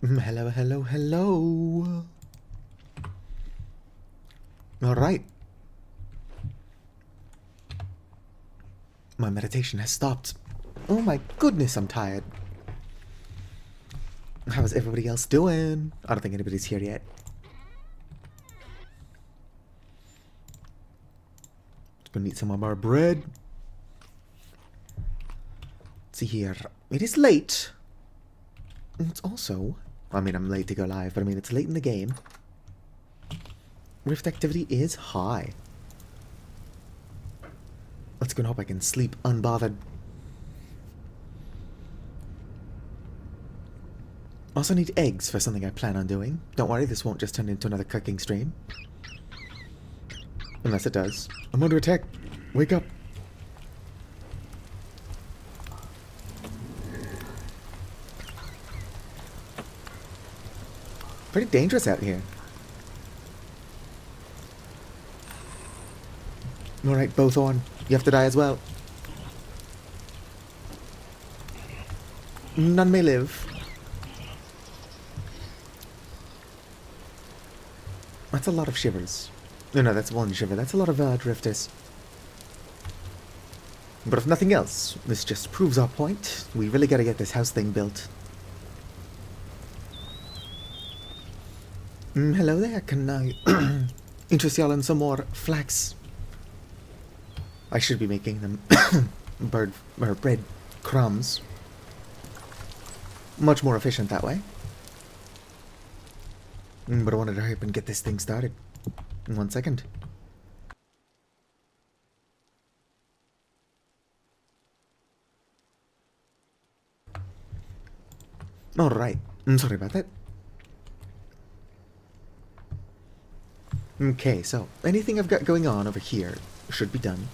Hello, hello, hello. Alright. My meditation has stopped. Oh my goodness, I'm tired. How's everybody else doing? I don't think anybody's here yet. Just gonna eat some of our bread. Let's see here. It is late. It's also... I mean, I'm late to go live, but I mean, it's late in the game. Rift activity is high. Let's go and hope I can sleep unbothered. Also need eggs for something I plan on doing. Don't worry, this won't just turn into another cooking stream. Unless it does. I'm under attack. Wake up. Pretty dangerous out here. Alright, both on. You have to die as well. None may live. That's a lot of shivers. No, that's one shiver. That's a lot of drifters. But if nothing else, this just proves our point. We really gotta get this house thing built. Hello there, can I interest y'all in some more flax? I should be making them bread crumbs. Much more efficient that way. But I wanted to hurry up and get this thing started. In 1 second. Alright. I'm sorry about that. Okay, so anything I've got going on over here should be done.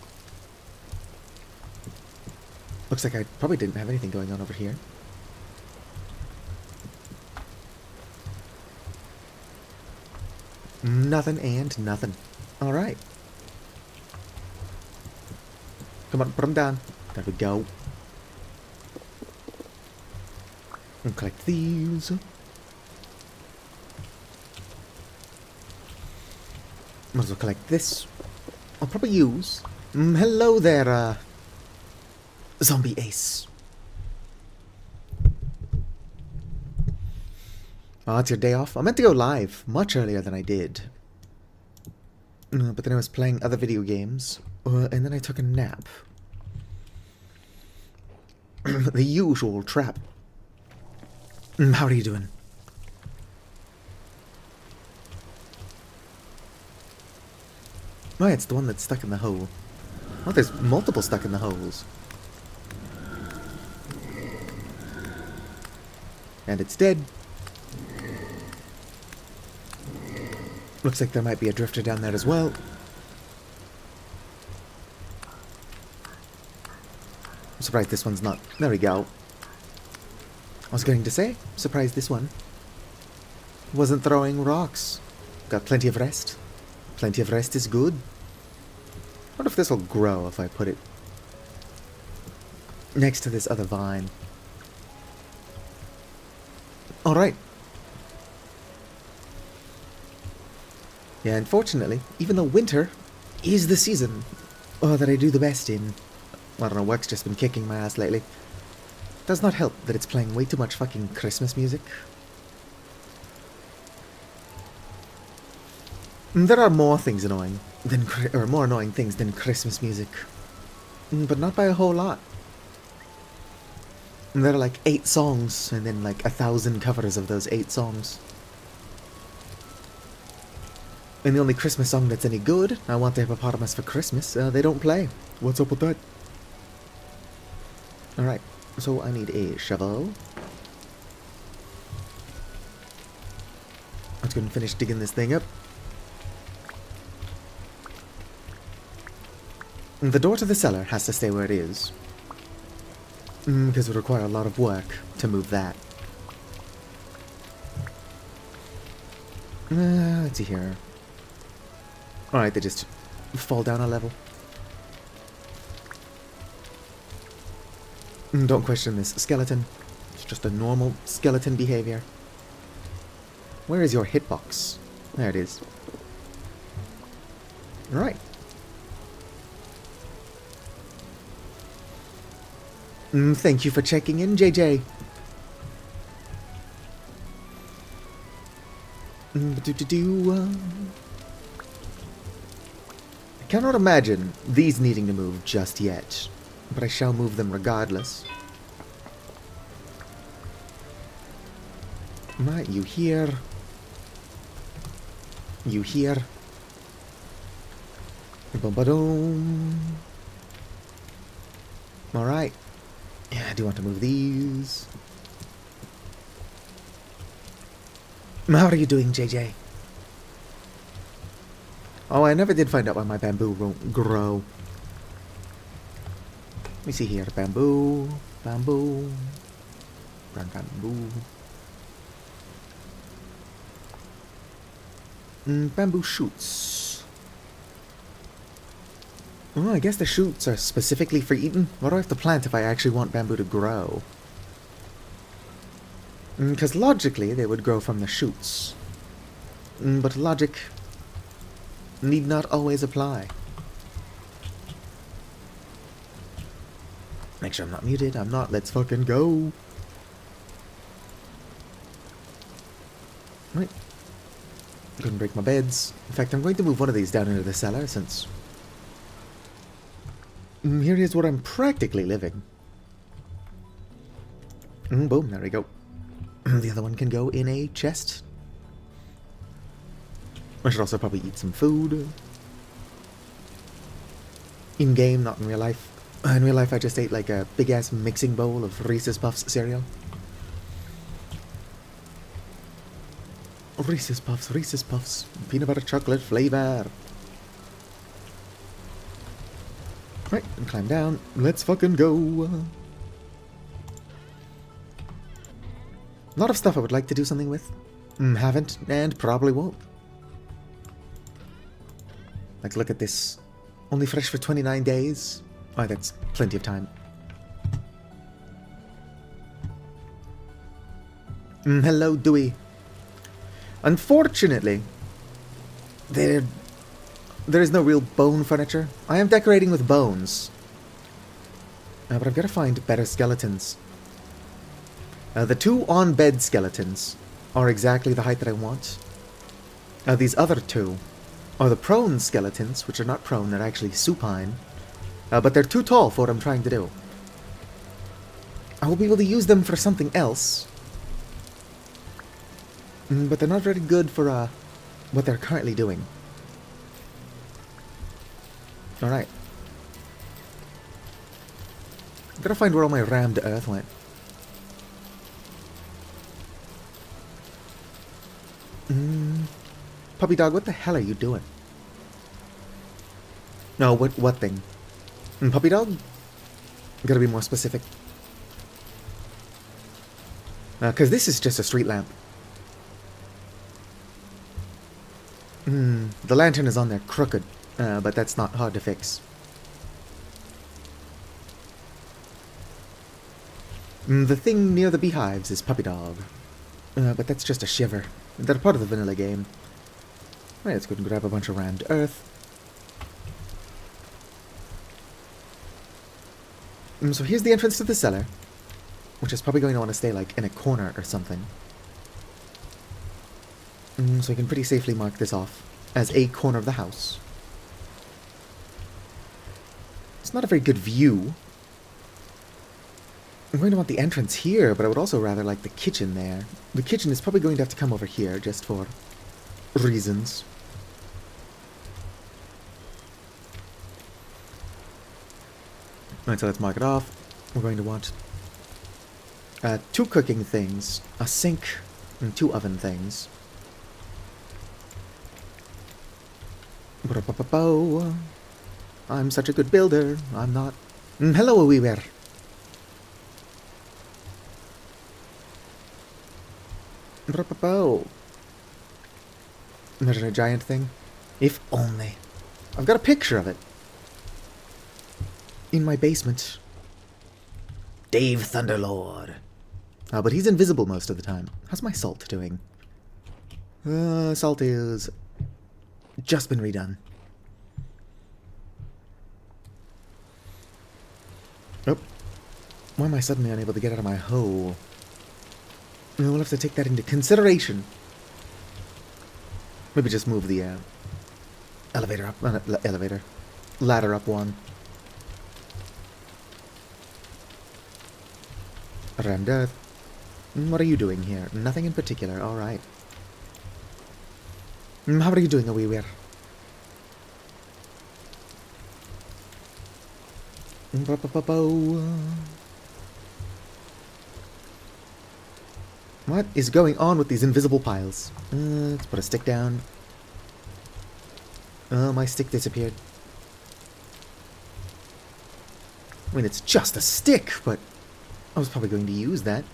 Looks like I probably didn't have anything going on over here. Nothing and nothing. Alright. Come on, put them down. There we go. And collect these. Might as well collect this. I'll probably use... hello there, Zombie Ace. Oh, it's your day off? I meant to go live much earlier than I did. But then I was playing other video games, and then I took a nap. The usual trap. How are you doing? Oh, yeah, it's the one that's stuck in the hole. Oh, there's multiple stuck in the holes. And it's dead. Looks like there might be a drifter down there as well. I'm surprised this one's not... There we go. I was going to say, surprised this one wasn't throwing rocks. Got plenty of rest. Plenty of rest is good. I wonder if this will grow if I put it next to this other vine. Alright. Yeah, unfortunately, even though winter is the season that I do the best in, I don't know, work's just been kicking my ass lately. Does not help that it's playing way too much fucking Christmas music. There are more things annoying than, or more annoying things than Christmas music. But not by a whole lot. There are like 8 songs, and then like 1,000 covers of those 8 songs. And the only Christmas song that's any good, I Want the Hippopotamus for Christmas, they don't play. What's up with that? Alright, so I need a shovel. Let's go and finish digging this thing up. The door to the cellar has to stay where it is. Because it would require a lot of work to move that. Let's see here. Alright, they just fall down a level. Don't question this skeleton. It's just a normal skeleton behavior. Where is your hitbox? There it is. Right. Thank you for checking in, JJ. I cannot imagine these needing to move just yet, but I shall move them regardless. Right, you here. You here. Boom-ba-doom. Alright. Yeah, I do want to move these. How are you doing, JJ? Oh, I never did find out why my bamboo won't grow. Let me see here. Bamboo. Bamboo. Brown bamboo. Bamboo shoots. Oh, I guess the shoots are specifically for eating. What do I have to plant if I actually want bamboo to grow? Because logically, they would grow from the shoots. But logic need not always apply. Make sure I'm not muted. I'm not. Let's fucking go. Right. Couldn't break my beds. In fact, I'm going to move one of these down into the cellar since... here is where I'm practically living. Boom, there we go. The other one can go in a chest. I should also probably eat some food. In-game, not in real life. In real life, I just ate like a big-ass mixing bowl of Reese's Puffs cereal. Reese's Puffs, peanut butter chocolate flavor. Right, and climb down. Let's fucking go. A lot of stuff I would like to do something with. Haven't, and probably won't. Like, look at this. Only fresh for 29 days. Oh, that's plenty of time. Hello, Dewey. Unfortunately, there is no real bone furniture. I am decorating with bones. But I've got to find better skeletons. The two on-bed skeletons are exactly the height that I want. These other two are the prone skeletons, which are not prone, they're actually supine. But they're too tall for what I'm trying to do. I will be able to use them for something else. But they're not very good for what they're currently doing. Alright. I've got to find where all my rammed earth went. Puppy dog, what the hell are you doing? No, what thing? Puppy dog? Gotta be more specific. Because this is just a street lamp. The lantern is on there crooked, but that's not hard to fix. The thing near the beehives is puppy dog. But that's just a shiver. They're part of the vanilla game. Right, let's go and grab a bunch of rammed earth. So here's the entrance to the cellar, which is probably going to want to stay like in a corner or something. So I can pretty safely mark this off as a corner of the house. It's not a very good view. I'm going to want the entrance here, but I would also rather like the kitchen there. The kitchen is probably going to have to come over here just for reasons. Alright, so let's mark it off. We're going to want 2 cooking things, a sink, and 2 oven things. I'm such a good builder. I'm not. Hello, Weaver. There's a giant thing. If only. I've got a picture of it. In my basement. Dave Thunderlord. But he's invisible most of the time. How's my salt doing? Salt is just been redone. Oh. Why am I suddenly unable to get out of my hole? We'll have to take that into consideration. Maybe just move the elevator up. Ladder up one. Rammed Earth. What are you doing here? Nothing in particular. Alright. How are you doing, a wee weir? What is going on with these invisible piles? Let's put a stick down. Oh, my stick disappeared. I mean, it's just a stick, but I was probably going to use that.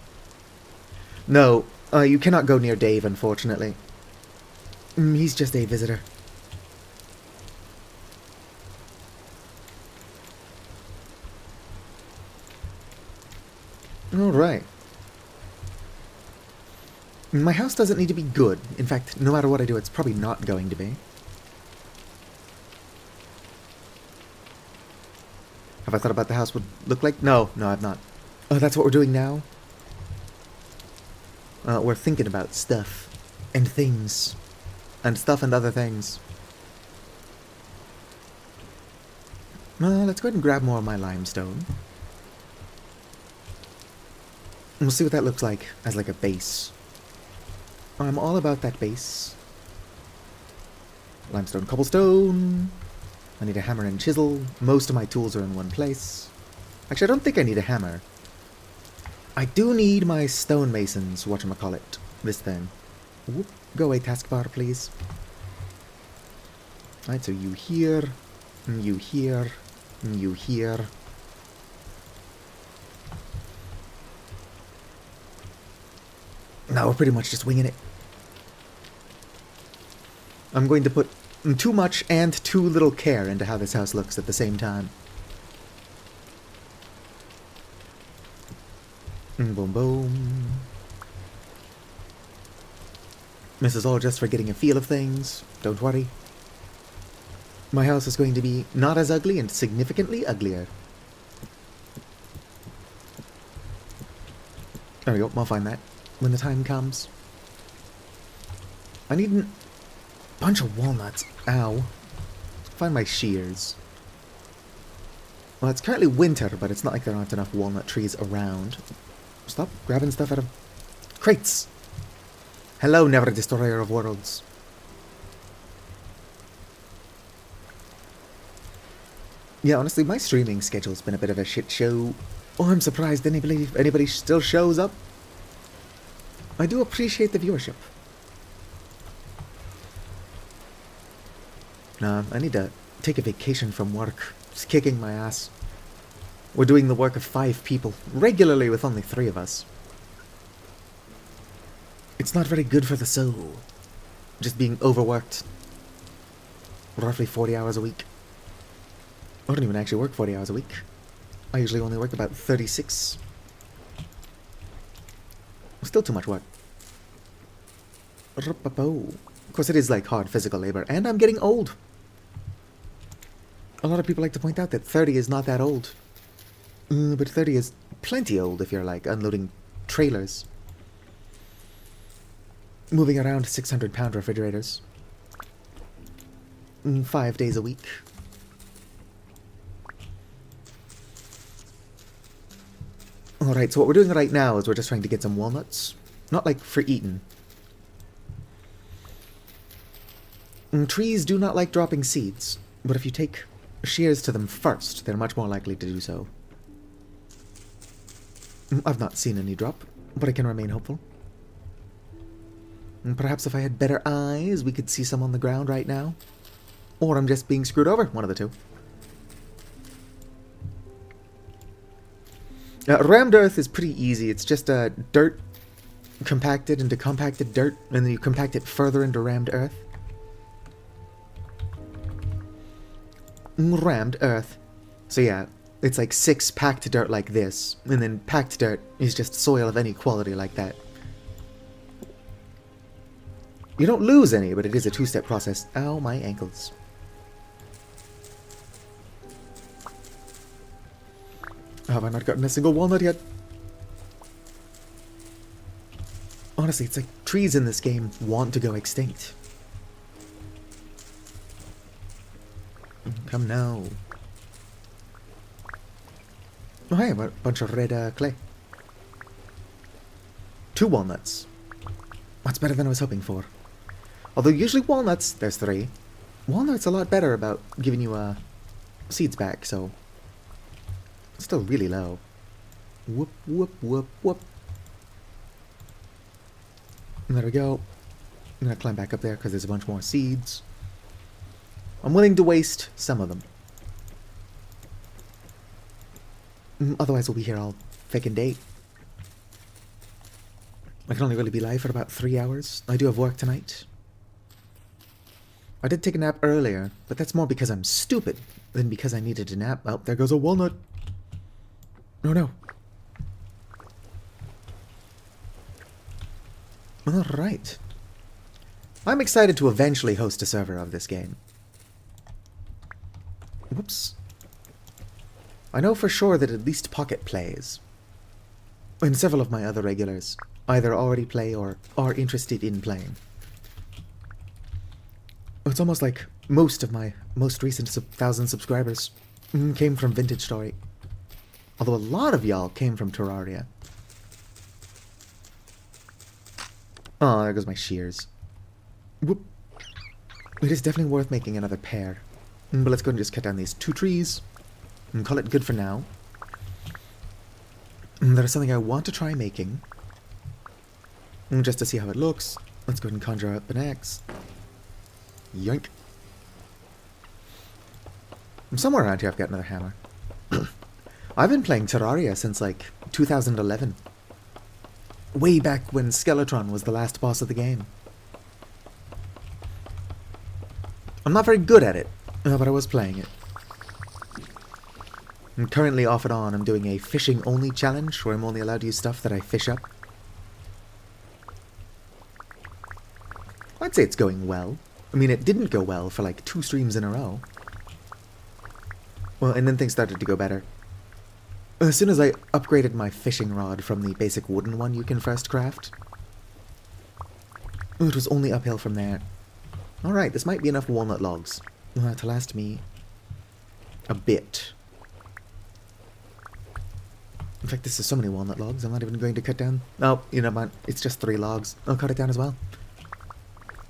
No, you cannot go near Dave, unfortunately. He's just a visitor. Alright. My house doesn't need to be good. In fact, no matter what I do, it's probably not going to be. Have I thought about the house would look like? No, I've not. Oh, that's what we're doing now? We're thinking about stuff. And things. And stuff and other things. Let's go ahead and grab more of my limestone. And we'll see what that looks like as like a base. I'm all about that base. Limestone, cobblestone. I need a hammer and chisel. Most of my tools are in one place. Actually, I don't think I need a hammer. I do need my stonemasons, whatchamacallit. This thing. Whoop. Go away, taskbar, please. Alright, so you here. You here. You here. Now we're pretty much just winging it. I'm going to put too much and too little care into how this house looks at the same time. Boom, boom. This is all just for getting a feel of things. Don't worry. My house is going to be not as ugly and significantly uglier. There we go. I'll find that when the time comes. I need a bunch of walnuts. Ow. Find my shears. Well, it's currently winter, but it's not like there aren't enough walnut trees around. Stop grabbing stuff out of crates. Hello, Never Destroyer of Worlds. Yeah, honestly, my streaming schedule's been a bit of a shit show. Oh, I'm surprised anybody still shows up. I do appreciate the viewership. Nah, I need to take a vacation from work. It's kicking my ass. We're doing the work of 5 people, regularly with only 3 of us. It's not very good for the soul. Just being overworked. Roughly 40 hours a week. I don't even actually work 40 hours a week. I usually only work about 36. Still too much work. Of course, it is like hard physical labor, and I'm getting old. A lot of people like to point out that 30 is not that old. But 30 is plenty old if you're like unloading trailers. Moving around 600-pound refrigerators. 5 days a week. Alright, so what we're doing right now is we're just trying to get some walnuts. Not like for eating. Trees do not like dropping seeds, but if you take shears to them first, they're much more likely to do so. I've not seen any drop, but I can remain hopeful. Perhaps if I had better eyes, we could see some on the ground right now. Or I'm just being screwed over, one of the two. Rammed earth is pretty easy. It's just dirt compacted into compacted dirt, and then you compact it further into rammed earth. Rammed earth. So yeah, it's like 6 packed dirt like this, and then packed dirt is just soil of any quality like that. You don't lose any, but it is a two-step process. Ow, my ankles. Have I not gotten a single walnut yet? Honestly, it's like trees in this game want to go extinct. Come now. Oh, hey, a bunch of red clay. 2 walnuts. That's better than I was hoping for. Although usually walnuts, there's 3. Walnuts a lot better about giving you seeds back, so... It's still really low. Whoop, whoop, whoop, whoop. And there we go. I'm gonna climb back up there because there's a bunch more seeds. I'm willing to waste some of them. Otherwise we'll be here all feckin' day. I can only really be live for about 3 hours. I do have work tonight. I did take a nap earlier, but that's more because I'm stupid than because I needed a nap. Oh, there goes a walnut. Oh no. Alright. I'm excited to eventually host a server of this game. Whoops. I know for sure that at least Pocket plays. And several of my other regulars either already play or are interested in playing. It's almost like most of my most recent 1,000 subscribers came from Vintage Story. Although a lot of y'all came from Terraria. Oh, there goes my shears. Whoop. It is definitely worth making another pair. But let's go and just cut down these 2 trees. And call it good for now. There's something I want to try making. Just to see how it looks. Let's go ahead and conjure up an axe. Yoink. Somewhere around here I've got another hammer. I've been playing Terraria since like 2011. Way back when Skeletron was the last boss of the game. I'm not very good at it, but I was playing it. And currently off and on I'm doing a fishing only challenge where I'm only allowed to use stuff that I fish up. I'd say it's going well. I mean, it didn't go well for like 2 streams in a row. Well, and then things started to go better. As soon as I upgraded my fishing rod from the basic wooden one you can first craft, it was only uphill from there. Alright, this might be enough walnut logs to last me a bit. In fact, this is so many walnut logs, I'm not even going to cut down. Oh, you know what, it's just 3 logs. I'll cut it down as well.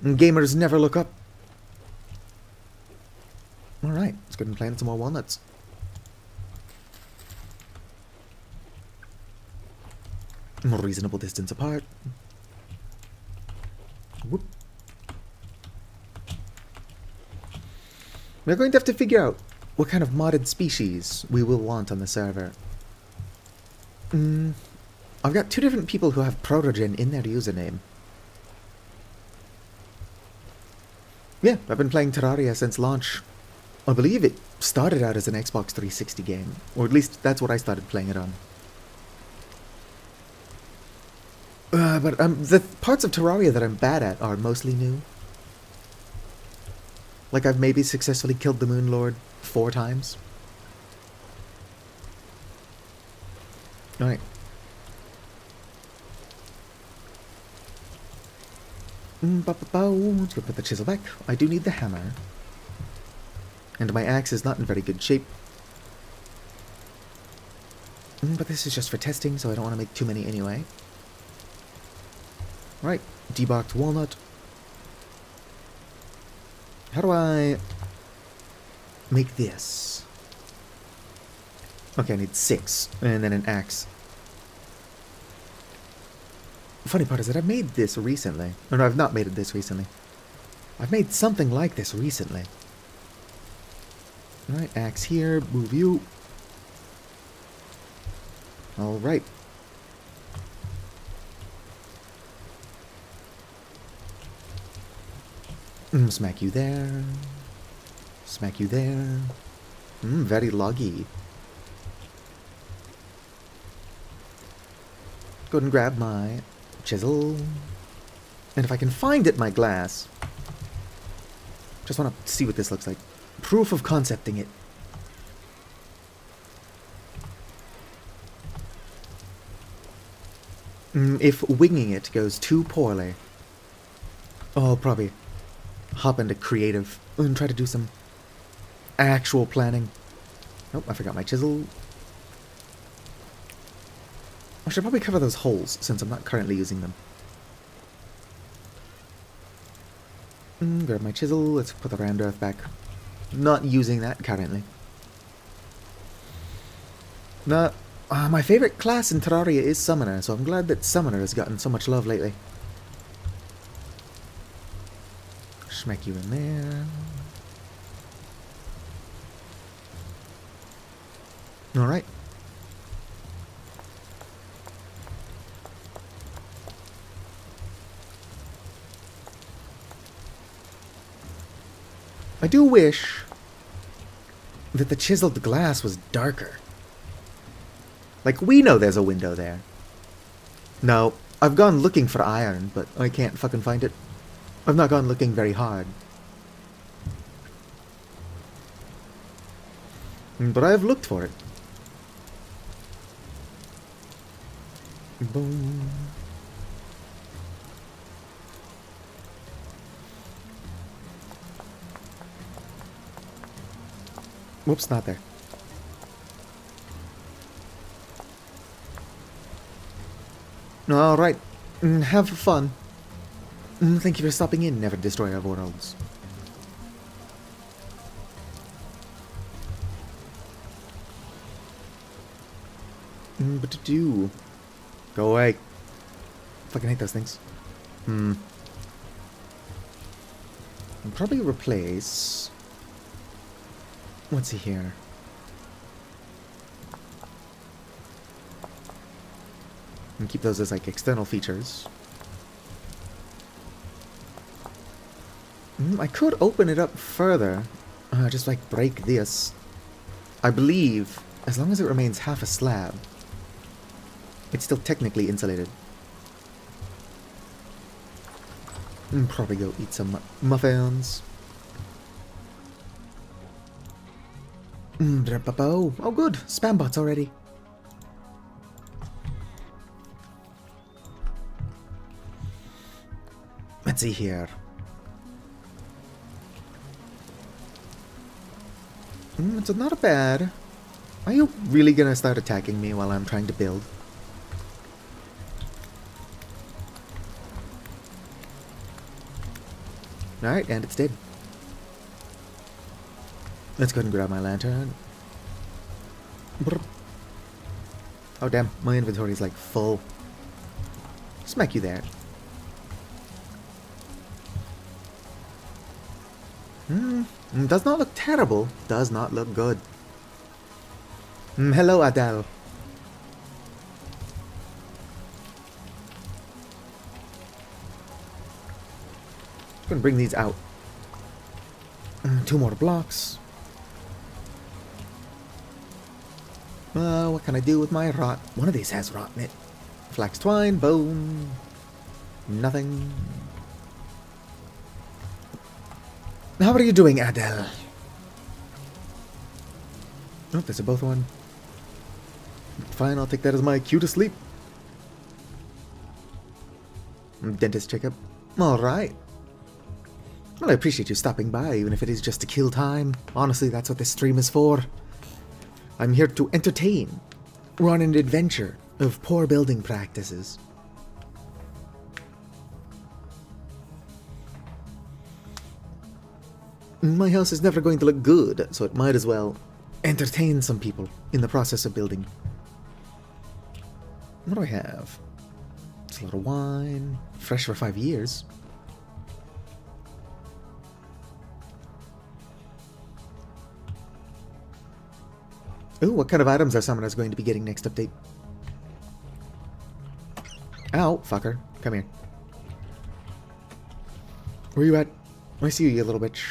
And gamers never look up. Alright, let's go ahead and plant some more walnuts. A reasonable distance apart. Whoop. We're going to have to figure out what kind of modded species we will want on the server. I've got 2 different people who have Protogen in their username. Yeah, I've been playing Terraria since launch. I believe it started out as an Xbox 360 game, or at least that's what I started playing it on. But the parts of Terraria that I'm bad at are mostly new. Like I've maybe successfully killed the Moon Lord 4 times. Alright. Let's go put the chisel back. I do need the hammer. And my axe is not in very good shape. But this is just for testing, so I don't want to make too many anyway. Right, debarked walnut. How do I make this? Okay, I need 6, and then an axe. The funny part is that I've made this recently. Or no, I've not made it this recently. I've made something like this recently. Alright, axe here, move you. Alright. Smack you there. Smack you there. Very loggy. Go ahead and grab my chisel. And if I can find it, my glass. Just want to see what this looks like. Proof of concepting it. If winging it goes too poorly, I'll probably hop into creative and try to do some actual planning. Oh, I forgot my chisel. I should probably cover those holes since I'm not currently using them. Grab my chisel. Let's put the rammed earth back. Not using that currently. Now, my favorite class in Terraria is Summoner, so I'm glad that Summoner has gotten so much love lately. Smack you in there. Alright. I do wish that the chiseled glass was darker. Like, we know there's a window there. No, I've gone looking for iron, but I can't fucking find it. I've not gone looking very hard. But I have looked for it. Boom. Whoops, not there. Alright. Have fun. Thank you for stopping in, Never Destroyer of Worlds. But to do... Go away. Fucking hate those things. I'll probably replace... Let's see here. And keep those as like external features. I could open it up further. Just like break this. I believe, as long as it remains half a slab, it's still technically insulated. Probably go eat some muffins. Oh good, spam bots already. Let's see here. It's not bad. Are you really gonna start attacking me while I'm trying to build? Alright, and it's dead. Let's go ahead and grab my lantern. Brr. Oh damn, my inventory is like full. Smack you there. Does not look terrible. Does not look good. Hello, Adele. I'm gonna bring these out. 2 more blocks. What can I do with my rot? One of these has rot in it. Flax twine, bone. Nothing. How are you doing, Adele? Oh, there's a both one. Fine, I'll take that as my cue to sleep. Dentist checkup. Alright. Well, I appreciate you stopping by, even if it is just to kill time. Honestly, that's what this stream is for. I'm here to entertain. We're on an adventure of poor building practices. My house is never going to look good, so it might as well entertain some people in the process of building. What do I have? It's a lot of wine. Fresh for 5 years. Ooh, what kind of items are summoners going to be getting next update? Ow, fucker. Come here. Where you at? I see you, you little bitch.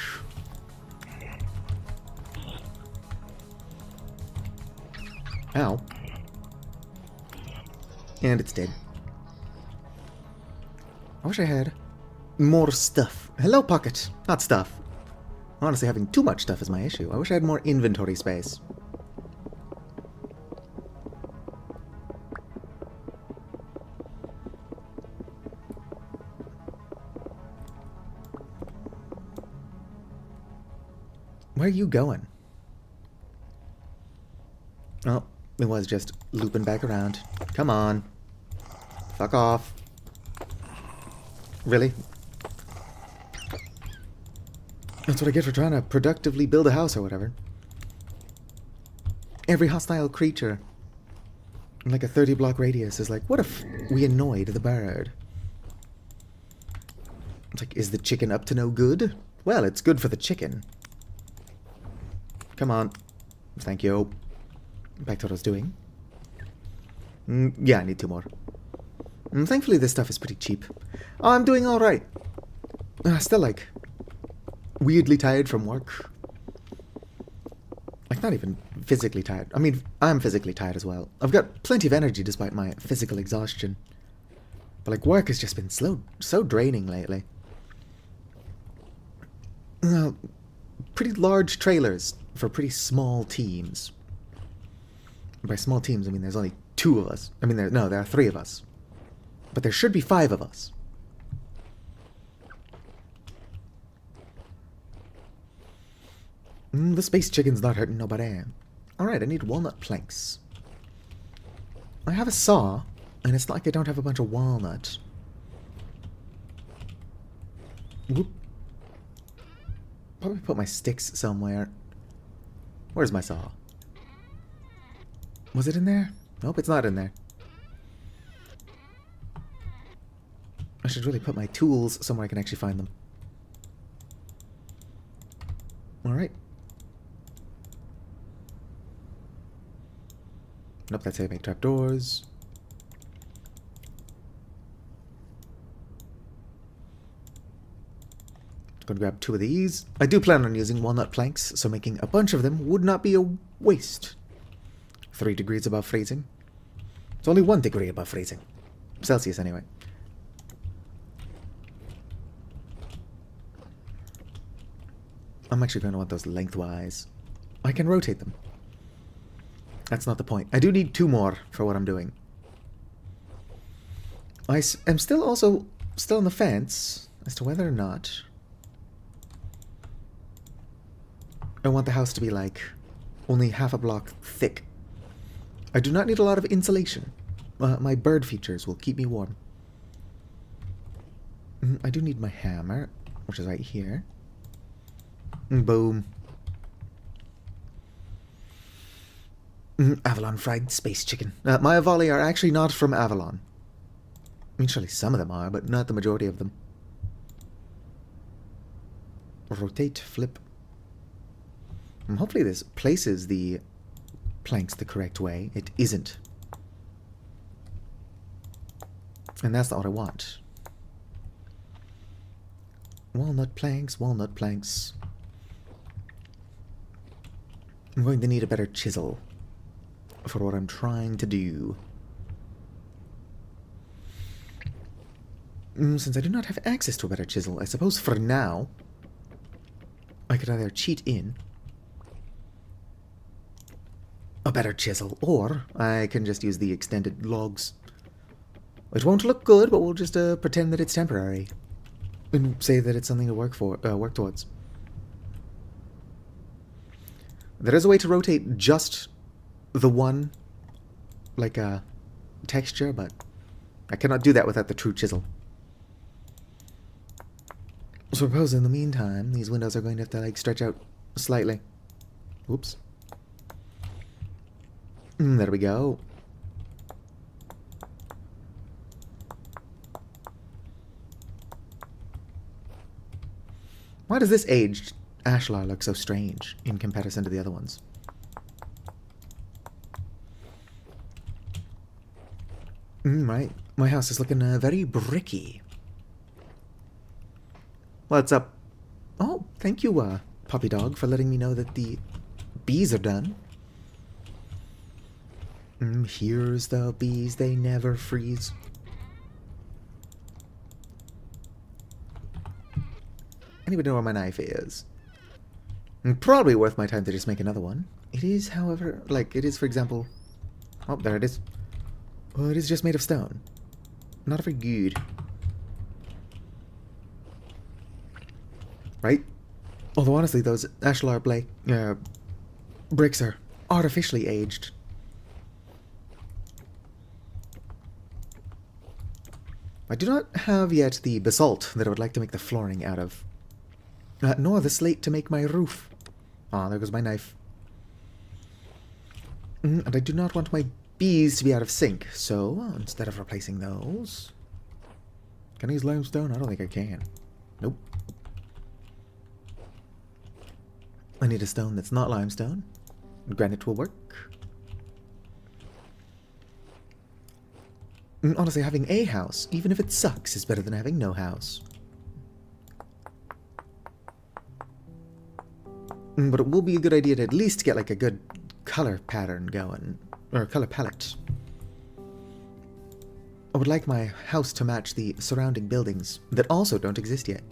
Ow. And it's dead. I wish I had More stuff. Hello, Pocket. Not stuff. Honestly, having too much stuff is my issue. I wish I had more inventory space. Where are you going? Oh, it was just looping back around. Come on. Fuck off. Really? That's what I get for trying to productively build a house or whatever. Every hostile creature in like a 30-block radius is like, what if we annoyed the bird? It's like, is the chicken up to no good? Well, it's good for the chicken. Come on. Thank you. Back to what I was doing. Yeah, I need 2 more. Thankfully, this stuff is pretty cheap. Oh, I'm doing alright. Still, like, weirdly tired from work. Like, not even physically tired. I mean, I'm physically tired as well. I've got plenty of energy despite my physical exhaustion. But, like, work has just been so draining lately. Pretty large trailers for pretty small teams. By small teams, I mean there's only 2 of us. I mean, there are 3 of us. But there should be 5 of us. The space chicken's not hurting nobody. Alright, I need walnut planks. I have a saw, and it's not like I don't have a bunch of walnut. Whoop. Probably put my sticks somewhere. Where's my saw? Was it in there? Nope, it's not in there. I should really put my tools somewhere I can actually find them. Alright. Nope, that's how you make trapdoors. Gonna grab 2 of these. I do plan on using walnut planks, so making a bunch of them would not be a waste. 3 degrees above freezing. It's only 1 degree above freezing. Celsius, anyway. I'm actually going to want those lengthwise. I can rotate them. That's not the point. I do need 2 more for what I'm doing. I am still on the fence as to whether or not I want the house to be like only half a block thick. I do not need a lot of insulation. My bird features will keep me warm. I do need my hammer, which is right here. Boom. Avalon fried space chicken. My Avali are actually not from Avalon. I mean, surely some of them are, but not the majority of them. Rotate, flip. Hopefully this places the planks the correct way. It isn't. And that's not what I want. Walnut planks, walnut planks. I'm going to need a better chisel for what I'm trying to do. Since I do not have access to a better chisel, I suppose for now I could either cheat in a better chisel, or I can just use the extended logs. It won't look good, but we'll just pretend that it's temporary and say that it's something to work towards. There is a way to rotate just the one, like texture, but I cannot do that without the true chisel. So I suppose in the meantime, these windows are going to have to like stretch out slightly. Oops. There we go. Why does this aged ashlar look so strange in comparison to the other ones? Right. My house is looking very bricky. What's up? Oh, thank you, puppy dog, for letting me know that the bees are done. Here's the bees, they never freeze. Anybody know where my knife is? Probably worth my time to just make another one. It is, however, like, it is, for example... Oh, there it is. Oh, it is just made of stone. Not very good. Right? Although, honestly, those Ashlar Blake bricks are artificially aged. I do not have yet the basalt that I would like to make the flooring out of. Nor the slate to make my roof. Ah, there goes my knife. And I do not want my bees to be out of sync, so instead of replacing those... Can I use limestone? I don't think I can. Nope. I need a stone that's not limestone. Granite will work. Honestly, having a house, even if it sucks, is better than having no house. But it will be a good idea to at least get like a good color pattern going. Or color palette. I would like my house to match the surrounding buildings that also don't exist yet.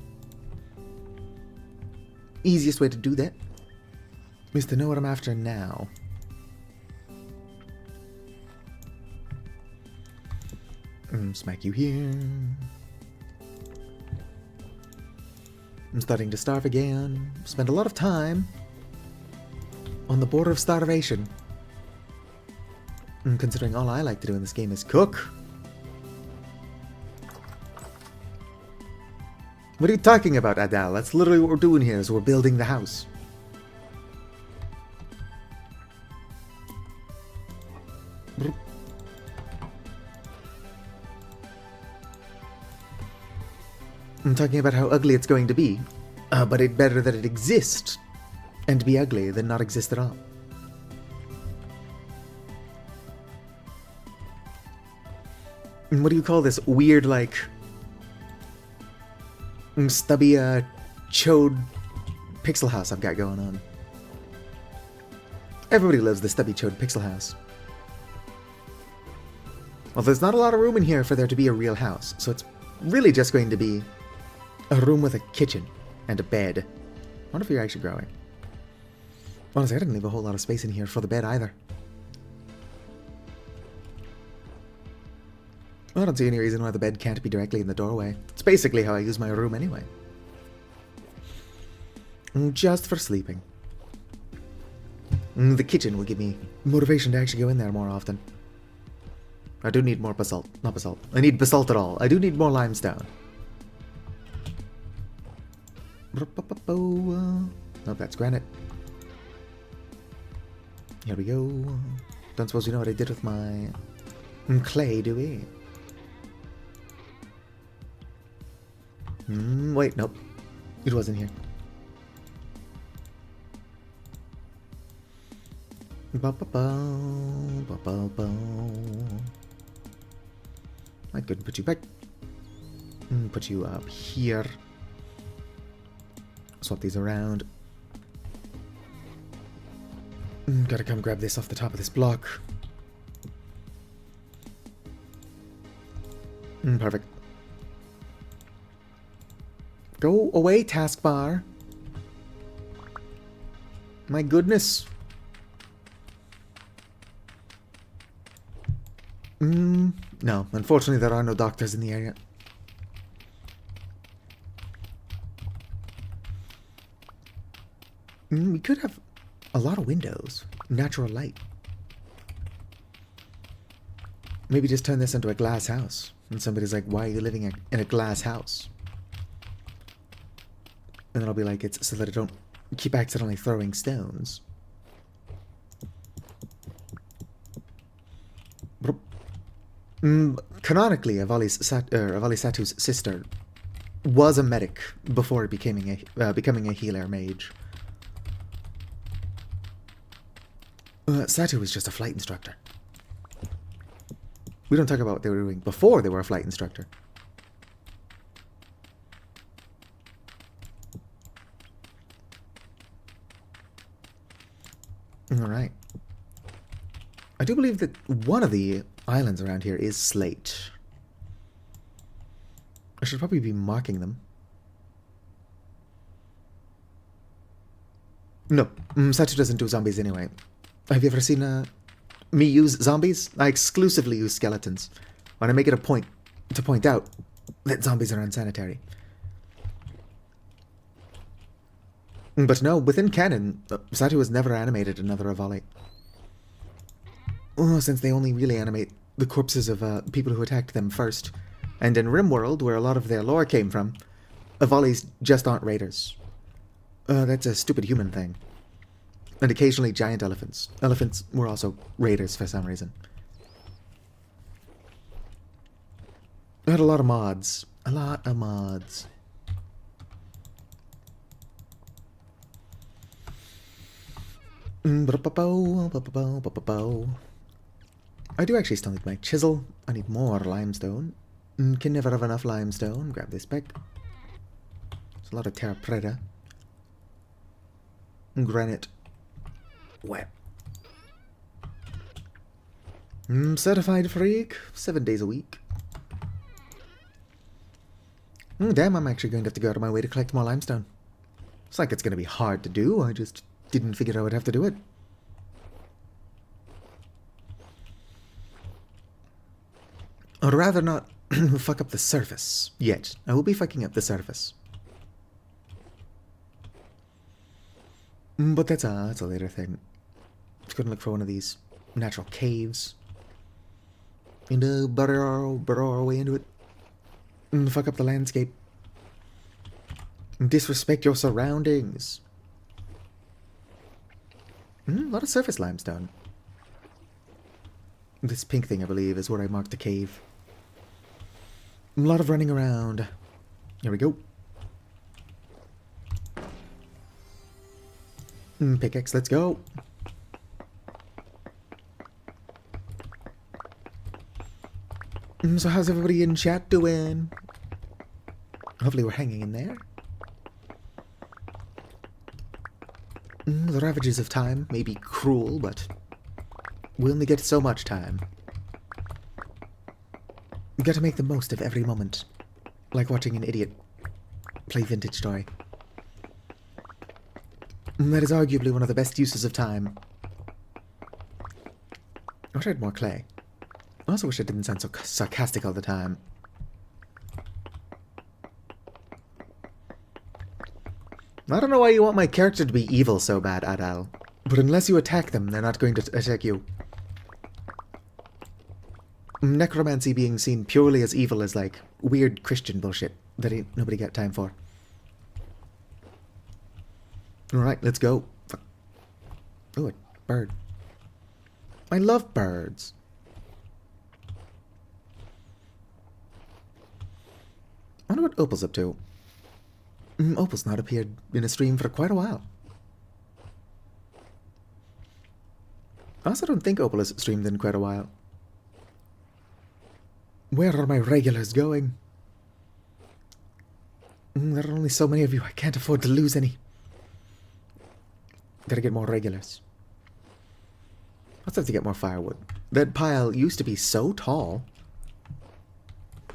Easiest way to do that is to know what I'm after now. Smack you here. I'm starting to starve again. Spend a lot of time on the border of starvation. Considering all I like to do in this game is cook. What are you talking about, Adal? That's literally what we're doing here, is we're building the house. I'm talking about how ugly it's going to be, but it's better that it exists and be ugly than not exist at all. And what do you call this weird, like, stubby, chode pixel house I've got going on? Everybody loves the stubby chode pixel house. Well, there's not a lot of room in here for there to be a real house, so it's really just going to be a room with a kitchen and a bed. I wonder if you're actually growing. Honestly, I didn't leave a whole lot of space in here for the bed either. I don't see any reason why the bed can't be directly in the doorway. It's basically how I use my room anyway. Just for sleeping. The kitchen will give me motivation to actually go in there more often. I do need more basalt. Not basalt. I need basalt at all. I do need more limestone. Nope, that's granite. Here we go. Don't suppose you know what I did with my clay, do we? Wait, nope. It wasn't here. I couldn't put you back. Put you up here. Swap these around. Gotta come grab this off the top of this block. Perfect. Go away, taskbar. My goodness. No, unfortunately there are no doctors in the area. We could have a lot of windows. Natural light. Maybe just turn this into a glass house. And somebody's like, why are you living in a glass house? And then I'll be like, it's so that I don't keep accidentally throwing stones. Canonically, Avali Satu's sister was a medic before becoming a healer mage. Satu was just a flight instructor. We don't talk about what they were doing before they were a flight instructor. Alright. I do believe that one of the islands around here is slate. I should probably be marking them. No, Satu doesn't do zombies anyway. Have you ever seen me use zombies? I exclusively use skeletons. When I make it a point to point out that zombies are unsanitary. But no, within canon, Satu has never animated another Avali. Oh, since they only really animate the corpses of people who attacked them first. And in RimWorld, where a lot of their lore came from, Avalis just aren't raiders. That's a stupid human thing. And occasionally giant elephants. Elephants were also raiders for some reason. I had a lot of mods. A lot of mods. I do actually still need my chisel. I need more limestone. Can never have enough limestone. Grab this back. There's a lot of terra preta. Granite. Wet. Certified freak. 7 days a week. Damn, I'm actually going to have to go out of my way to collect more limestone. It's like it's going to be hard to do. I just didn't figure I would have to do it. I'd rather not fuck up the surface yet. I will be fucking up the surface. But that's a later thing. Just gonna look for one of these natural caves. And burrow our way into it. And fuck up the landscape. And disrespect your surroundings. A lot of surface limestone. This pink thing, I believe, is where I marked the cave. A lot of running around. Here we go. Pickaxe, let's go. So how's everybody in chat doing? Hopefully we're hanging in there. The ravages of time may be cruel, but we only get so much time. You gotta make the most of every moment. Like watching an idiot play Vintage Story. That is arguably one of the best uses of time. I wish I had more clay. I also wish I didn't sound so sarcastic all the time. I don't know why you want my character to be evil so bad, Adal. But unless you attack them, they're not going to attack you. Necromancy being seen purely as evil is like weird Christian bullshit that ain't nobody got time for. Alright, let's go. Oh, a bird. I love birds. I wonder what Opal's up to. Opal's not appeared in a stream for quite a while. I also don't think Opal has streamed in quite a while. Where are my regulars going? There are only so many of you. I can't afford to lose any. Gotta get more regulars. Let's have to get more firewood. That pile used to be so tall.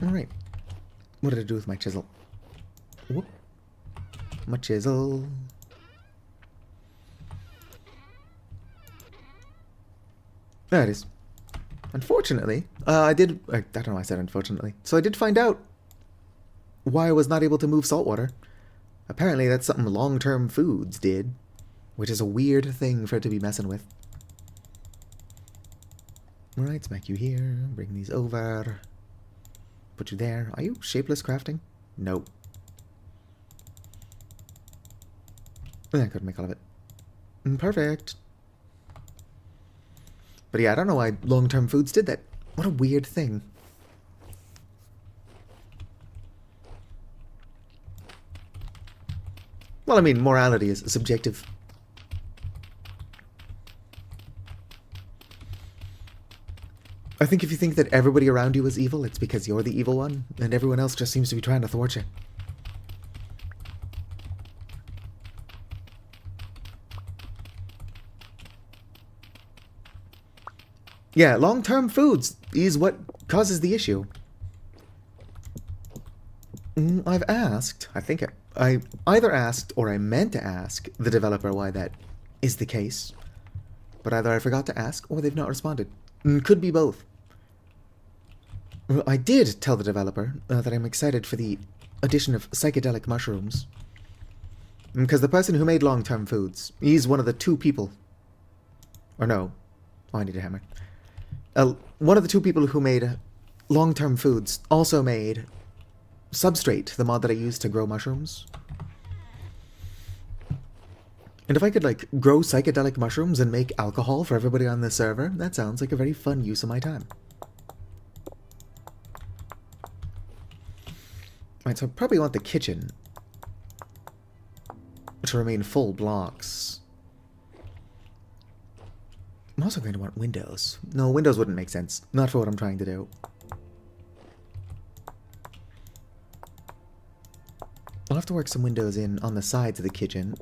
Alright. What did I do with my chisel? Whoop. My chisel. There it is. Unfortunately, I don't know why I said unfortunately. So I did find out why I was not able to move saltwater. Apparently that's something long-term foods did, which is a weird thing for it to be messing with. Alright, smack you here, bring these over, put you there. Are you shapeless crafting? No. I couldn't make all of it. Perfect. But yeah, I don't know why long-term foods did that. What a weird thing. Well, I mean, morality is subjective. I think if you think that everybody around you is evil, it's because you're the evil one, and everyone else just seems to be trying to thwart you. Yeah, long-term foods is what causes the issue. I've asked, I think I either asked or I meant to ask the developer why that is the case. But either I forgot to ask or they've not responded. Could be both. I did tell the developer that I'm excited for the addition of psychedelic mushrooms. Because the person who made long-term foods, he's one of the two people. Or no. Oh, I need a hammer. One of the two people who made long-term foods also made Substrate, the mod that I used to grow mushrooms. And if I could, like, grow psychedelic mushrooms and make alcohol for everybody on the server, that sounds like a very fun use of my time. Right, so I probably want the kitchen to remain full blocks. I'm also going to want windows. No, windows wouldn't make sense. Not for what I'm trying to do. I'll have to work some windows in on the sides of the kitchen.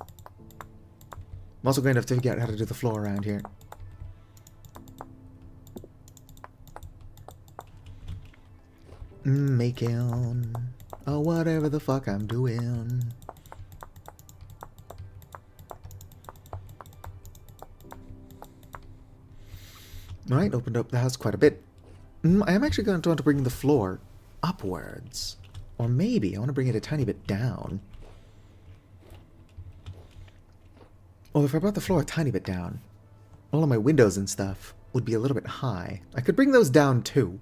I'm also going to have to figure out how to do the floor around here. Making... oh, whatever the fuck I'm doing. Alright, opened up the house quite a bit. I am actually going to want to bring the floor upwards. Or maybe I want to bring it a tiny bit down. Well, if I brought the floor a tiny bit down, all of my windows and stuff would be a little bit high. I could bring those down too.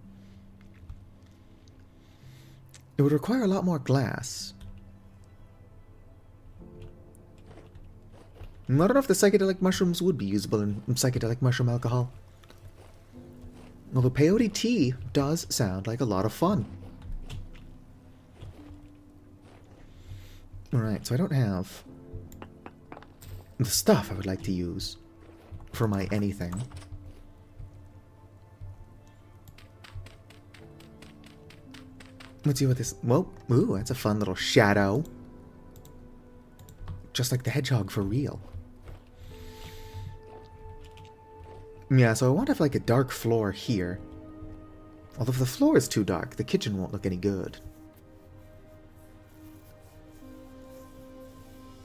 It would require a lot more glass. I don't know if the psychedelic mushrooms would be usable in psychedelic mushroom alcohol. Although peyote tea does sound like a lot of fun. Alright, so I don't have the stuff I would like to use for my anything. Let's see what this... whoa, ooh, that's a fun little shadow. Just like the hedgehog for real. Yeah, so I want to have like a dark floor here. Although if the floor is too dark, the kitchen won't look any good.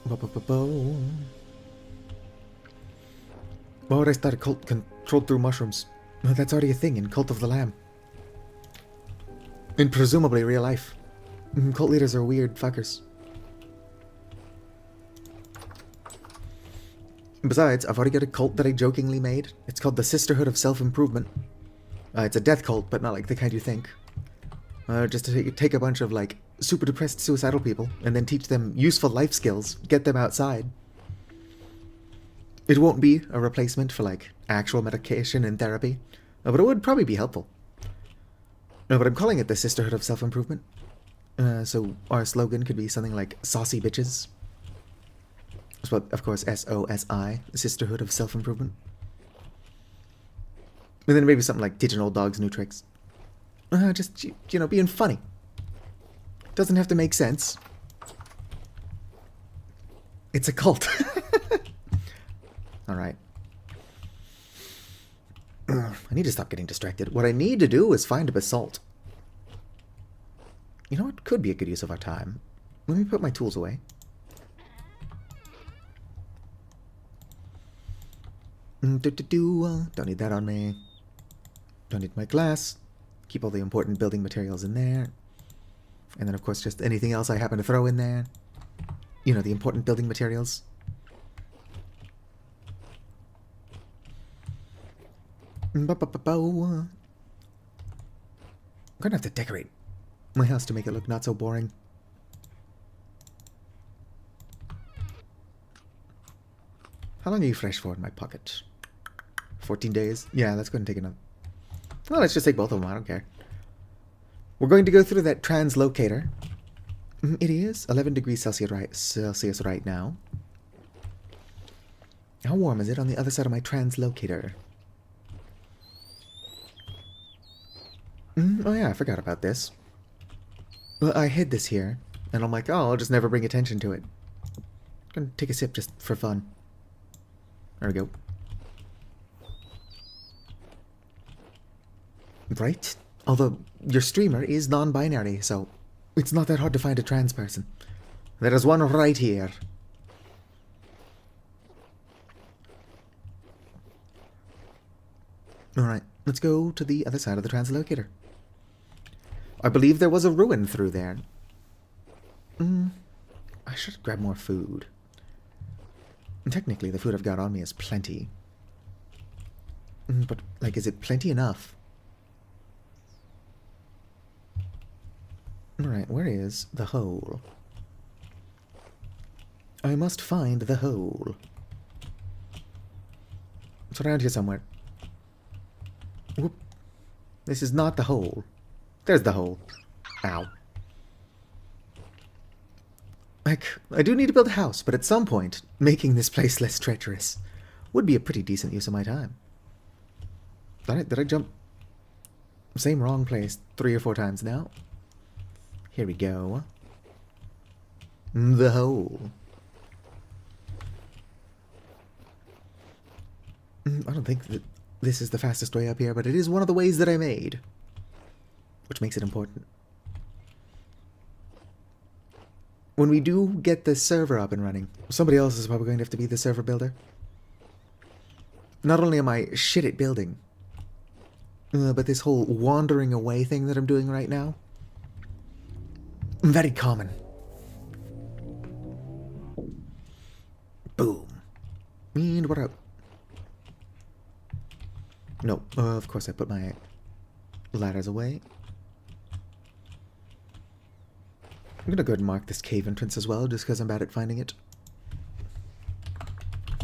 Why would I start a cult controlled through mushrooms? Well, that's already a thing in Cult of the Lamb. In presumably real life. Cult leaders are weird fuckers. Besides, I've already got a cult that I jokingly made. It's called the Sisterhood of Self-Improvement. It's a death cult, but not like the kind you think. Just to take a bunch of, like, super depressed suicidal people and then teach them useful life skills, get them outside. It won't be a replacement for, like, actual medication and therapy, but it would probably be helpful. No, but I'm calling it the Sisterhood of Self-Improvement. So our slogan could be something like Saucy Bitches. But, of course, SOSI, the Sisterhood of Self-Improvement. And then maybe something like teaching old dogs new tricks. Just, you know, being funny. Doesn't have to make sense. It's a cult. Alright. I need to stop getting distracted. What I need to do is find a basalt. You know what could be a good use of our time? Let me put my tools away. Don't need that on me. Don't need my glass. Keep all the important building materials in there. And then, of course, just anything else I happen to throw in there. You know, the important building materials. I'm gonna have to decorate my house to make it look not so boring. How long are you fresh for in my pocket? 14 days? Yeah, that's going to take enough. Well, let's just take both of them. I don't care. We're going to go through that translocator. It is 11 degrees Celsius right now. How warm is it on the other side of my translocator? Oh yeah, I forgot about this. Well, I hid this here, and I'm like, oh, I'll just never bring attention to it. I'm gonna take a sip just for fun. There we go. Right? Although your streamer is non-binary, so it's not that hard to find a trans person. There is one right here. Alright, let's go to the other side of the translocator. I believe there was a ruin through there. I should grab more food. And technically, the food I've got on me is plenty. But, like, is it plenty enough? Alright, where is the hole? I must find the hole. It's around here somewhere. Whoop. This is not the hole. There's the hole. Ow. Like, I do need to build a house, but at some point, making this place less treacherous would be a pretty decent use of my time. Did I jump? Same wrong place 3 or 4 times now. Here we go. The hole. I don't think that this is the fastest way up here, but it is one of the ways that I made. Which makes it important. When we do get the server up and running, somebody else is probably going to have to be the server builder. Not only am I shit at building, but this whole wandering away thing that I'm doing right now, very common. Boom. And what up? No, of course I put my ladders away. I'm gonna go ahead and mark this cave entrance as well, just because I'm bad at finding it.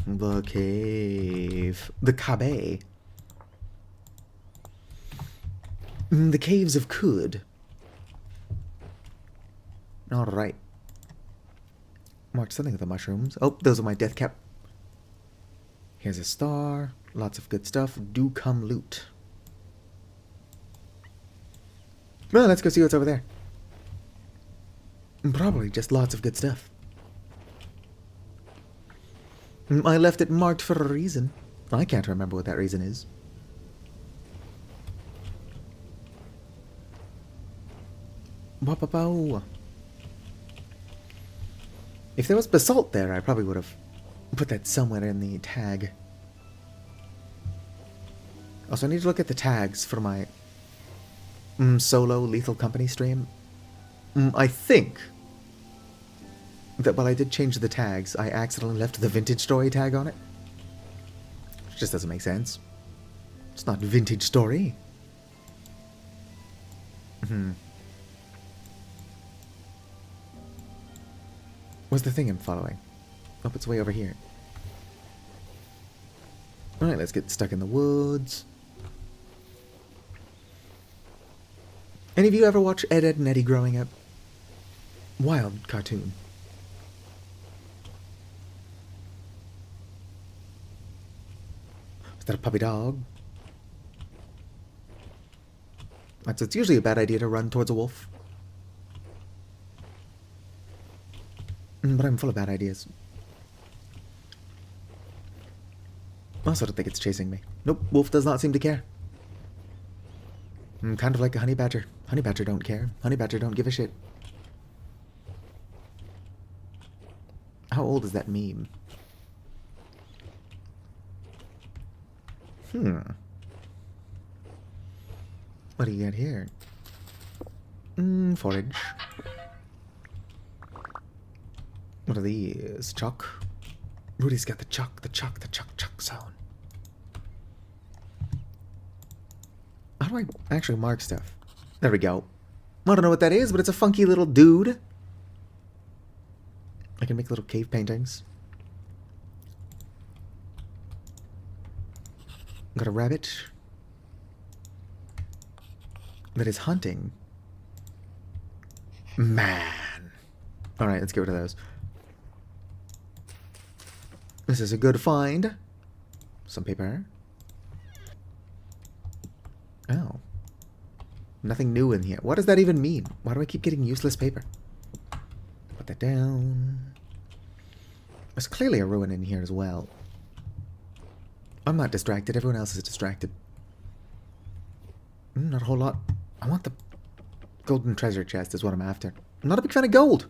The cave. The Kabe. The Caves of Kud. Alright. Marked something with the mushrooms. Oh, those are my death cap. Here's a star. Lots of good stuff. Do come loot. Well, let's go see what's over there. Probably just lots of good stuff. I left it marked for a reason. I can't remember what that reason is. Ba-ba-bow. If there was basalt there, I probably would have put that somewhere in the tag. Also, I need to look at the tags for my solo Lethal Company stream. I think that while I did change the tags, I accidentally left the Vintage Story tag on it. Which just doesn't make sense. It's not Vintage Story. What's the thing I'm following? Oh, it's way over here. Alright, let's get stuck in the woods. Any of you ever watch Ed, Edd and Eddy growing up? Wild cartoon. Is that a puppy dog? So it's usually a bad idea to run towards a wolf. But I'm full of bad ideas. I also don't think it's chasing me. Nope, wolf does not seem to care. I'm kind of like a honey badger. Honey badger don't care. Honey badger don't give a shit. How old is that meme? What do you got here? Forage. What are these? Chalk? Rudy's got the chalk zone. How do I actually mark stuff? There we go. I don't know what that is, but it's a funky little dude. I can make little cave paintings. Got a rabbit that is hunting. Man. Alright, let's get rid of those. This is a good find. Some paper. Oh. Nothing new in here. What does that even mean? Why do I keep getting useless paper? Put that down. There's clearly a ruin in here as well. I'm not distracted. Everyone else is distracted. Not a whole lot I want the golden treasure chest is what I'm after. I'm not a big fan of gold.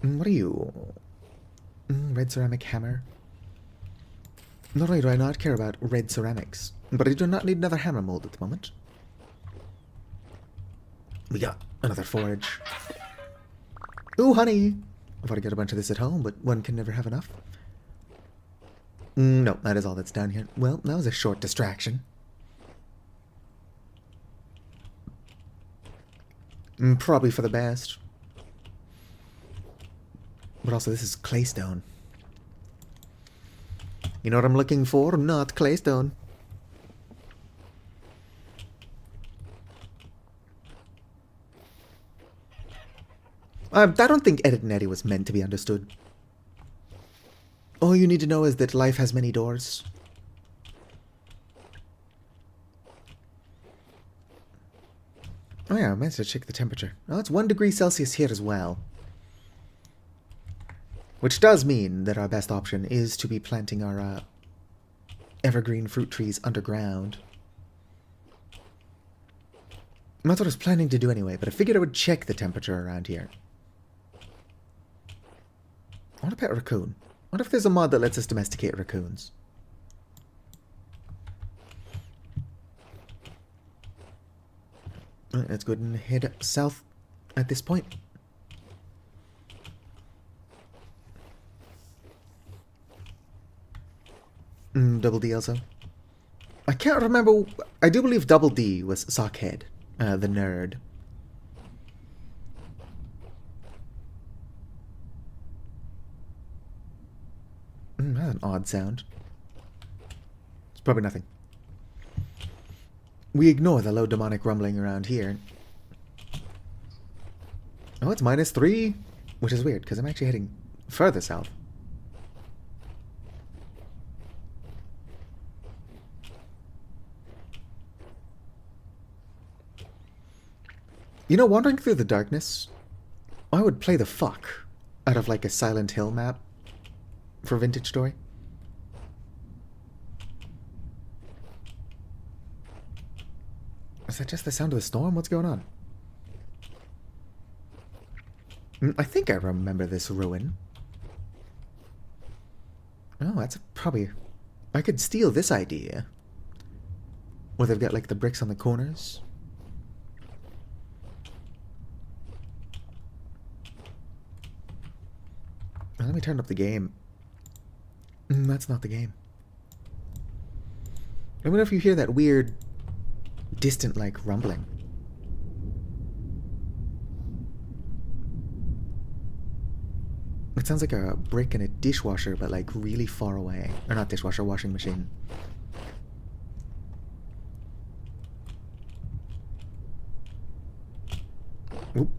What are you? Red ceramic hammer. Not only do I not care about red ceramics, but I do not need another hammer mold at the moment. We got another forge. Ooh, honey! I thought I'd get a bunch of this at home, but one can never have enough. No, that is all that's down here. Well, that was a short distraction. Probably for the best. But also, this is claystone. You know what I'm looking for? Not claystone. I don't think Ed, Edd n Eddy was meant to be understood. All you need to know is that life has many doors. Oh yeah, I managed to check the temperature. Oh, it's 1 degree Celsius here as well. Which does mean that our best option is to be planting our evergreen fruit trees underground. And that's what I was planning to do anyway, but I figured I would check the temperature around here. I want a pet raccoon. I wonder if there's a mod that lets us domesticate raccoons. Let's go ahead and head south at this point. Double D also. I can't remember. I do believe Double D was Sockhead, the nerd. That's an odd sound. It's probably nothing. We ignore the low demonic rumbling around here. Oh, it's -3, which is weird because I'm actually heading further south. You know, wandering through the darkness, I would play the fuck out of like a Silent Hill map for Vintage Story. Is that just the sound of the storm? What's going on? I think I remember this ruin. Oh, that's probably... I could steal this idea. Where they've got like the bricks on the corners. Let me turn up the game. That's not the game. I wonder if you hear that weird, distant, like, rumbling. It sounds like a brick in a dishwasher, but, like, really far away. Or not dishwasher, washing machine. Oop.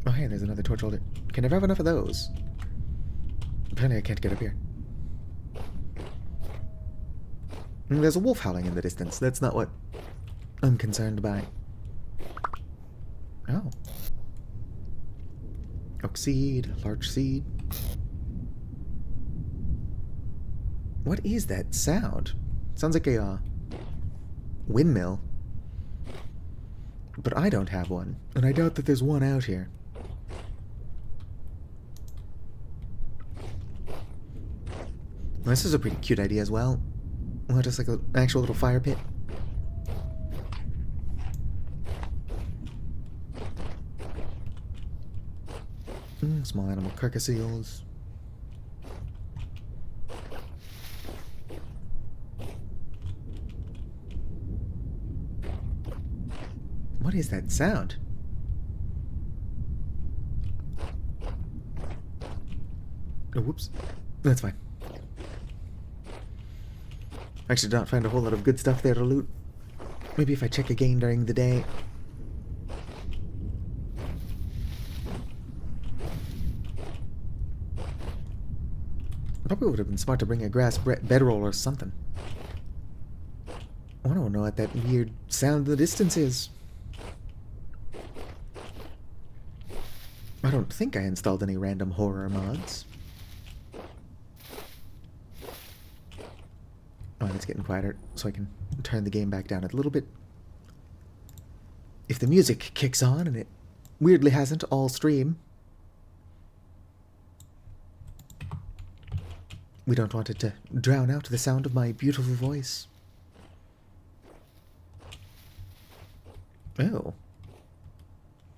Oh, hey, there's another torch holder. Can never have enough of those. Apparently I can't get up here. There's a wolf howling in the distance. That's not what I'm concerned by. Oh. Oak seed, large seed. What is that sound? Sounds like a windmill. But I don't have one, and I doubt that there's one out here. This is a pretty cute idea as well. Well, just like an actual little fire pit. Small animal carcass seals. What is that sound? Oh, whoops. That's fine. Actually, did not find a whole lot of good stuff there to loot. Maybe if I check again during the day. Probably would have been smart to bring a grass bedroll or something. I don't know what that weird sound in the distance is. I don't think I installed any random horror mods. it's getting quieter, so I can turn the game back down a little bit. If the music kicks on, and it weirdly hasn't all stream, we don't want it to drown out the sound of my beautiful voice. Oh.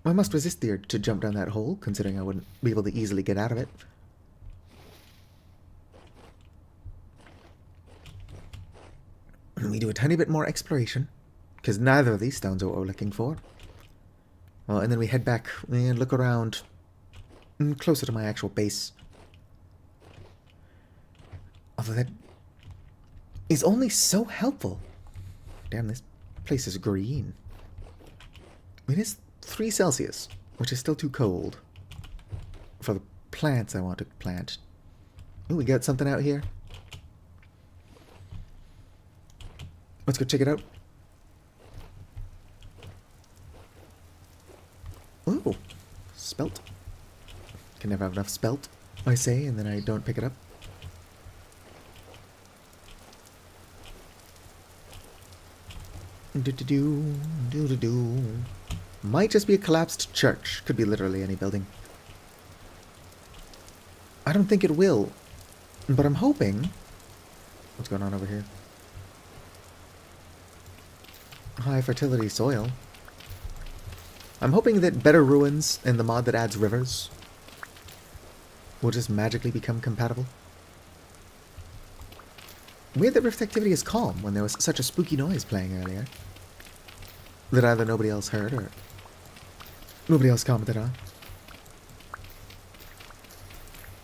I must resist the urge to jump down that hole, considering I wouldn't be able to easily get out of it. We do a tiny bit more exploration, because neither of these stones are what we're looking for. Well, and then we head back and look around closer to my actual base. Although that is only so helpful. Damn, this place is green. It is 3 Celsius, which is still too cold for the plants I want to plant. Ooh, we got something out here. Let's go check it out. Ooh, spelt. Can never have enough spelt, I say, and then I don't pick it up. Do-do-do. Might just be a collapsed church. Could be literally any building. I don't think it will, but I'm hoping... What's going on over here? High fertility soil. I'm hoping that Better Ruins and the mod that adds rivers will just magically become compatible. Weird that Rift activity is calm when there was such a spooky noise playing earlier that either nobody else heard or nobody else commented on.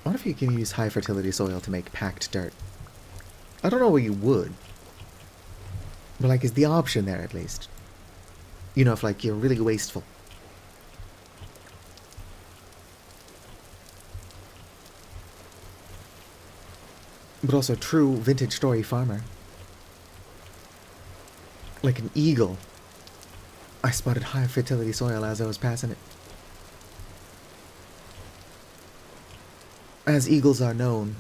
I wonder if you can use high fertility soil to make packed dirt. I don't know where you would, but like, is the option there at least? You know, if like you're really wasteful. But also true vintage story farmer. Like an eagle. I spotted high fertility soil as I was passing it. As eagles are known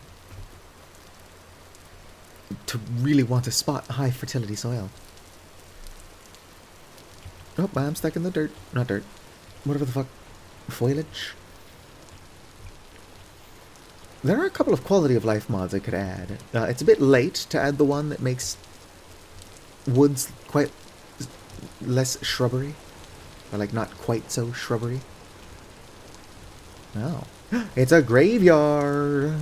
to really want to spot high fertility soil. Oh, I'm stuck in the dirt. Not dirt. Whatever the fuck. Foliage. There are a couple of quality of life mods I could add. It's a bit late to add the one that makes woods quite less shrubbery. Or like not quite so shrubbery. Oh. It's a graveyard.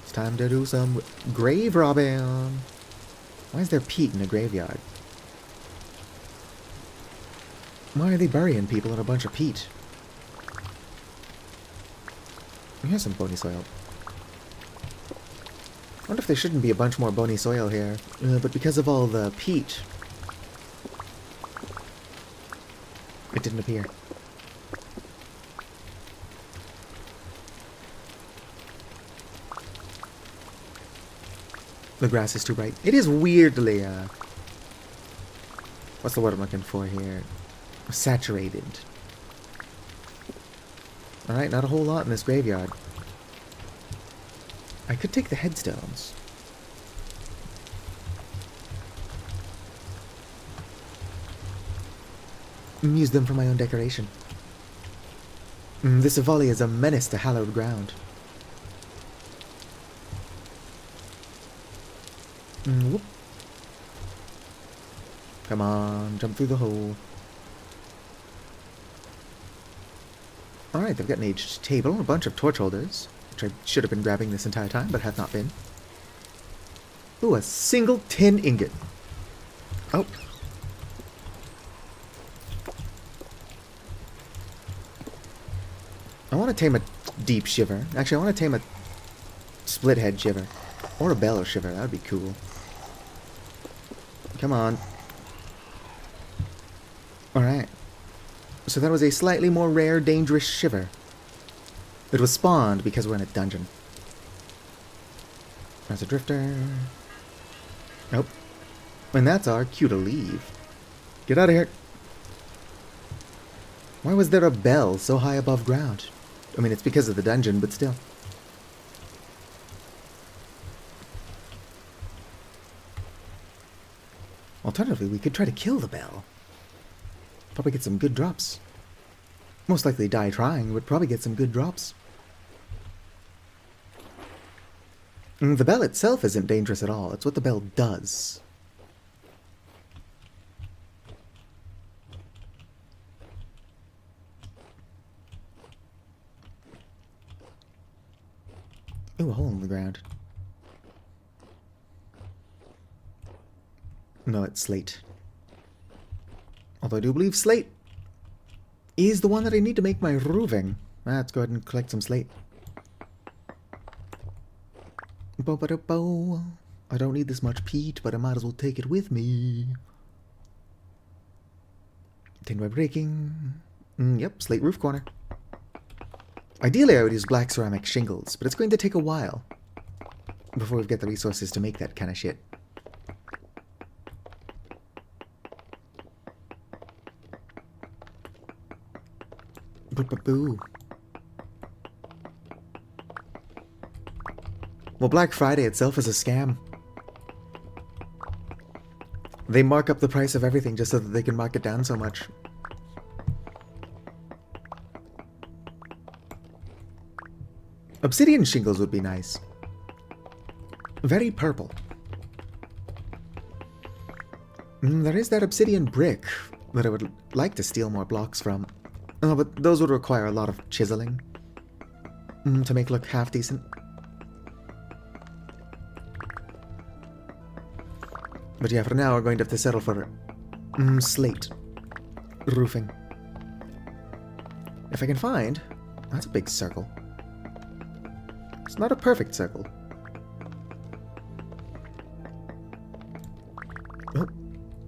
It's time to do some grave robbing. Why is there peat in a graveyard? Why are they burying people in a bunch of peat? Here's some bony soil. I wonder if there shouldn't be a bunch more bony soil here, but because of all the peat, it didn't appear. The grass is too bright. It is weirdly, what's the word I'm looking for here? Saturated. Alright, not a whole lot in this graveyard. I could take the headstones. And use them for my own decoration. This Avali is a menace to hallowed ground. Whoop. Come on, jump through the hole. Alright, they've got an aged table and a bunch of torch holders, which I should have been grabbing this entire time, but have not been. Ooh, a single tin ingot. Oh. I want to tame a deep shiver. Actually, I want to tame a split head shiver. Or a bellow shiver, that would be cool. Come on. Alright. So that was a slightly more rare, dangerous shiver. It was spawned because we're in a dungeon. There's a drifter. Nope. And that's our cue to leave. Get out of here. Why was there a bell so high above ground? I mean, it's because of the dungeon, but still. Alternatively, we could try to kill the bell. Probably get some good drops. Most likely die trying, but probably get some good drops. The bell itself isn't dangerous at all. It's what the bell does. Ooh, a hole in the ground. No, it's slate. Although I do believe slate is the one that I need to make my roofing. Let's go ahead and collect some slate. Bo-ba-da-bo. I don't need this much peat, but I might as well take it with me. Obtained by breaking. Yep, slate roof corner. Ideally, I would use black ceramic shingles, but it's going to take a while before we get the resources to make that kind of shit. Boo. Well, Black Friday itself is a scam. They mark up the price of everything just so that they can mark it down so much. Obsidian shingles would be nice. Very purple. There is that obsidian brick that I would like to steal more blocks from. Oh, but those would require a lot of chiseling to make look half decent. But yeah, for now we're going to have to settle for slate roofing. If I can find... That's a big circle. It's not a perfect circle. Oh,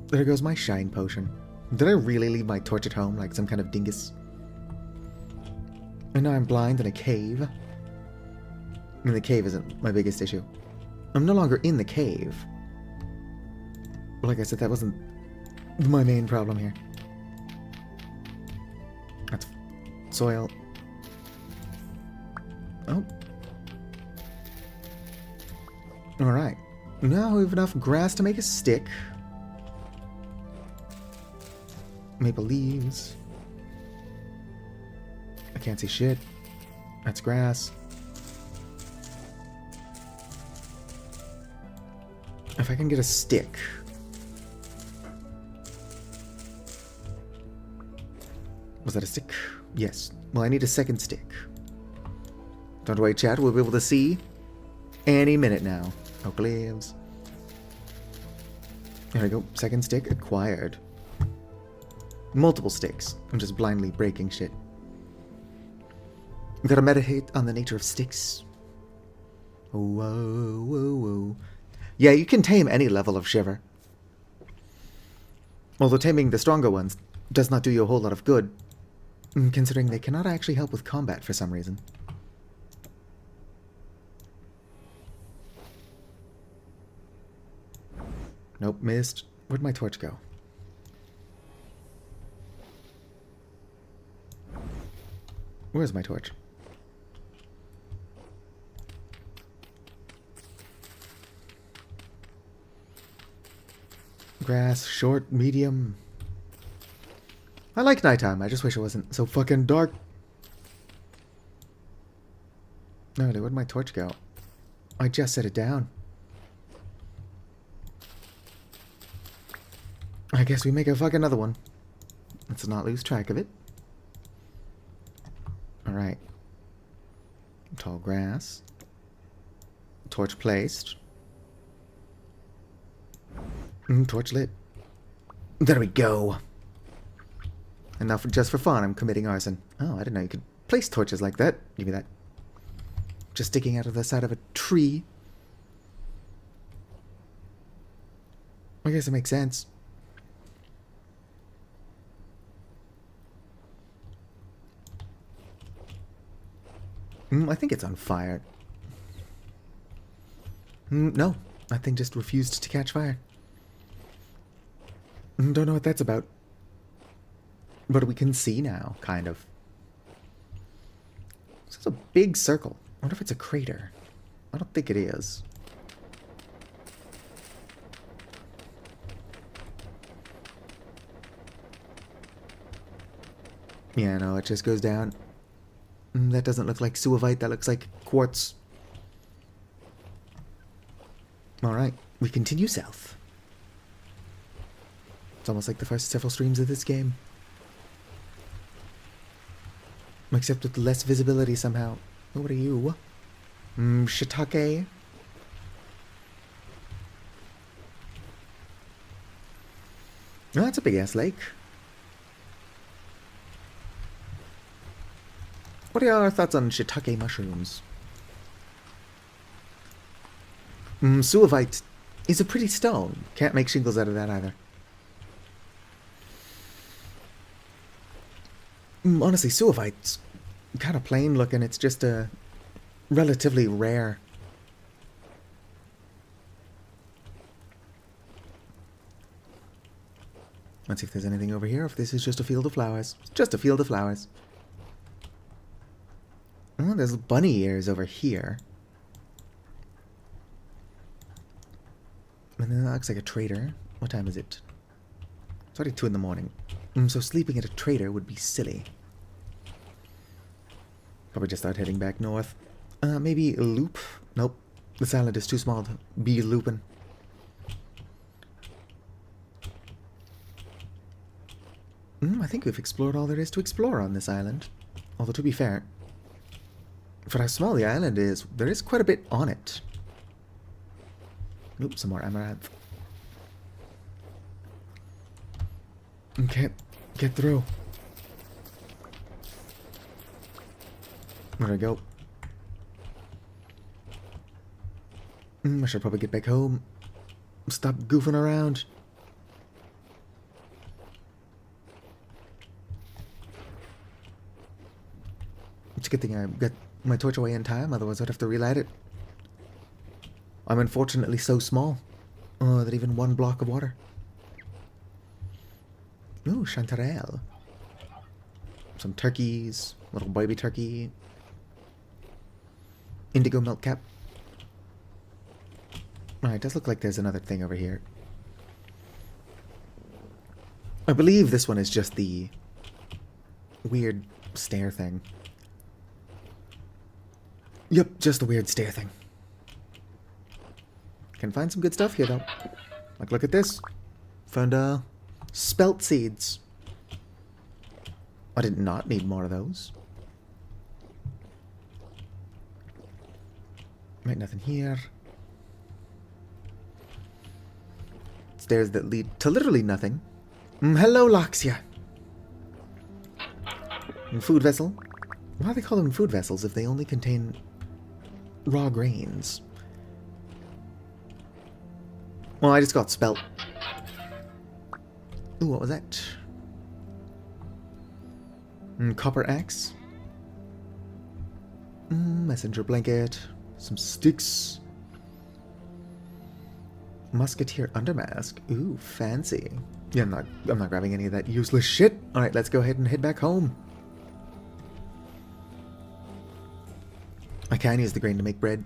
there goes my shine potion. Did I really leave my torch at home like some kind of dingus? And now I'm blind in a cave. I mean, the cave isn't my biggest issue. I'm no longer in the cave. But like I said, that wasn't my main problem here. That's soil. Oh. Alright. Now we have enough grass to make a stick. Maple leaves. I can't see shit. That's grass. If I can get a stick. Was that a stick? Yes. Well, I need a second stick. Don't worry, chat. We'll be able to see any minute now. Oak leaves. There we go. Second stick acquired. Multiple sticks. I'm just blindly breaking shit. Gotta meditate on the nature of sticks. Whoa, whoa, whoa. Yeah, you can tame any level of Shiver. Although taming the stronger ones does not do you a whole lot of good, considering they cannot actually help with combat for some reason. Nope, missed. Where'd my torch go? Where's my torch? Grass, short, medium. I like nighttime. I just wish it wasn't so fucking dark. No, where'd my torch go? I just set it down. I guess we make a fuck another one. Let's not lose track of it. Alright. Tall grass. Torch placed. Torch lit. There we go. And now, just for fun, I'm committing arson. Oh, I didn't know you could place torches like that. Give me that. Just sticking out of the side of a tree. I guess it makes sense. I think it's on fire. No, that thing just refused to catch fire. Don't know what that's about. But we can see now, kind of. This is a big circle. I wonder if it's a crater. I don't think it is. Yeah, no, it just goes down. That doesn't look like suavite, that looks like quartz. Alright, we continue south. It's almost like the first several streams of this game. Except with less visibility somehow. Oh, what are you? Shiitake? Oh, that's a big-ass lake. What are your thoughts on shiitake mushrooms? Suavite is a pretty stone. Can't make shingles out of that either. Honestly, suavite's kind of plain looking. It's just a relatively rare. Let's see if there's anything over here, if this is just a field of flowers. It's just a field of flowers. Oh, there's bunny ears over here. And then that looks like a trader. What time is it? It's already 2 in the morning. So sleeping at a trader would be silly. Probably just start heading back north. Maybe a loop? Nope. This island is too small to be looping. I think we've explored all there is to explore on this island. Although, to be fair, for how small the island is, there is quite a bit on it. Oops, some more amaranth. Okay, get through. There we go. I should probably get back home. Stop goofing around. It's a good thing I got my torch away in time, otherwise I'd have to relight it. I'm unfortunately so small that even one block of water. Ooh, chanterelle. Some turkeys, little baby turkey. Indigo milk cap. Alright, it does look like there's another thing over here. I believe this one is just the weird stair thing. Yep, just the weird stair thing. Can find some good stuff here, though. Like, look at this. Found, spelt seeds. I did not need more of those. Right, nothing here. Stairs that lead to literally nothing. Hello, Laxia. Food vessel. Why do they call them food vessels if they only contain raw grains? Well, I just got spelt. Ooh, what was that? Copper axe. Messenger blanket. Some sticks. Musketeer undermask. Ooh, fancy. Yeah, I'm not grabbing any of that useless shit. Alright, let's go ahead and head back home. I can use the grain to make bread.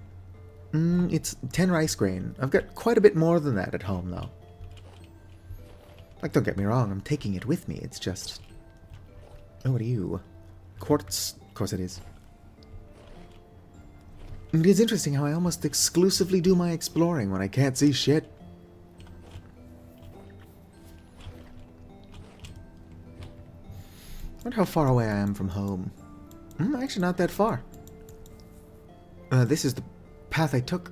It's 10 rice grain. I've got quite a bit more than that at home, though. Like, don't get me wrong, I'm taking it with me. It's just... Oh, what are you? Quartz? Of course it is. It is interesting how I almost exclusively do my exploring when I can't see shit. I wonder how far away I am from home. Actually not that far. This is the path I took.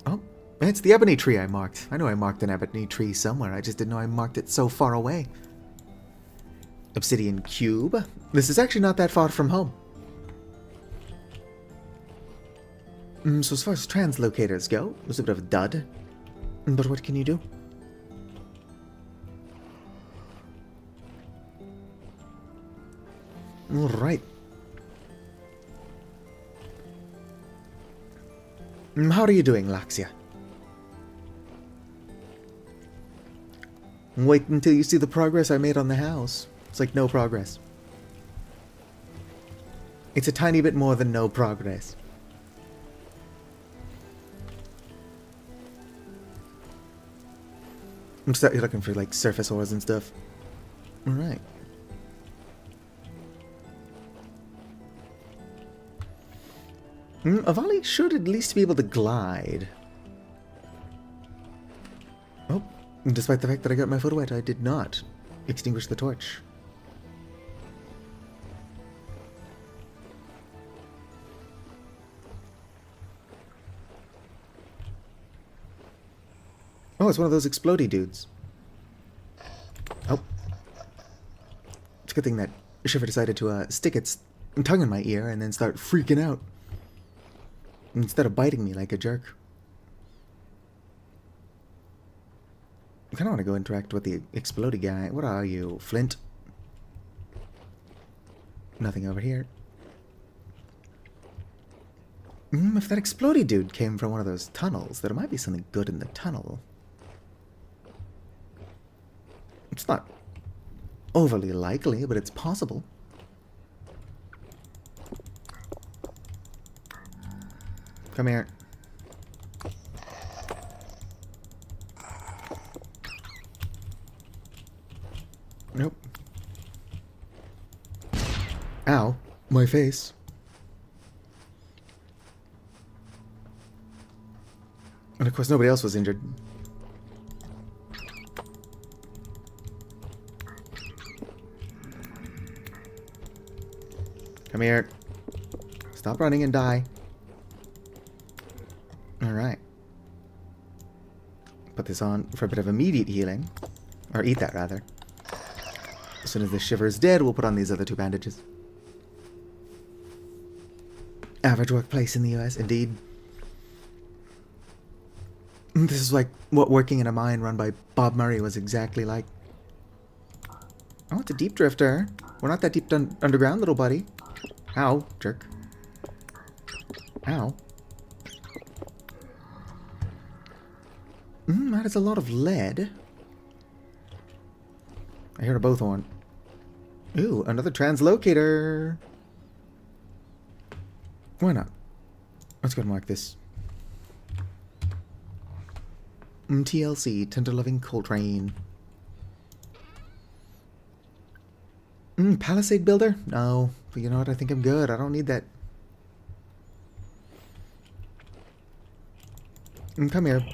Oh, it's the ebony tree I marked. I know I marked an ebony tree somewhere. I just didn't know I marked it so far away. Obsidian cube. This is actually not that far from home. So as far as translocators go, it was a bit of a dud. But what can you do? Alright. How are you doing, Laxia? Wait until you see the progress I made on the house. It's like no progress. It's a tiny bit more than no progress. I'm just out here looking for, like, surface ores and stuff. Alright. Avali should at least be able to glide. Oh, despite the fact that I got my foot wet, I did not extinguish the torch. Oh, it's one of those explodey dudes. Oh. It's a good thing that Shiver decided to stick its tongue in my ear and then start freaking out, instead of biting me like a jerk. I kind of want to go interact with the explodey guy. What are you, Flint? Nothing over here. If that explodey dude came from one of those tunnels, there might be something good in the tunnel. It's not overly likely, but it's possible. Come here. Nope. Ow. My face. And of course nobody else was injured. Come here. Stop running and die. Alright. Put this on for a bit of immediate healing. Or eat that, rather. As soon as the Shiver is dead, we'll put on these other 2 bandages. Average workplace in the US, indeed. This is like what working in a mine run by Bob Murray was exactly like. Oh, it's a deep drifter. We're not that deep underground, little buddy. Ow, jerk. Ow. That is a lot of lead. I heard a bowthorn. Ooh, another translocator. Why not? Let's go and mark this. TLC, Tender Loving Coltrane. Palisade Builder? No. But you know what? I think I'm good. I don't need that. Come here.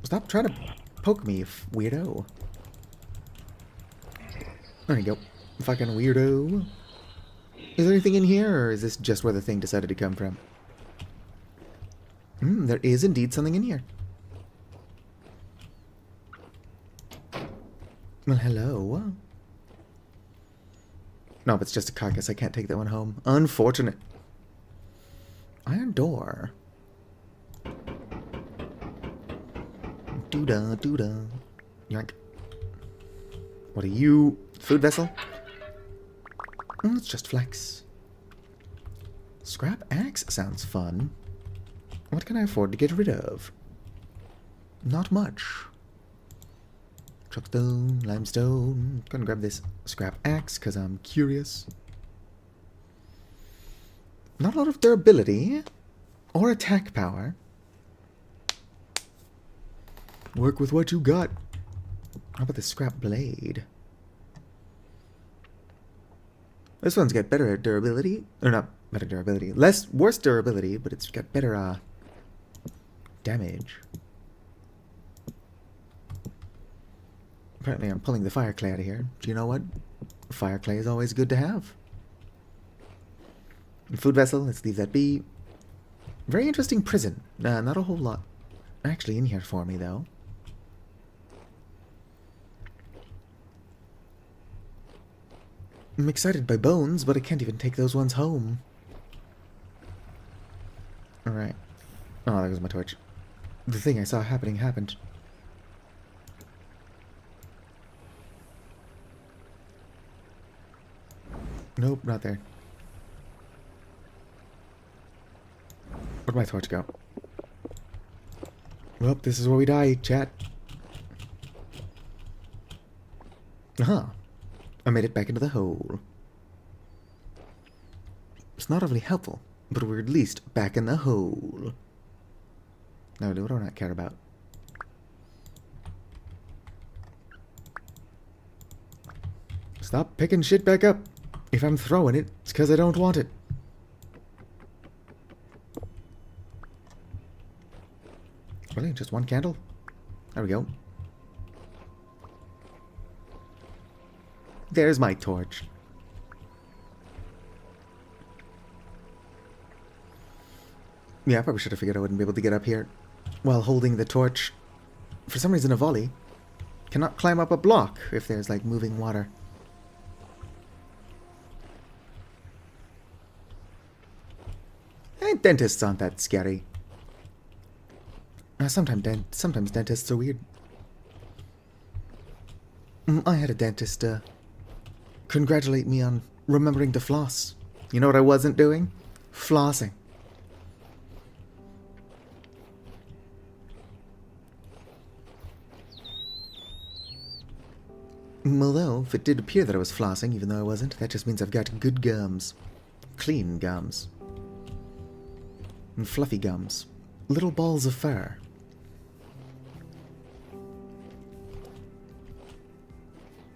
Stop trying to poke me, weirdo. There you go. Fucking weirdo. Is there anything in here, or is this just where the thing decided to come from? There is indeed something in here. Well, hello. No, but it's just a carcass. I can't take that one home. Unfortunate. Iron door. Doo-da, doo-da. Yoink. What are you? Food vessel? It's just flex. Scrap axe sounds fun. What can I afford to get rid of? Not much. Chuckstone, limestone. Gonna grab this scrap axe because I'm curious. Not a lot of durability or attack power. Work with what you got. How about the scrap blade? This one's got better durability. Or not better durability. Worse durability, but it's got better damage. Apparently I'm pulling the fire clay out of here. Do you know what? Fire clay is always good to have. Food vessel, let's leave that be. Very interesting prison. Not a whole lot actually in here for me, though. I'm excited by bones, but I can't even take those ones home. Alright. Oh, there goes my torch. The thing I saw happening happened. Nope, not there. Where'd my torch go? Well, this is where we die, chat. Aha. I made it back into the hole. It's not overly helpful, but we're at least back in the hole. No, what do I not care about? Stop picking shit back up. If I'm throwing it, it's because I don't want it. Really? Just one candle? There we go. There's my torch. Yeah, I probably should have figured I wouldn't be able to get up here while holding the torch. For some reason, a volley cannot climb up a block if there's, like, moving water. And dentists aren't that scary. Sometimes dentists are weird. I had a dentist congratulate me on remembering to floss. You know what I wasn't doing? Flossing. Although, if it did appear that I was flossing, even though I wasn't, that just means I've got good gums. Clean gums. And fluffy gums. Little balls of fur.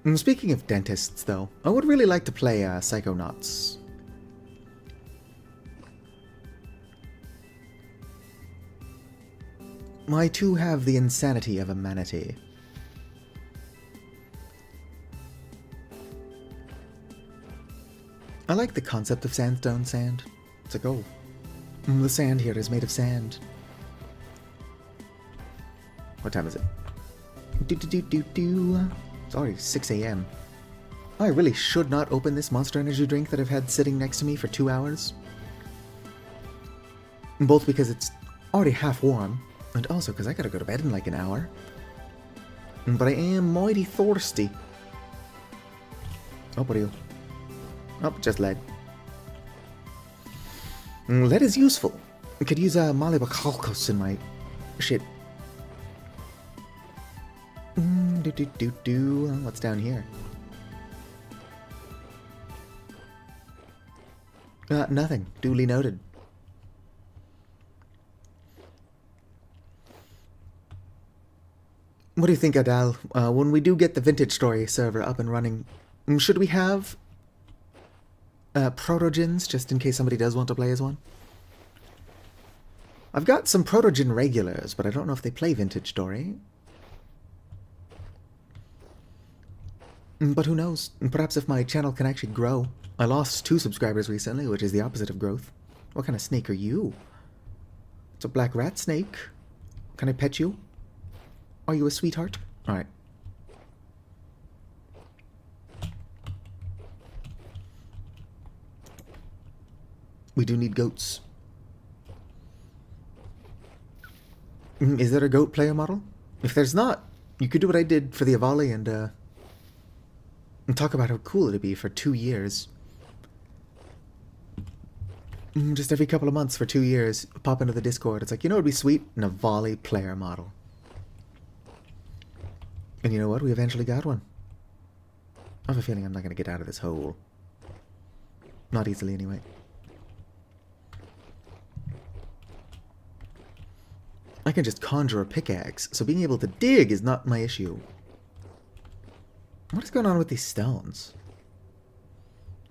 And speaking of dentists, though, I would really like to play Psychonauts. I too have the insanity of a manatee. I like the concept of sandstone sand. It's like, oh, the sand here is made of sand. What time is it? It's already 6 a.m. I really should not open this Monster Energy drink that I've had sitting next to me for 2 hours. Both because it's already half warm, and also because I gotta go to bed in like an hour. But I am mighty thirsty. Oh, what are you? Oh, just lead. Lead is useful. I could use Malibacalcos in my shit. What's down here? Nothing. Duly noted. What do you think, Adal? When we do get the Vintage Story server up and running, should we have protogens, just in case somebody does want to play as one? I've got some protogen regulars, but I don't know if they play Vintage Story. But who knows? Perhaps if my channel can actually grow. I lost 2 subscribers recently, which is the opposite of growth. What kind of snake are you? It's a black rat snake. Can I pet you? Are you a sweetheart? Alright. We do need goats. Is there a goat player model? If there's not, you could do what I did for the Avali and talk about how cool it'd be for 2 years. Just every couple of months for 2 years, pop into the Discord. It's like, you know, it'd be sweet? An Avali player model. And you know what? We eventually got one. I have a feeling I'm not going to get out of this hole. Not easily, anyway. I can just conjure a pickaxe, so being able to dig is not my issue. What is going on with these stones?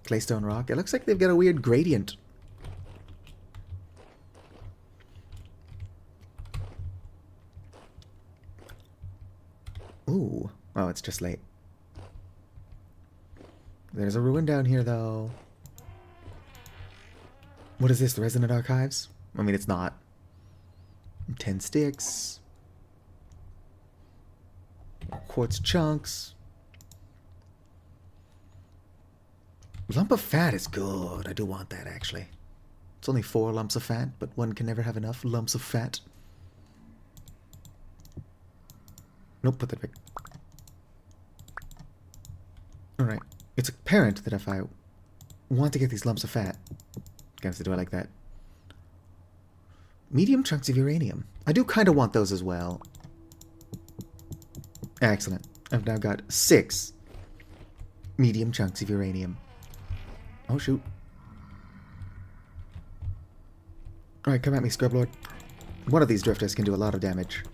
Claystone rock. It looks like they've got a weird gradient. Ooh. Oh, it's just late. There's a ruin down here, though. What is this? The Resonant Archives? I mean, it's not. 10 sticks. Quartz chunks. Lump of fat is good. I do want that, actually. It's only 4 lumps of fat, but one can never have enough lumps of fat. Nope, put that back. Alright. It's apparent that if I want to get these lumps of fat... Guys, do I like that? Medium chunks of uranium. I do kind of want those as well. Excellent. I've now got 6 medium chunks of uranium. Oh, shoot. Alright, come at me, Scrublord. One of these drifters can do a lot of damage.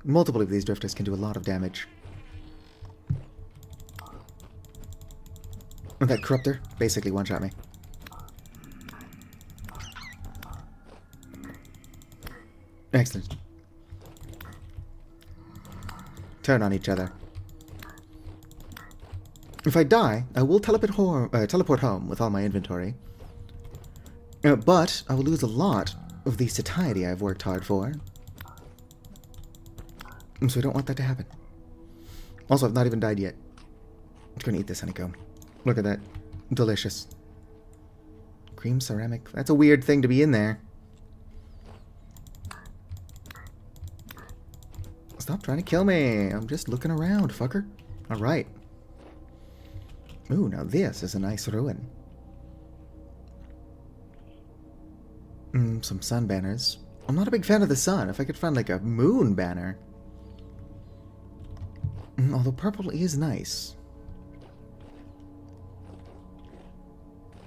Multiple of these drifters can do a lot of damage. And that corruptor basically one-shot me. Excellent. turn on each other. If I die, I will teleport home with all my inventory. But I will lose a lot of the satiety I've worked hard for. So I don't want that to happen. Also, I've not even died yet. I'm just gonna eat this honeycomb. Look at that. Delicious. Cream ceramic. That's a weird thing to be in there. Stop trying to kill me. I'm just looking around, fucker. Alright. Ooh, now this is a nice ruin. Some sun banners. I'm not a big fan of the sun. If I could find like a moon banner. Although purple is nice.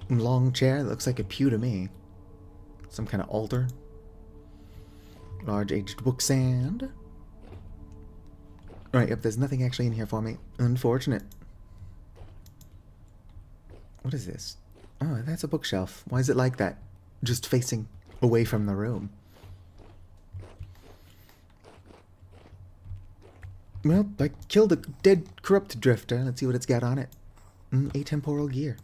Long chair that looks like a pew to me. Some kind of altar. Large aged book sand. Right, yep, there's nothing actually in here for me. Unfortunate. What is this? Oh, that's a bookshelf. Why is it like that? Just facing away from the room. Well, I killed a dead corrupt drifter. Let's see what it's got on it. Atemporal gear.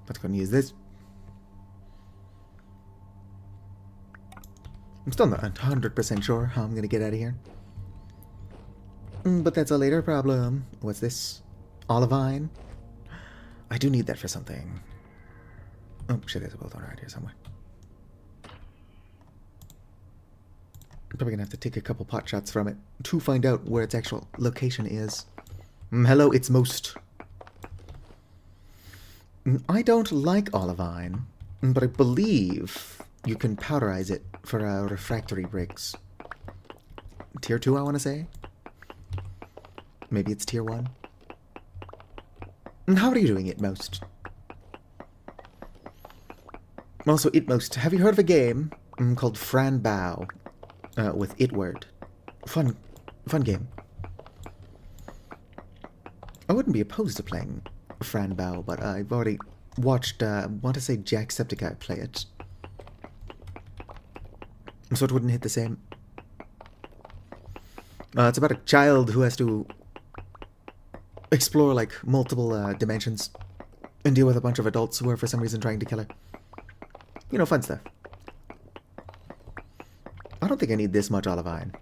Not gonna use this. I'm still not 100% sure how I'm gonna get out of here. But that's a later problem. What's this? Olivine? I do need that for something. Oh shit, there's a bolt around here somewhere. I'm probably gonna have to take a couple pot shots from it to find out where its actual location is. Hello, it's most. I don't like olivine, but I believe you can powderize it for refractory bricks. Tier 2, I want to say? Maybe it's Tier 1? How are you doing, Itmost? Also, Itmost, have you heard of a game called Fran Bow with Itward? Fun game. I wouldn't be opposed to playing Fran Bow, but I've already watched, want to say Jacksepticeye play it. So it wouldn't hit the same. It's about a child who has to explore, like, multiple dimensions and deal with a bunch of adults who are for some reason trying to kill her. You know, fun stuff. I don't think I need this much olivine.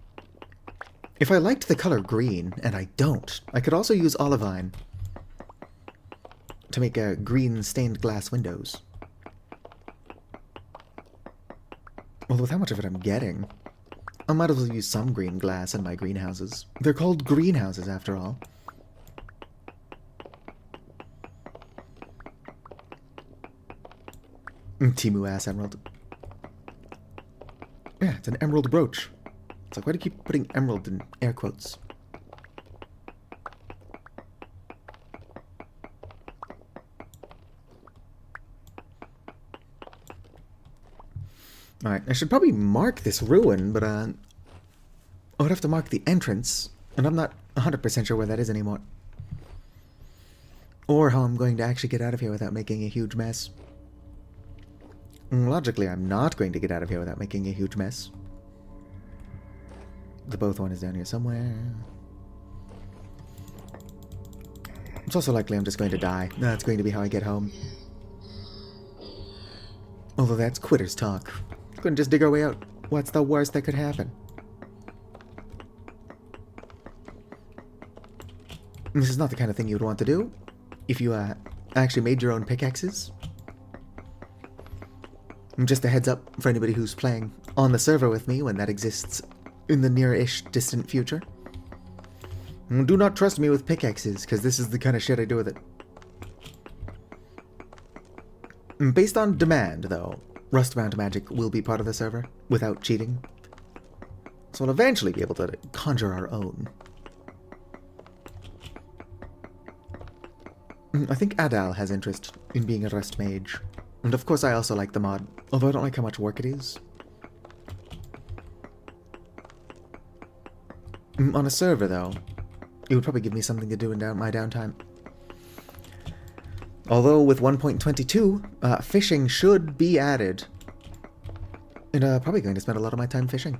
If I liked the color green, and I don't, I could also use olivine to make green stained glass windows. Although with how much of it I'm getting, I might as well use some green glass in my greenhouses. They're called greenhouses, after all. Timu ass emerald. Yeah, it's an emerald brooch. It's like, why do you keep putting emerald in air quotes? Alright, I should probably mark this ruin, but I would have to mark the entrance, and I'm not 100% sure where that is anymore. Or how I'm going to actually get out of here without making a huge mess. Logically, I'm not going to get out of here without making a huge mess. The both one is down here somewhere. It's also likely I'm just going to die. That's going to be how I get home. Although that's quitter's talk. Couldn't just dig our way out. What's the worst that could happen? This is not the kind of thing you would want to do if you actually made your own pickaxes. Just a heads up for anybody who's playing on the server with me when that exists in the near-ish distant future. Do not trust me with pickaxes, because this is the kind of shit I do with it. Based on demand, though, Rustbound Magic will be part of the server without cheating. So we'll eventually be able to conjure our own. I think Adal has interest in being a Rust Mage. And of course I also like the mod, although I don't like how much work it is. On a server, though, it would probably give me something to do in my downtime. Although with 1.22, fishing should be added. And probably going to spend a lot of my time fishing.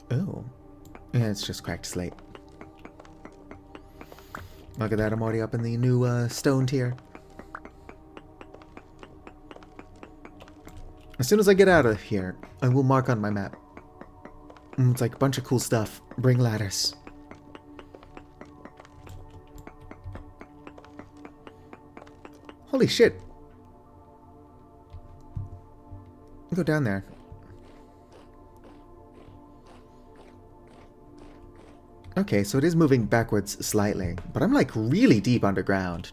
Oh. Yeah, it's just cracked slate. Look at that, I'm already up in the new stone tier. As soon as I get out of here, I will mark on my map. It's like a bunch of cool stuff. Bring ladders. Holy shit. Go down there. Okay, so it is moving backwards slightly, but I'm like really deep underground.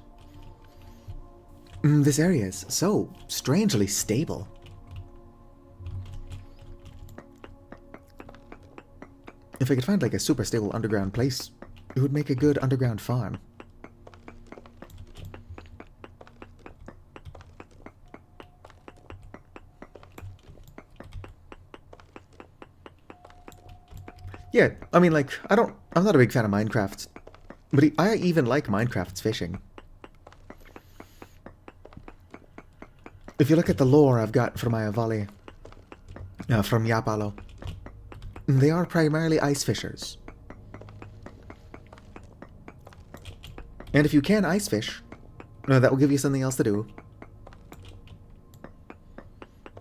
This area is so strangely stable. If I could find like a super stable underground place, it would make a good underground farm. Yeah, I mean, like, I'm not a big fan of Minecraft, but I even like Minecraft's fishing. If you look at the lore I've got from Ayavali, from Yapalo, they are primarily ice fishers. And if you can ice fish, that will give you something else to do.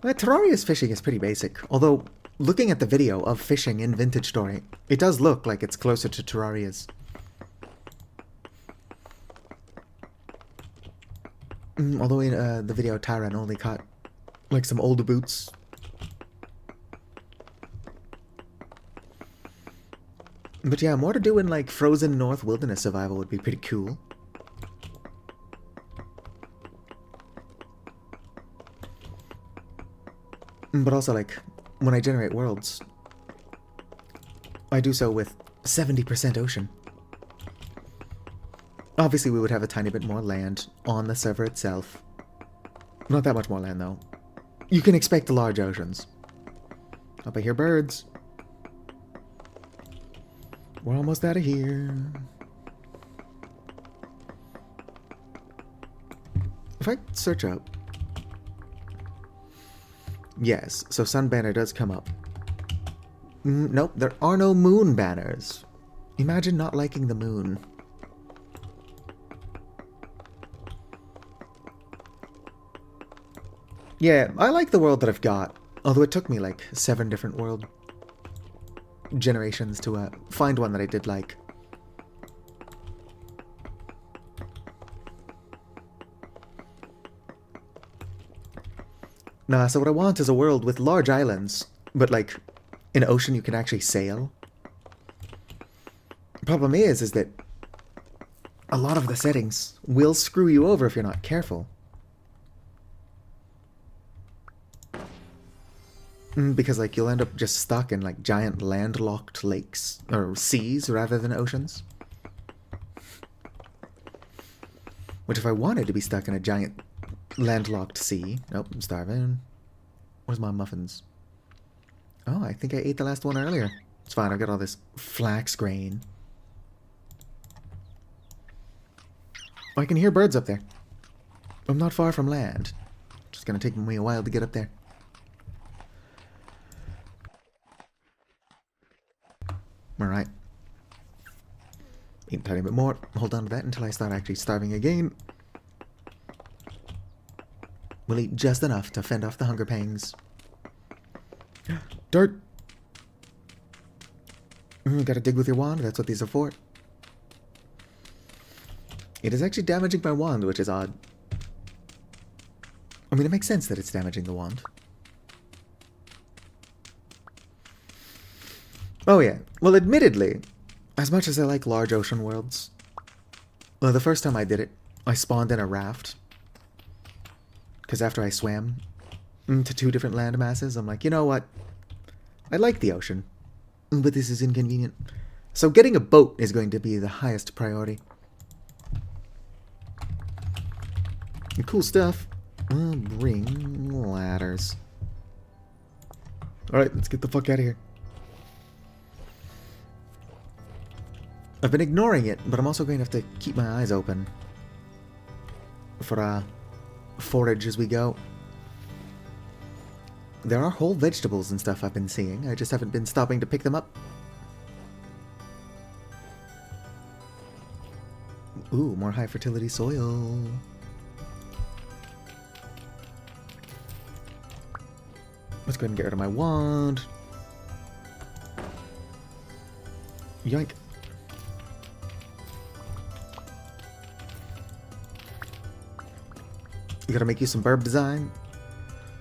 Terraria's fishing is pretty basic, although looking at the video of fishing in Vintage Story, it does look like it's closer to Terraria's. Although in the video, Tyran only caught like some old boots. But yeah, more to do in like frozen North Wilderness survival would be pretty cool. But also, like, when I generate worlds, I do so with 70% ocean. Obviously, we would have a tiny bit more land on the server itself. Not that much more land, though. You can expect the large oceans. Up I hear birds. We're almost out of here. If I search up... Yes, so sun banner does come up. Nope, there are no moon banners. Imagine not liking the moon. Yeah, I like the world that I've got. Although it took me like 7 different world generations to find one that I did like. Nah, so what I want is a world with large islands, but like an ocean you can actually sail. The problem is that a lot of the settings will screw you over if you're not careful. Because like you'll end up just stuck in like giant landlocked lakes, or seas rather than oceans. Which if I wanted to be stuck in a giant landlocked sea... Nope, I'm starving. Where's my muffins? Oh, I think I ate the last one earlier. It's fine, I've got all this flax grain. Oh, I can hear birds up there. I'm not far from land. Just gonna take me a while to get up there. Alright. Eat a tiny bit more. Hold on to that until I start actually starving again. We'll eat just enough to fend off the hunger pangs. Dirt! Gotta dig with your wand, that's what these are for. It is actually damaging my wand, which is odd. I mean, it makes sense that it's damaging the wand. Oh yeah, well admittedly, as much as I like large ocean worlds, the first time I did it, I spawned in a raft. Because after I swam to 2 different land masses, I'm like, you know what? I like the ocean, but this is inconvenient. So getting a boat is going to be the highest priority. Cool stuff. Bring ladders. Alright, let's get the fuck out of here. I've been ignoring it, but I'm also going to have to keep my eyes open for forage as we go. There are whole vegetables and stuff I've been seeing. I just haven't been stopping to pick them up. Ooh, more high fertility soil. Let's go ahead and get rid of my wand. Yoink. You gotta make you some burb design.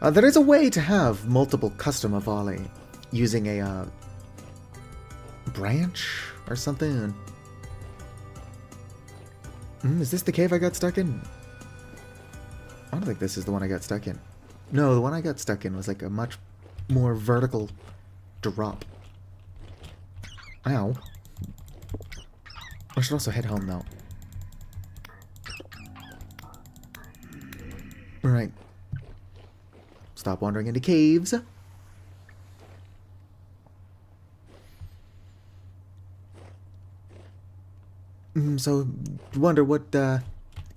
There is a way to have multiple custom Avali using a branch or something. Is this the cave I got stuck in? I don't think this is the one I got stuck in. No, the one I got stuck in was like a much more vertical drop. Ow. I should also head home though. Alright. Stop wandering into caves. So, wonder what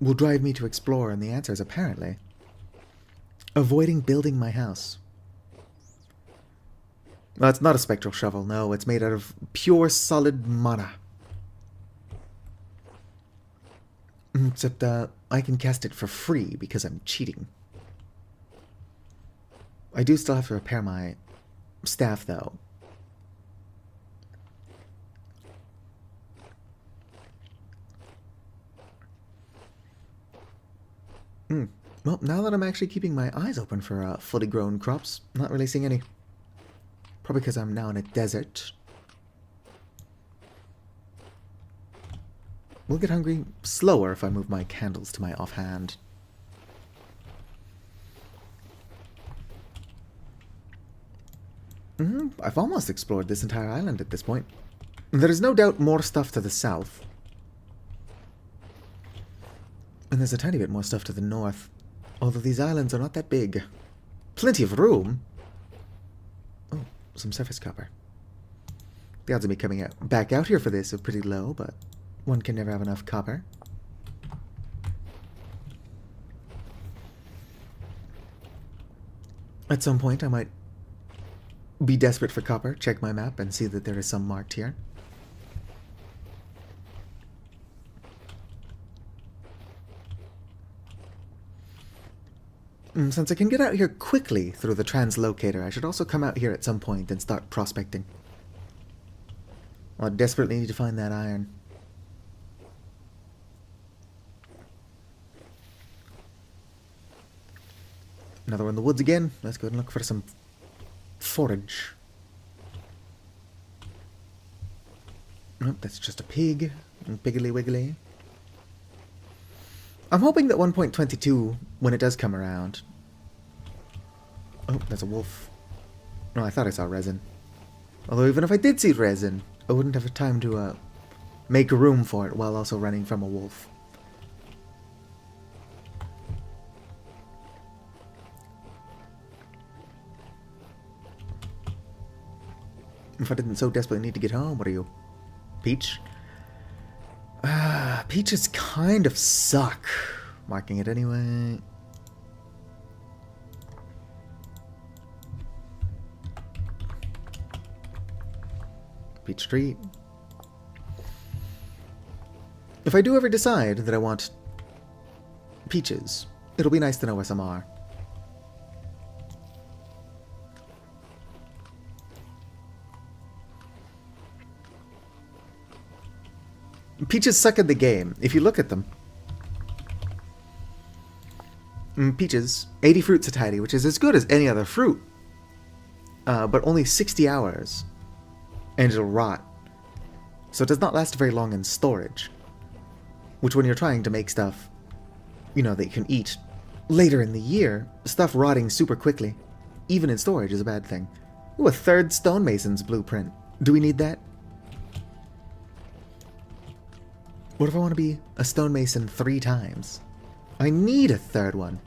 will drive me to explore, and the answer is apparently avoiding building my house. Well, it's not a spectral shovel, no, it's made out of pure solid mana. Except I can cast it for free because I'm cheating. I do still have to repair my staff, though. Well, now that I'm actually keeping my eyes open for fully grown crops, not really seeing any. Probably because I'm now in a desert. We'll get hungry slower if I move my candles to my offhand. I've almost explored this entire island at this point. There is no doubt more stuff to the south. And there's a tiny bit more stuff to the north. Although these islands are not that big. Plenty of room. Oh, some surface copper. The odds of me coming back out here for this are pretty low, but one can never have enough copper. At some point I might be desperate for copper, check my map, and see that there is some marked here. Since I can get out here quickly through the translocator, I should also come out here at some point and start prospecting. Well, I desperately need to find that iron. Another one in the woods again. Let's go and look for some forage. Nope, that's just a pig. Piggly wiggly. I'm hoping that 1.22, when it does come around... Oh, there's a wolf. No, I thought I saw resin. Although even if I did see resin, I wouldn't have time to make room for it while also running from a wolf. If I didn't so desperately need to get home, what are you? Peach? Peaches kind of suck. Marking it anyway. Peach tree. If I do ever decide that I want peaches, it'll be nice to know where some are. Peaches suck at the game. If you look at them. Peaches, 80 fruit satiety, which is as good as any other fruit. But only 60 hours. And it'll rot. So it does not last very long in storage. Which when you're trying to make stuff, you know, that you can eat later in the year, stuff rotting super quickly, even in storage, is a bad thing. Ooh, a third stonemason's blueprint. Do we need that? What if I want to be a stonemason 3 times? I need a third one.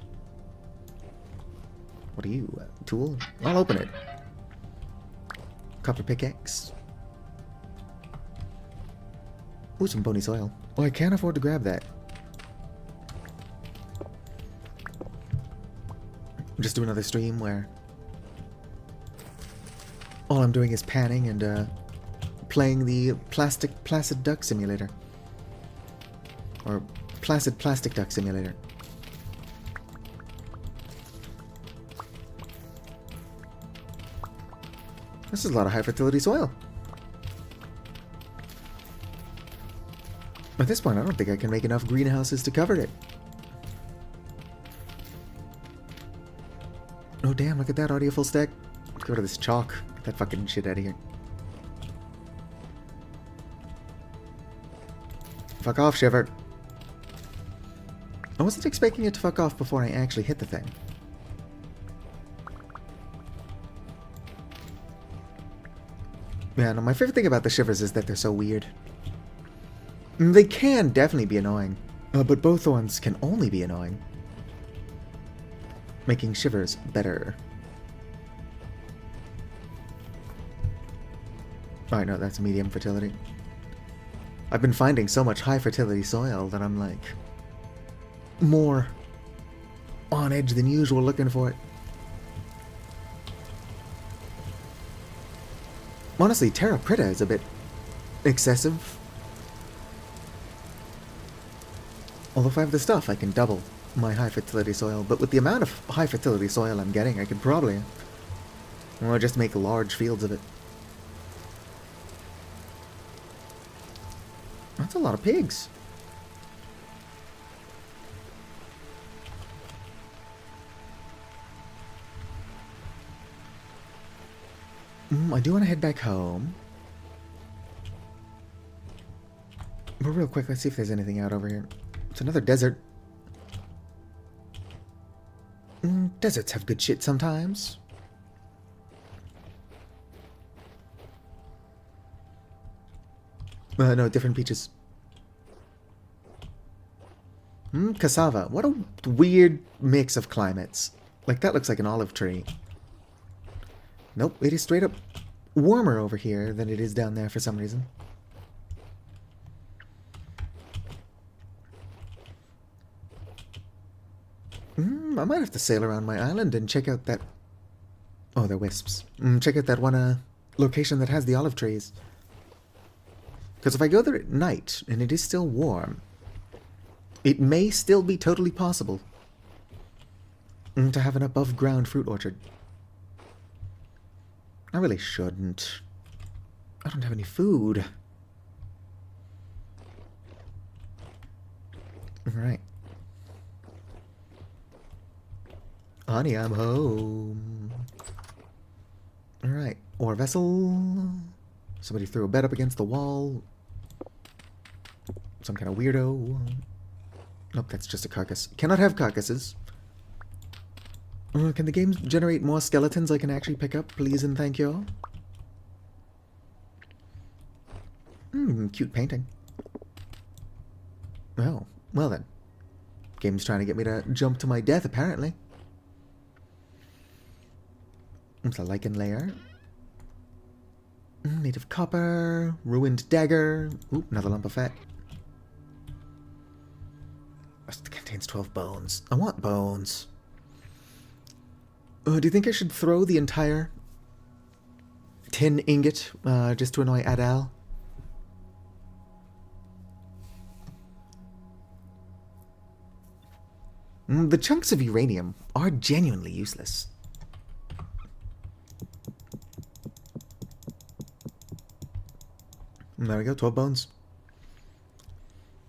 What are you? A tool? I'll open it. Copper pickaxe. Ooh, some bony soil. Oh, I can't afford to grab that. Just do another stream where all I'm doing is panning and playing the Placid Duck Simulator. Or Placid Plastic Duck Simulator. This is a lot of high fertility soil. At this point, I don't think I can make enough greenhouses to cover it. Oh damn, look at that audio full stack. Get rid of this chalk. Get that fucking shit out of here. Fuck off, Shiver. I wasn't expecting it to fuck off before I actually hit the thing. Yeah, no, my favorite thing about the Shivers is that they're so weird. They can definitely be annoying, but both ones can only be annoying. Making Shivers better. Alright, no, that's medium fertility. I've been finding so much high fertility soil that I'm like more on edge than usual looking for it. Honestly, Terra Preta is a bit excessive. Although if I have the stuff, I can double my high fertility soil. But with the amount of high fertility soil I'm getting, I could probably just make large fields of it. That's a lot of pigs. I do want to head back home. But real quick, let's see if there's anything out over here. It's another desert. Deserts have good shit sometimes. No, different peaches. Cassava. What a weird mix of climates. Like, that looks like an olive tree. Nope, it is straight up warmer over here than it is down there for some reason. I might have to sail around my island and check out that... Oh, they're wisps. Check out that one location that has the olive trees. Because if I go there at night and it is still warm, it may still be totally possible to have an above-ground fruit orchard. I really shouldn't. I don't have any food. Alright. Honey, I'm home. Alright. Ore vessel. Somebody threw a bed up against the wall. Some kind of weirdo. Nope, that's just a carcass. Cannot have carcasses. Can the game generate more skeletons I can actually pick up, please and thank you? Cute painting. Oh, well then. Game's trying to get me to jump to my death, apparently. It's a lichen layer. Made of copper. Ruined dagger. Ooh, another lump of fat. It contains 12 bones. I want bones. Do you think I should throw the entire tin ingot just to annoy Adal? The chunks of uranium are genuinely useless. There we go, 12 bones.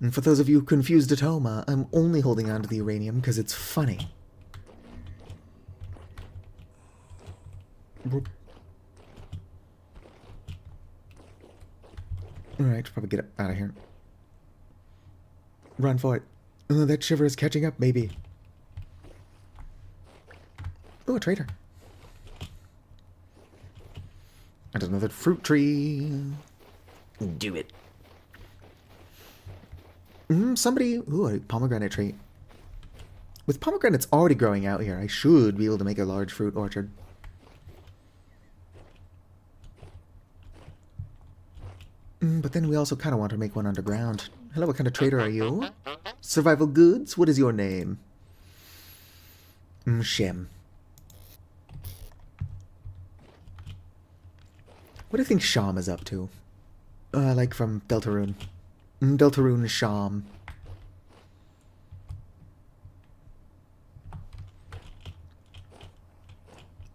And for those of you confused at home, I'm only holding on to the uranium because it's funny. Alright, probably get out of here. Run for it. That shiver is catching up, maybe. Oh, a trader. And another fruit tree. Do it. Somebody... Ooh, a pomegranate tree. With pomegranates already growing out here, I should be able to make a large fruit orchard. But then we also kind of want to make one underground. Hello, what kind of trader are you? Survival goods? What is your name? Shem. What do you think Sham is up to? Like from Deltarune. Deltarune Sham.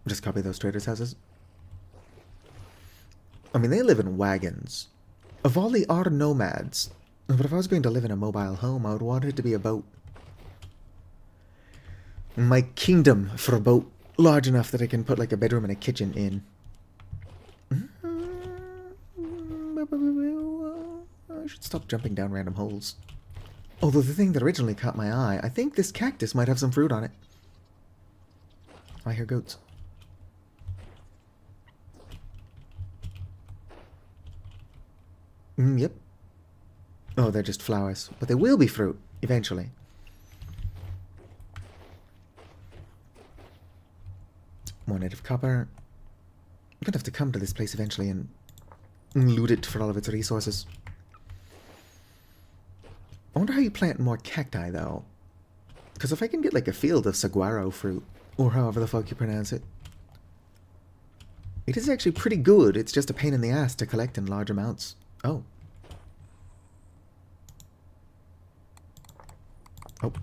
Just copy those traders' houses. I mean, they live in wagons. Avali are nomads. But if I was going to live in a mobile home, I would want it to be a boat. My kingdom for a boat. Large enough that I can put like a bedroom and a kitchen in. I should stop jumping down random holes. Although the thing that originally caught my eye, I think this cactus might have some fruit on it. I hear goats. Yep. Oh, they're just flowers. But they will be fruit, eventually. More native copper. I'm gonna have to come to this place eventually and loot it for all of its resources. I wonder how you plant more cacti, though. Because if I can get, like, a field of saguaro fruit, or however the fuck you pronounce it, it is actually pretty good. It's just a pain in the ass to collect in large amounts. Oh. Oh.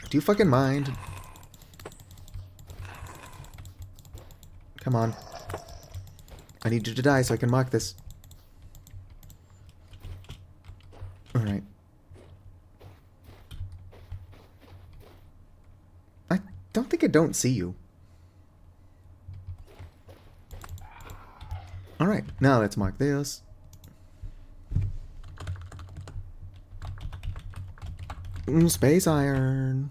Do you fucking mind? Come on. I need you to die so I can mark this. Alright. I don't think I don't see you. Alright, now let's mark this. Space iron.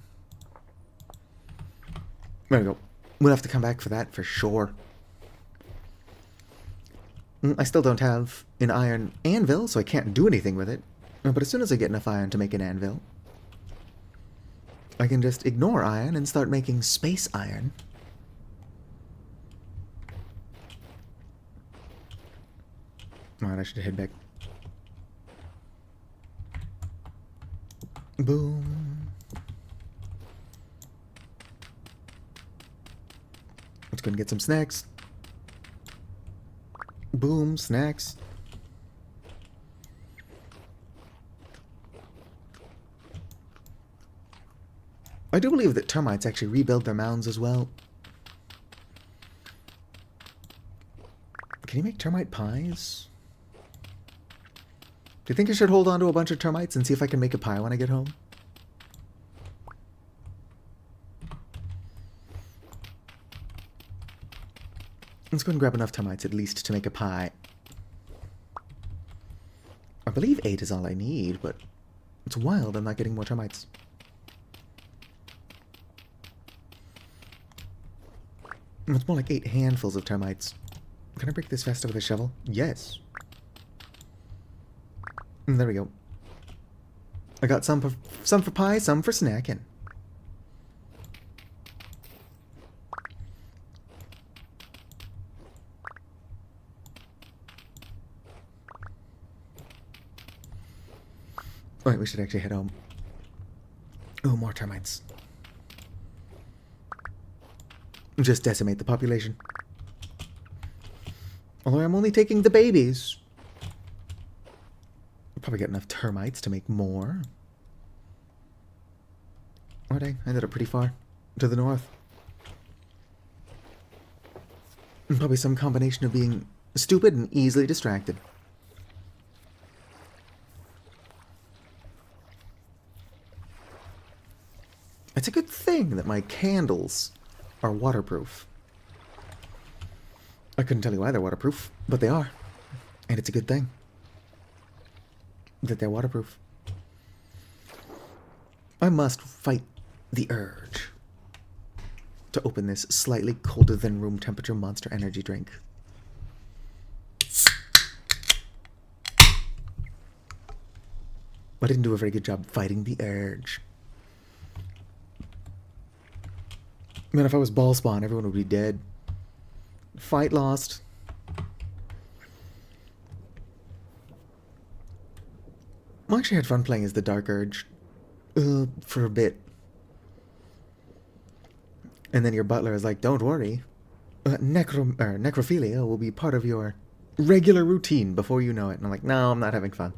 There we go. We'll have to come back for that for sure. I still don't have an iron anvil, so I can't do anything with it. But as soon as I get enough iron to make an anvil, I can just ignore iron and start making space iron. Alright, I should head back. Boom. Let's go and get some snacks. Boom, snacks. I do believe that termites actually rebuild their mounds as well. Can you make termite pies? Do you think I should hold on to a bunch of termites and see if I can make a pie when I get home? Let's go and grab enough termites at least to make a pie. I believe 8 is all I need, but it's wild I'm not getting more termites. It's more like 8 handfuls of termites. Can I break this faster with a shovel? Yes. There we go. I got some for pie, some for snacking. Alright, we should actually head home. Oh, more termites. Just decimate the population. Although I'm only taking the babies. I'll probably get enough termites to make more. Oh dang, I ended up pretty far. To the north. And probably some combination of being stupid and easily distracted. It's a good thing that my candles are waterproof. I couldn't tell you why they're waterproof, but they are. And it's a good thing that they're waterproof. I must fight the urge to open this slightly colder than room temperature Monster Energy drink. I didn't do a very good job fighting the urge. Man, if I was ball spawn, everyone would be dead. Fight lost. I actually had fun playing as the Dark Urge. For a bit. And then your butler is like, don't worry. Necrophilia will be part of your regular routine before you know it. And I'm like, no, I'm not having fun.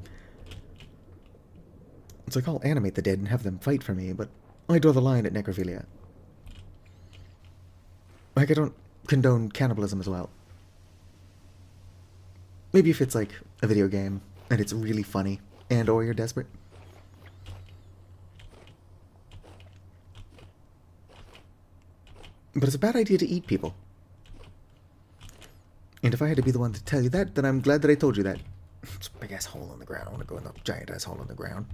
It's like, I'll animate the dead and have them fight for me, but I draw the line at necrophilia. Like, I don't condone cannibalism as well. Maybe if it's like a video game and it's really funny and or you're desperate. But it's a bad idea to eat people. And if I had to be the one to tell you that, then I'm glad that I told you that. It's a big ass hole in the ground. I want to go in the giant ass hole in the ground.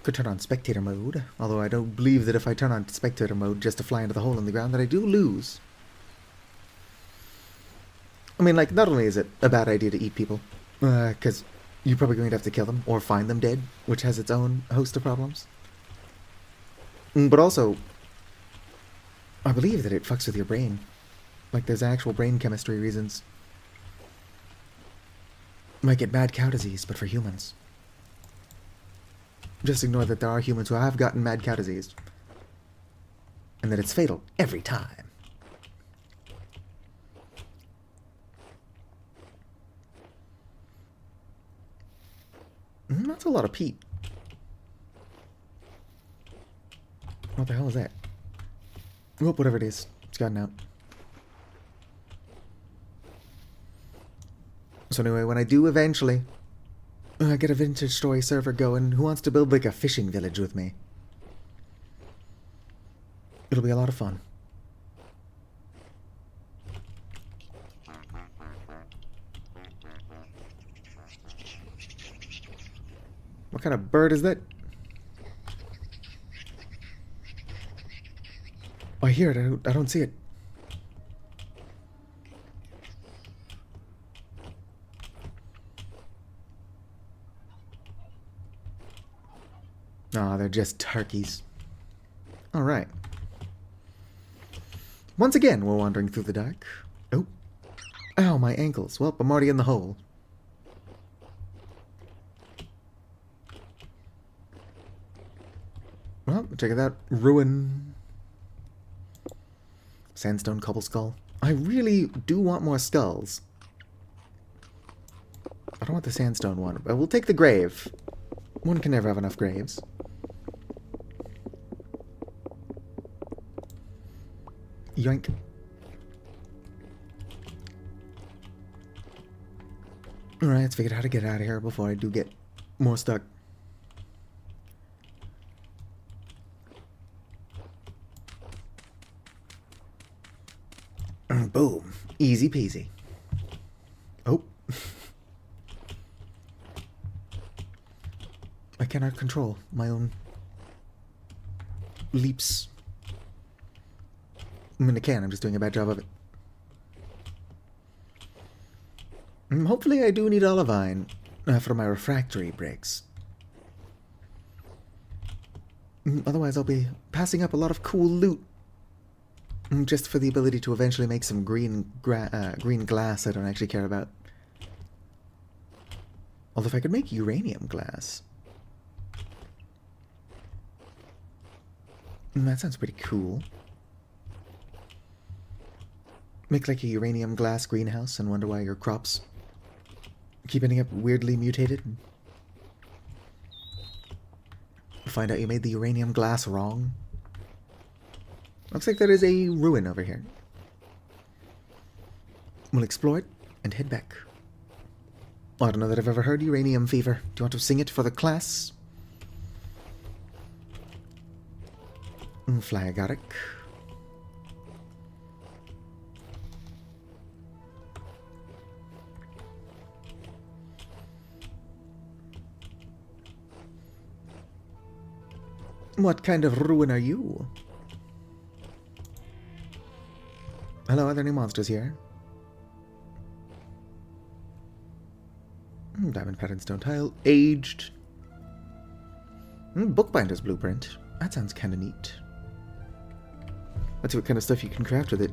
Could turn on spectator mode, although I don't believe that if I turn on spectator mode just to fly into the hole in the ground that I do lose. I mean, like, not only is it a bad idea to eat people, because you're probably going to have to kill them or find them dead, which has its own host of problems. But also, I believe that it fucks with your brain. Like, there's actual brain chemistry reasons. Might get mad cow disease, but for humans. Just ignore that there are humans who have gotten mad cow disease. And that it's fatal every time. That's a lot of peat. What the hell is that? Well, whatever it is, it's gotten out. So anyway, when I do eventually get a Vintage Story server going, who wants to build like a fishing village with me? It'll be a lot of fun. What kind of bird is that? I hear it, I don't see it. Aw, they're just turkeys. Alright. Once again, we're wandering through the dark. Oh. Ow, my ankles. Well, I'm already in the hole. Well, check it out. Ruin. Sandstone cobble skull. I really do want more skulls. I don't want the sandstone one, but we'll take the grave. One can never have enough graves. Yoink. Alright, let's figure out how to get out of here before I do get more stuck. Boom. Easy peasy. Oh. I cannot control my own leaps. I mean, I can. I'm just doing a bad job of it. Hopefully I do need olivine for my refractory breaks. Otherwise I'll be passing up a lot of cool loot. Just for the ability to eventually make some green glass I don't actually care about. Although if I could make uranium glass... that sounds pretty cool. Make like a uranium glass greenhouse and wonder why your crops keep ending up weirdly mutated. Find out you made the uranium glass wrong. Looks like there is a ruin over here. We'll explore it and head back. I don't know that I've ever heard Uranium Fever. Do you want to sing it for the class? Fly agaric. What kind of ruin are you? Hello, are there any monsters here? Diamond pattern stone tile. Aged. Bookbinder's blueprint. That sounds kind of neat. Let's see what kind of stuff you can craft with it.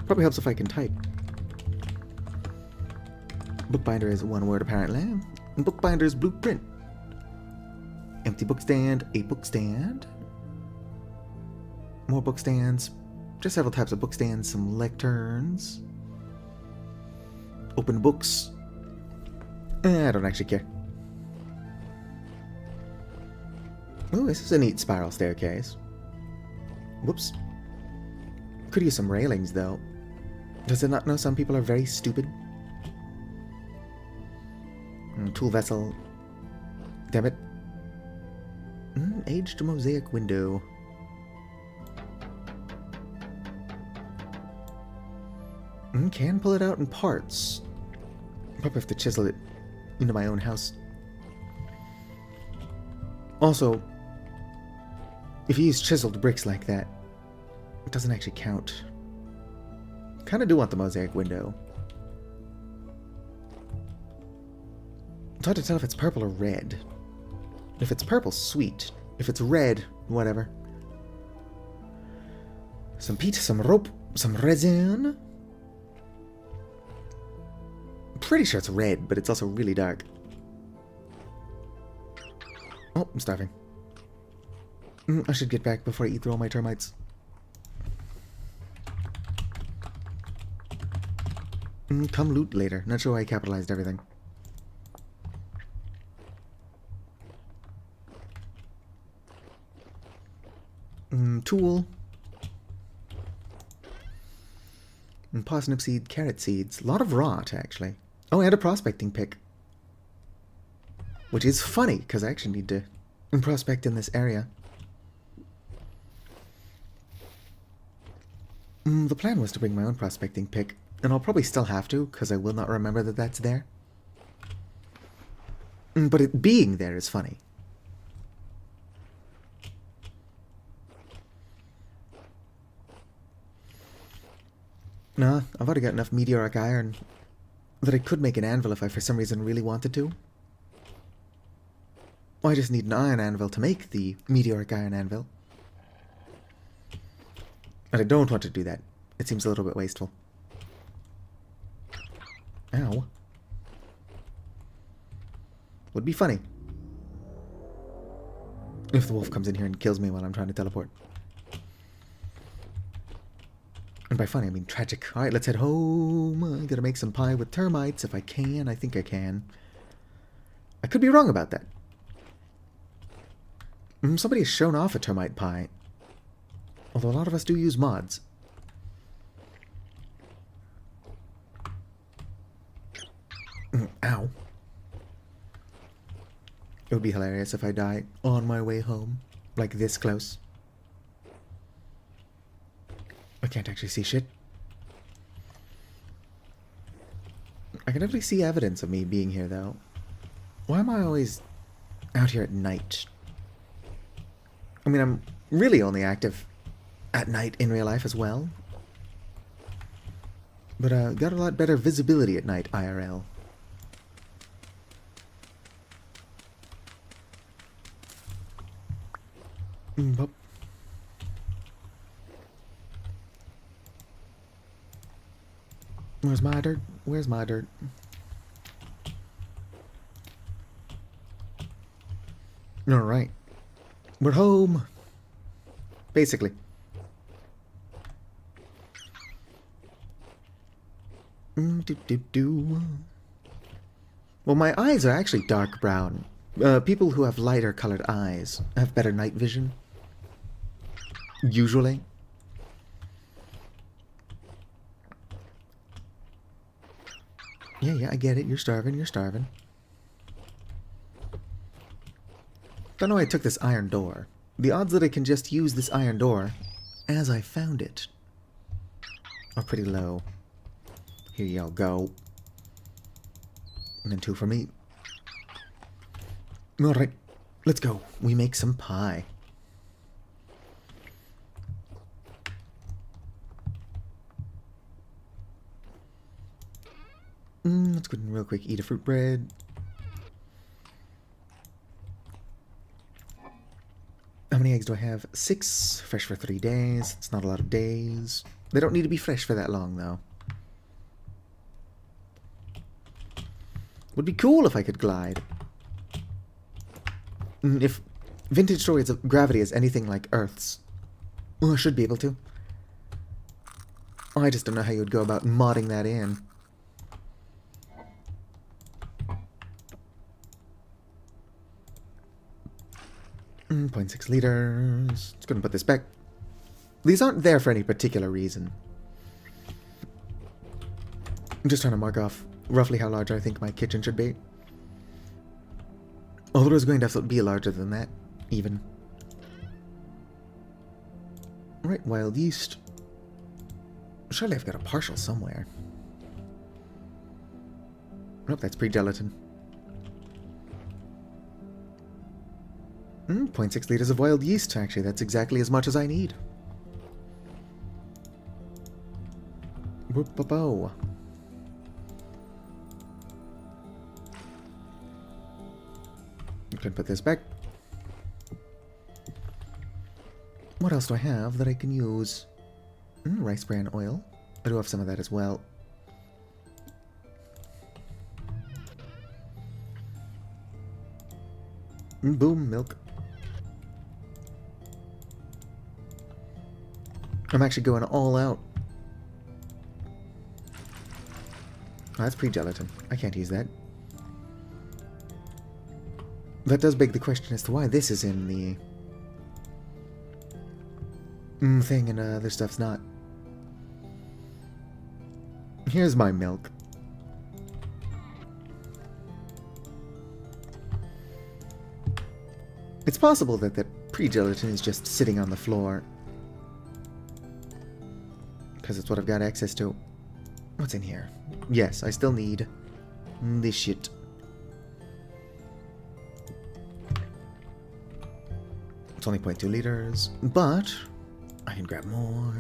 Probably helps if I can type. Bookbinder is one word apparently. Bookbinder's blueprint. Empty bookstand, a bookstand. More bookstands. Just several types of bookstands, some lecterns. Open books. I don't actually care. Ooh, this is a neat spiral staircase. Whoops. Could use some railings, though. Does it not know some people are very stupid? Tool vessel. Damn it. Aged mosaic window. Can pull it out in parts. Probably have to chisel it into my own house. Also, if you use chiseled bricks like that, it doesn't actually count. Kinda do want the mosaic window. It's hard to tell if it's purple or red. If it's purple, sweet. If it's red, whatever. Some peat, some rope, some resin. I'm pretty sure it's red, but it's also really dark. Oh, I'm starving. I should get back before I eat through all my termites. Come loot later. Not sure why I capitalized everything. Tool. Parsnip seed, carrot seeds. A lot of rot, actually. Oh, and a prospecting pick. Which is funny, because I actually need to prospect in this area. The plan was to bring my own prospecting pick, and I'll probably still have to, because I will not remember that that's there. But it being there is funny. Nah, I've already got enough meteoric iron that I could make an anvil if I for some reason really wanted to. I just need an iron anvil to make the meteoric iron anvil. And I don't want to do that. It seems a little bit wasteful. Ow. Would be funny if the wolf comes in here and kills me while I'm trying to teleport. And by funny, I mean tragic. Alright, let's head home. I gotta make some pie with termites if I can. I think I can. I could be wrong about that. Somebody has shown off a termite pie. Although a lot of us do use mods. Ow. It would be hilarious if I die on my way home. Like this close. I can't actually see shit. I can definitely see evidence of me being here, though. Why am I always out here at night? I mean, I'm really only active at night in real life as well. But got a lot better visibility at night, IRL. Where's my dirt? Where's my dirt? Alright. We're home. Basically. Well, my eyes are actually dark brown. People who have lighter colored eyes have better night vision. Usually. Yeah, I get it. You're starving, you're starving. Don't know why I took this iron door. The odds that I can just use this iron door as I found it are pretty low. Here y'all go. And then 2 for me. Alright, let's go. We make some pie. Let's go and real quick eat a fruit bread. How many eggs do I have? 6. Fresh for 3 days. It's not a lot of days. They don't need to be fresh for that long, though. Would be cool if I could glide. If vintage stories of gravity is anything like Earth's, well, I should be able to. I just don't know how you would go about modding that in. Mm, 0.6 liters. Just gonna put this back. These aren't there for any particular reason. I'm just trying to mark off roughly how large I think my kitchen should be. Although it's going to have to be larger than that, even. Right, wild yeast. Surely I've got a partial somewhere. Nope, that's pre-gelatin. 0.6 liters of wild yeast, actually. That's exactly as much as I need. Whoop-a-bow. You can put this back. What else do I have that I can use? Rice bran oil. I do have some of that as well. Boom, milk. I'm actually going all out. Oh, that's pre-gelatin. I can't use that. That does beg the question as to why this is in the thing and other stuff's not. Here's my milk. It's possible that that pre-gelatin is just sitting on the floor. Because it's what I've got access to. What's in here? Yes, I still need this shit. It's only 0.2 liters, but I can grab more.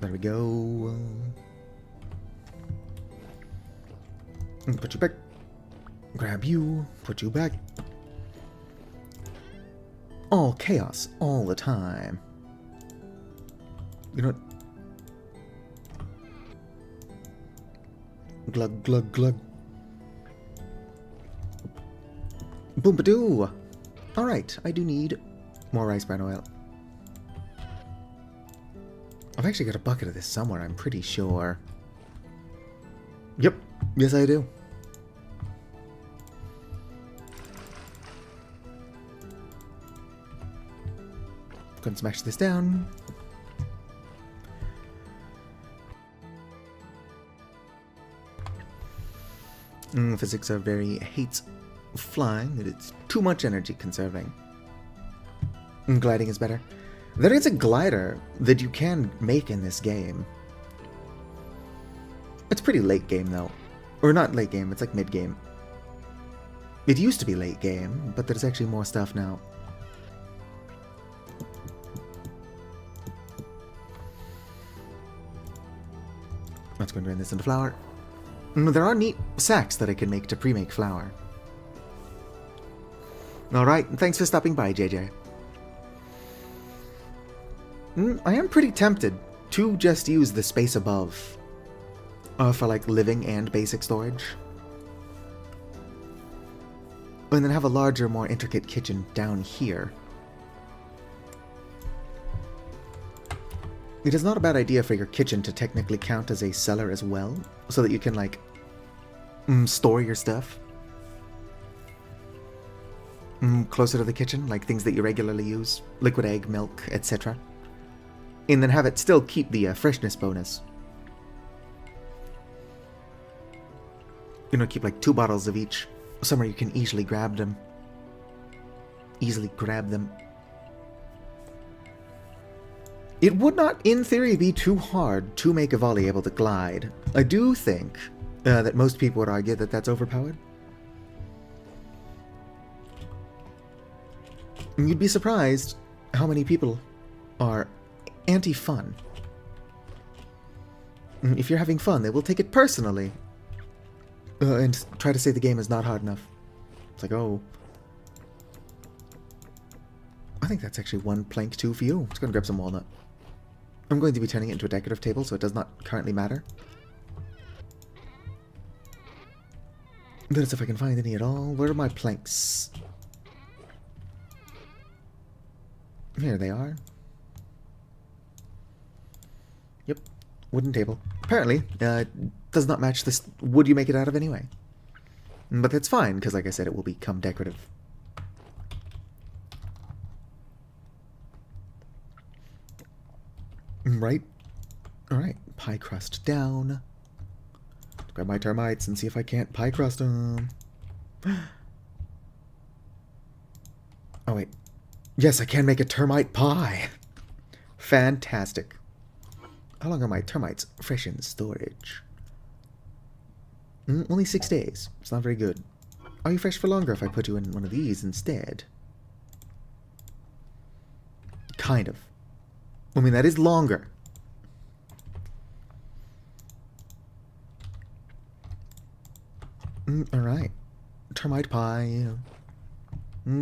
There we go. Put you back. Grab you. Put you back. All chaos all the time. You know what? Glug, glug, glug. Boom-ba-doo! Alright, I do need more rice bran oil. I've actually got a bucket of this somewhere, I'm pretty sure. Yep, yes I do. Gonna smash this down. Physics are very hates flying, that it's too much energy conserving. Gliding is better. There is a glider that you can make in this game. It's pretty late game though. Or not late game, it's like mid game. It used to be late game, but there's actually more stuff now. Let's go and drain this into flour. There are neat sacks that I can make to pre-make flour. Alright, thanks for stopping by, JJ. I am pretty tempted to just use the space above for like living and basic storage. And then have a larger, more intricate kitchen down here. It is not a bad idea for your kitchen to technically count as a cellar as well, so that you can, like, store your stuff closer to the kitchen, like things that you regularly use, liquid egg, milk, etc. And then have it still keep the freshness bonus. You know, keep like 2 bottles of each, somewhere you can easily grab them. It would not, in theory, be too hard to make a volley able to glide. I do think that most people would argue that that's overpowered. And you'd be surprised how many people are anti-fun. If you're having fun, they will take it personally and try to say the game is not hard enough. It's like, oh. I think that's actually 1 plank 2 for you. Let's go and grab some walnut. I'm going to be turning it into a decorative table, so it does not currently matter. Let's see if I can find any at all. Where are my planks? Here they are. Yep. Wooden table. Apparently, does not match this wood you make it out of anyway. But that's fine, because like I said, it will become decorative. Right. Alright. Pie crust down. Grab my termites and see if I can't pie crust them. Oh, wait. Yes, I can make a termite pie. Fantastic. How long are my termites fresh in storage? Only 6 days. It's not very good. Are you fresh for longer if I put you in one of these instead? Kind of. I mean, that is longer. Alright. Termite pie.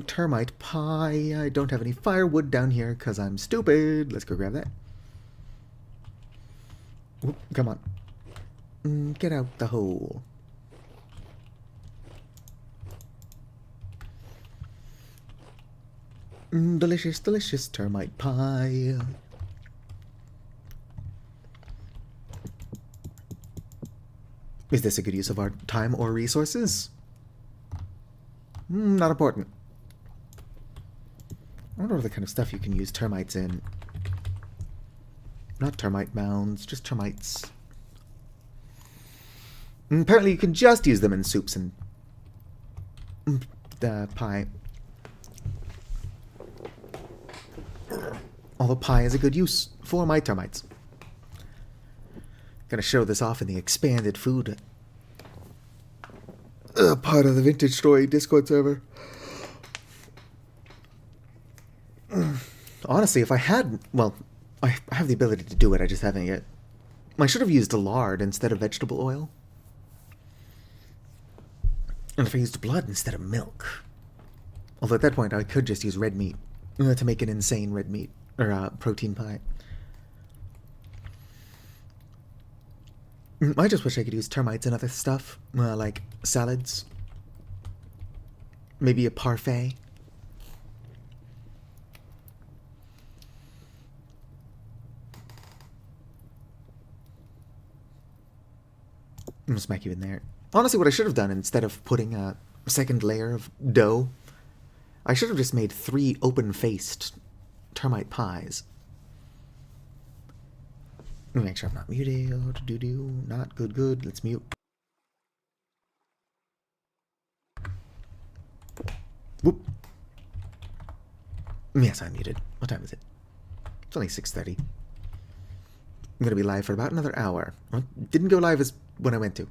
Termite pie. I don't have any firewood down here because I'm stupid. Let's go grab that. Whoop, come on. Get out the hole. Delicious, delicious termite pie. Is this a good use of our time or resources? Not important. I wonder what the kind of stuff you can use termites in. Not termite mounds, just termites. Apparently you can just use them in soups and pie. Although pie is a good use for my termites. Gonna show this off in the expanded food part of the Vintage Story Discord server. Honestly, if I had... Well, I have the ability to do it, I just haven't yet. I should have used lard instead of vegetable oil. And if I used blood instead of milk. Although at that point I could just use red meat to make an insane red meat, or protein pie. I just wish I could use termites and other stuff, like salads. Maybe a parfait. I'm gonna smack you in there. Honestly, what I should have done, instead of putting a second layer of dough, I should have just made 3 open-faced termite pies. Make sure I'm not muted. Not good. Let's mute. Whoop. Yes, I'm muted. What time is it? It's only 6:30. I'm gonna be live for about another hour. Well, didn't go live as when I went to.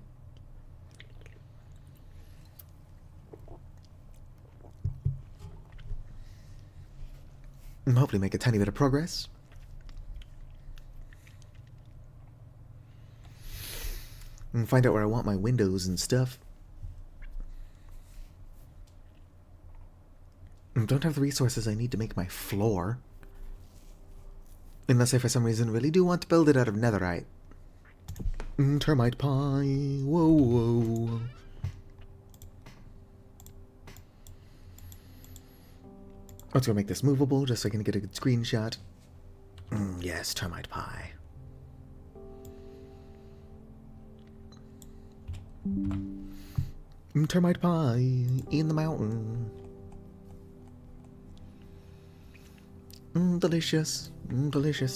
Hopefully make a tiny bit of progress. And find out where I want my windows and stuff. Don't have the resources I need to make my floor. Unless I for some reason really do want to build it out of netherite. Termite pie. Whoa. Let's go make this movable just so I can get a good screenshot. Yes, termite pie. Termite pie in the mountain. Delicious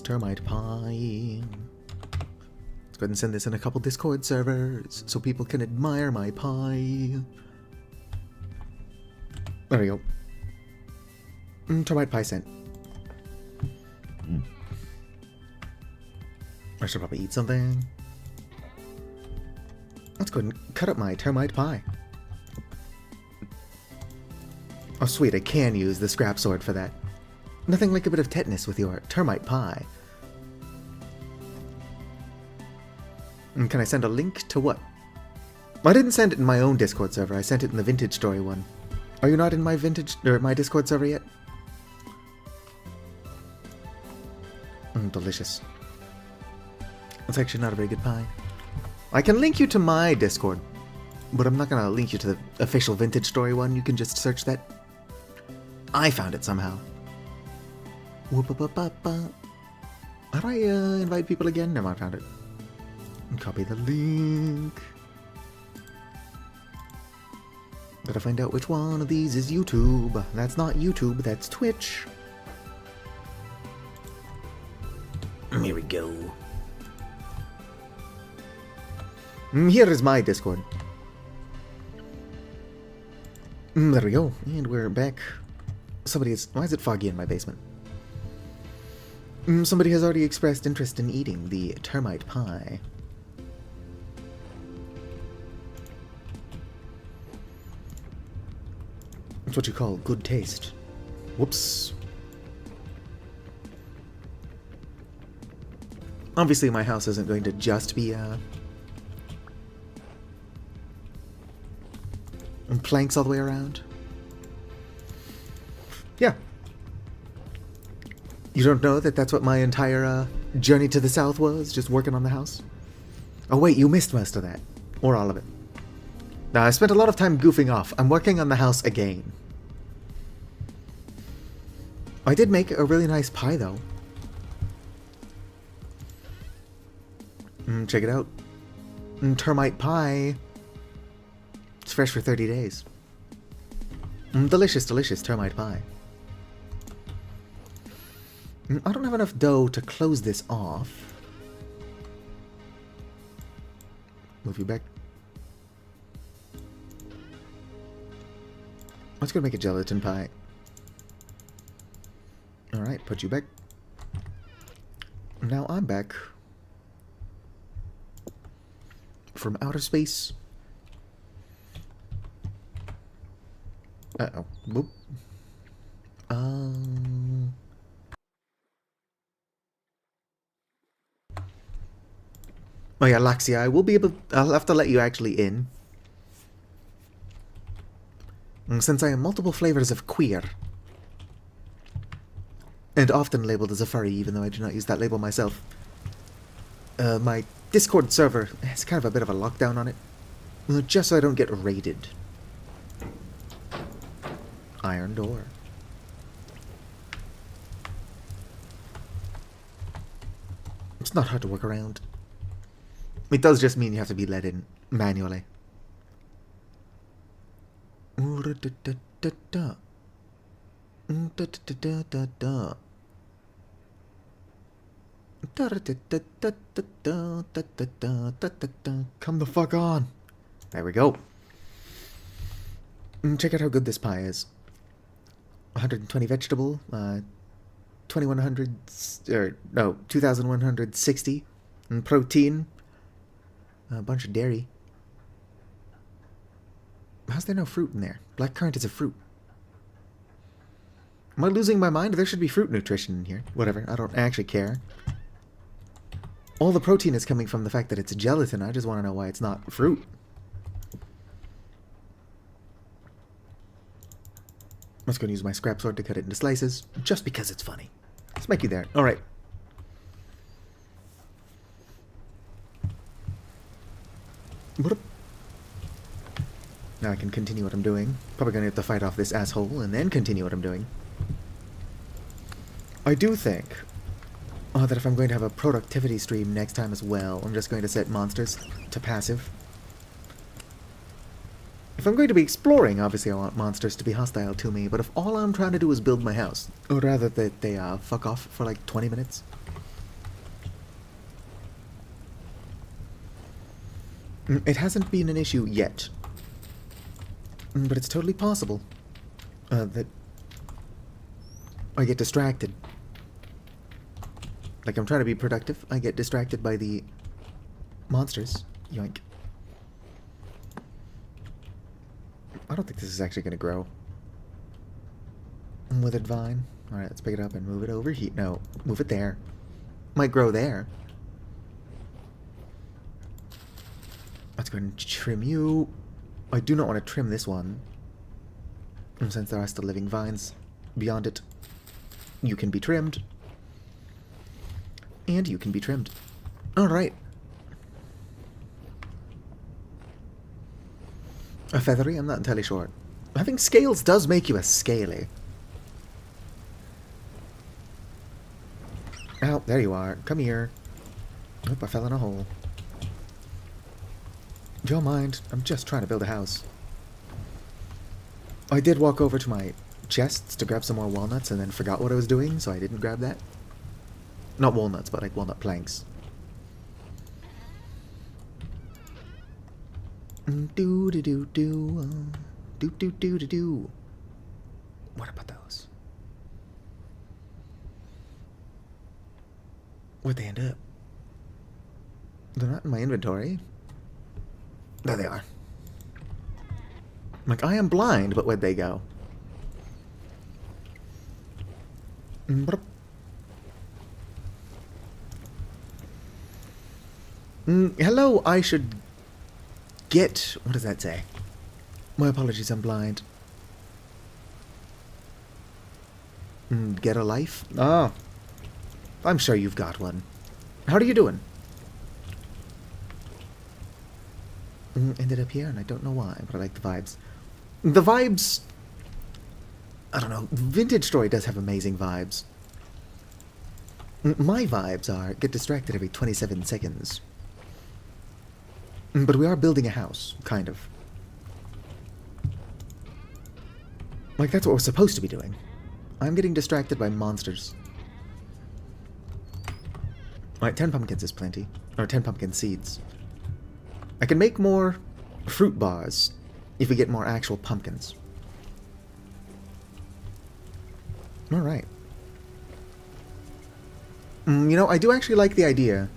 termite pie. Let's go ahead and send this in a couple Discord servers so people can admire my pie. There we go. Termite pie sent. I should probably eat something. Let's go ahead and cut up my termite pie. Oh sweet, I can use the scrap sword for that. Nothing like a bit of tetanus with your termite pie. And can I send a link to what? I didn't send it in my own Discord server, I sent it in the Vintage Story one. Are you not in my my Discord server yet? Delicious. It's actually not a very good pie. I can link you to my Discord. but I'm not gonna link you to the official Vintage Story one. You can just search that. I found it somehow. Whoop-a-ba-ba-ba. How do I invite people again? Never mind, I found it. Copy the link. Gotta find out which one of these is YouTube. That's not YouTube, that's Twitch. Here we go. Here is my Discord. There we go. And we're back. Why is it foggy in my basement? Somebody has already expressed interest in eating the termite pie. That's what you call good taste. Whoops. Obviously, my house isn't going to just be, planks all the way around. Yeah. You don't know that that's what my entire, journey to the south was? Just working on the house? Oh wait, you missed most of that. Or all of it. Now, I spent a lot of time goofing off. I'm working on the house again. I did make a really nice pie, though. Check it out. Termite pie. It's fresh for 30 days. Delicious, delicious termite pie. I don't have enough dough to close this off. Move you back. Let's go make a gelatin pie. Alright, put you back. Now I'm back. From outer space. Uh-oh. Boop. Oh yeah, Laxia, I'll have to let you actually in. Since I am multiple flavors of queer. And often labeled as a furry, even though I do not use that label myself. My Discord server has kind of a bit of a lockdown on it. Just so I don't get raided. Iron door. It's not hard to work around. It does just mean you have to be let in manually. Come the fuck on. There we go. Check out how good this pie is. 120 vegetable, 2100, or no, 2160 protein, a bunch of dairy. How's there no fruit in there? Blackcurrant is a fruit. Am I losing my mind? There should be fruit nutrition in here. Whatever, I don't actually care. All the protein is coming from the fact that it's gelatin. I just want to know why it's not fruit. I'm just going to use my scrap sword to cut it into slices, just because it's funny. Let's make you there. Alright. Now I can continue what I'm doing. Probably going to have to fight off this asshole and then continue what I'm doing. I do think that if I'm going to have a productivity stream next time as well, I'm just going to set monsters to passive. If I'm going to be exploring, obviously I want monsters to be hostile to me, but if all I'm trying to do is build my house, or rather that they fuck off for like 20 minutes. It hasn't been an issue yet, but it's totally possible that I get distracted. Like, I'm trying to be productive, I get distracted by the monsters. Yoink. I don't think this is actually going to grow. Withered vine. Alright, let's pick it up and move it over here. No, move it there. Might grow there. Let's go ahead and trim you. I do not want to trim this one. And since there are still living vines beyond it, you can be trimmed. And you can be trimmed. Alright. A feathery? I'm not entirely sure. Having scales does make you a scaly. Oh, there you are. Come here. Oop, I fell in a hole. If you don't mind, I'm just trying to build a house. I did walk over to my chests to grab some more walnuts and then forgot what I was doing, so I didn't grab that. Not walnuts, but like walnut planks. Do-do-do-do. Do-do-do-do-do. What about those? Where'd they end up? They're not in my inventory. There they are. Like, I am blind, but where'd they go? Hello, I should get... What does that say? My apologies, I'm blind. Get a life? Oh. I'm sure you've got one. How are you doing? Ended up here, and I don't know why, but I like the vibes. The vibes... I don't know. Vintage Story does have amazing vibes. My vibes are get distracted every 27 seconds. But we are building a house, kind of. Like, that's what we're supposed to be doing. I'm getting distracted by monsters. Alright, 10 pumpkins is plenty. Or 10 pumpkin seeds. I can make more fruit bars if we get more actual pumpkins. Alright. You know, I do actually like the idea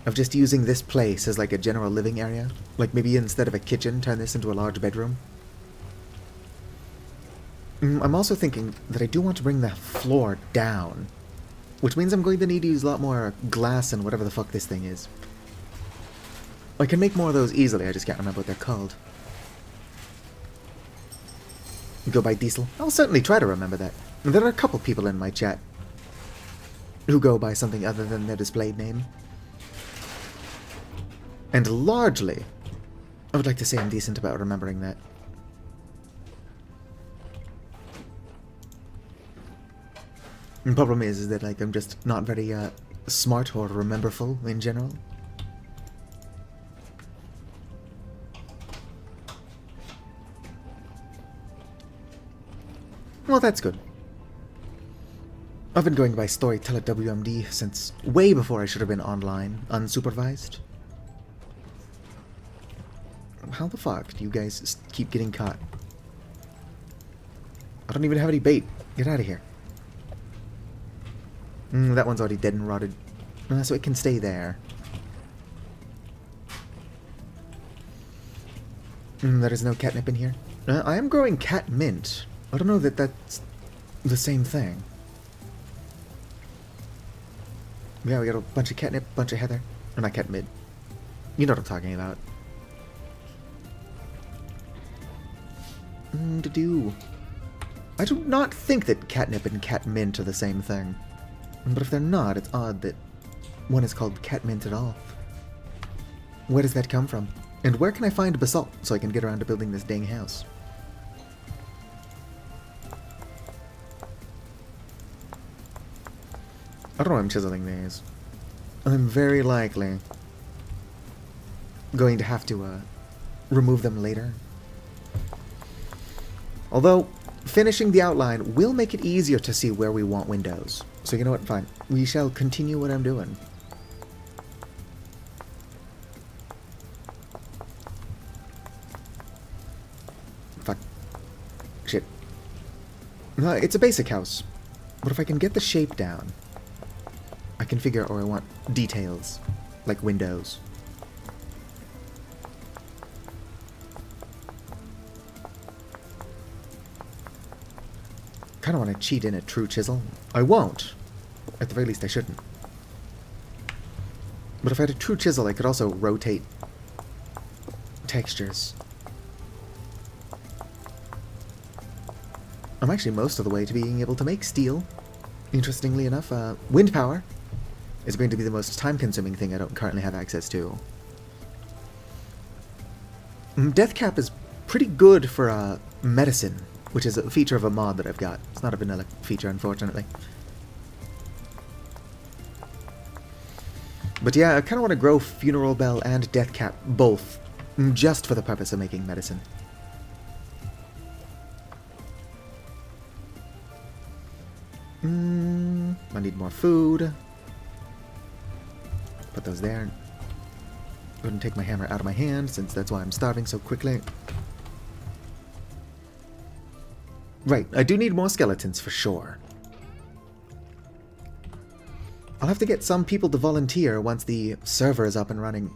of just using this place as like a general living area. Like maybe instead of a kitchen, turn this into a large bedroom. I'm also thinking that I do want to bring the floor down. Which means I'm going to need to use a lot more glass and whatever the fuck this thing is. I can make more of those easily, I just can't remember what they're called. Go by Diesel? I'll certainly try to remember that. There are a couple people in my chat who go by something other than their displayed name. And largely, I would like to say I'm decent about remembering that. The problem is that like I'm just not very smart or rememberful in general. Well, that's good. I've been going by Storyteller WMD since way before I should have been online, unsupervised. How the fuck do you guys keep getting caught? I don't even have any bait. Get out of here. That one's already dead and rotted. So it can stay there. There is no catnip in here. I am growing cat mint. I don't know that that's the same thing. Yeah, we got a bunch of catnip, bunch of heather. Or not catnip. You know what I'm talking about. I do not think that catnip and catmint are the same thing. But if they're not, it's odd that one is called catmint at all. Where does that come from? And where can I find basalt so I can get around to building this dang house? I don't know why I'm chiseling these. I'm very likely going to have to remove them later. Although, finishing the outline will make it easier to see where we want windows. So you know what, fine. We shall continue what I'm doing. Fuck. Shit. It's a basic house. But if I can get the shape down, I can figure out where I want details, like windows. Kind of want to cheat in a true chisel. I won't. At the very least, I shouldn't. But if I had a true chisel, I could also rotate textures. I'm actually most of the way to being able to make steel. Interestingly enough, wind power is going to be the most time-consuming thing I don't currently have access to. Death Cap is pretty good for medicine, which is a feature of a mod that I've got. It's not a vanilla feature, unfortunately. But yeah, I kind of want to grow Funeral Bell and Death Cap both, just for the purpose of making medicine. I need more food. Put those there. Go ahead and take my hammer out of my hand, since that's why I'm starving so quickly. Right, I do need more skeletons for sure. I'll have to get some people to volunteer once the server is up and running.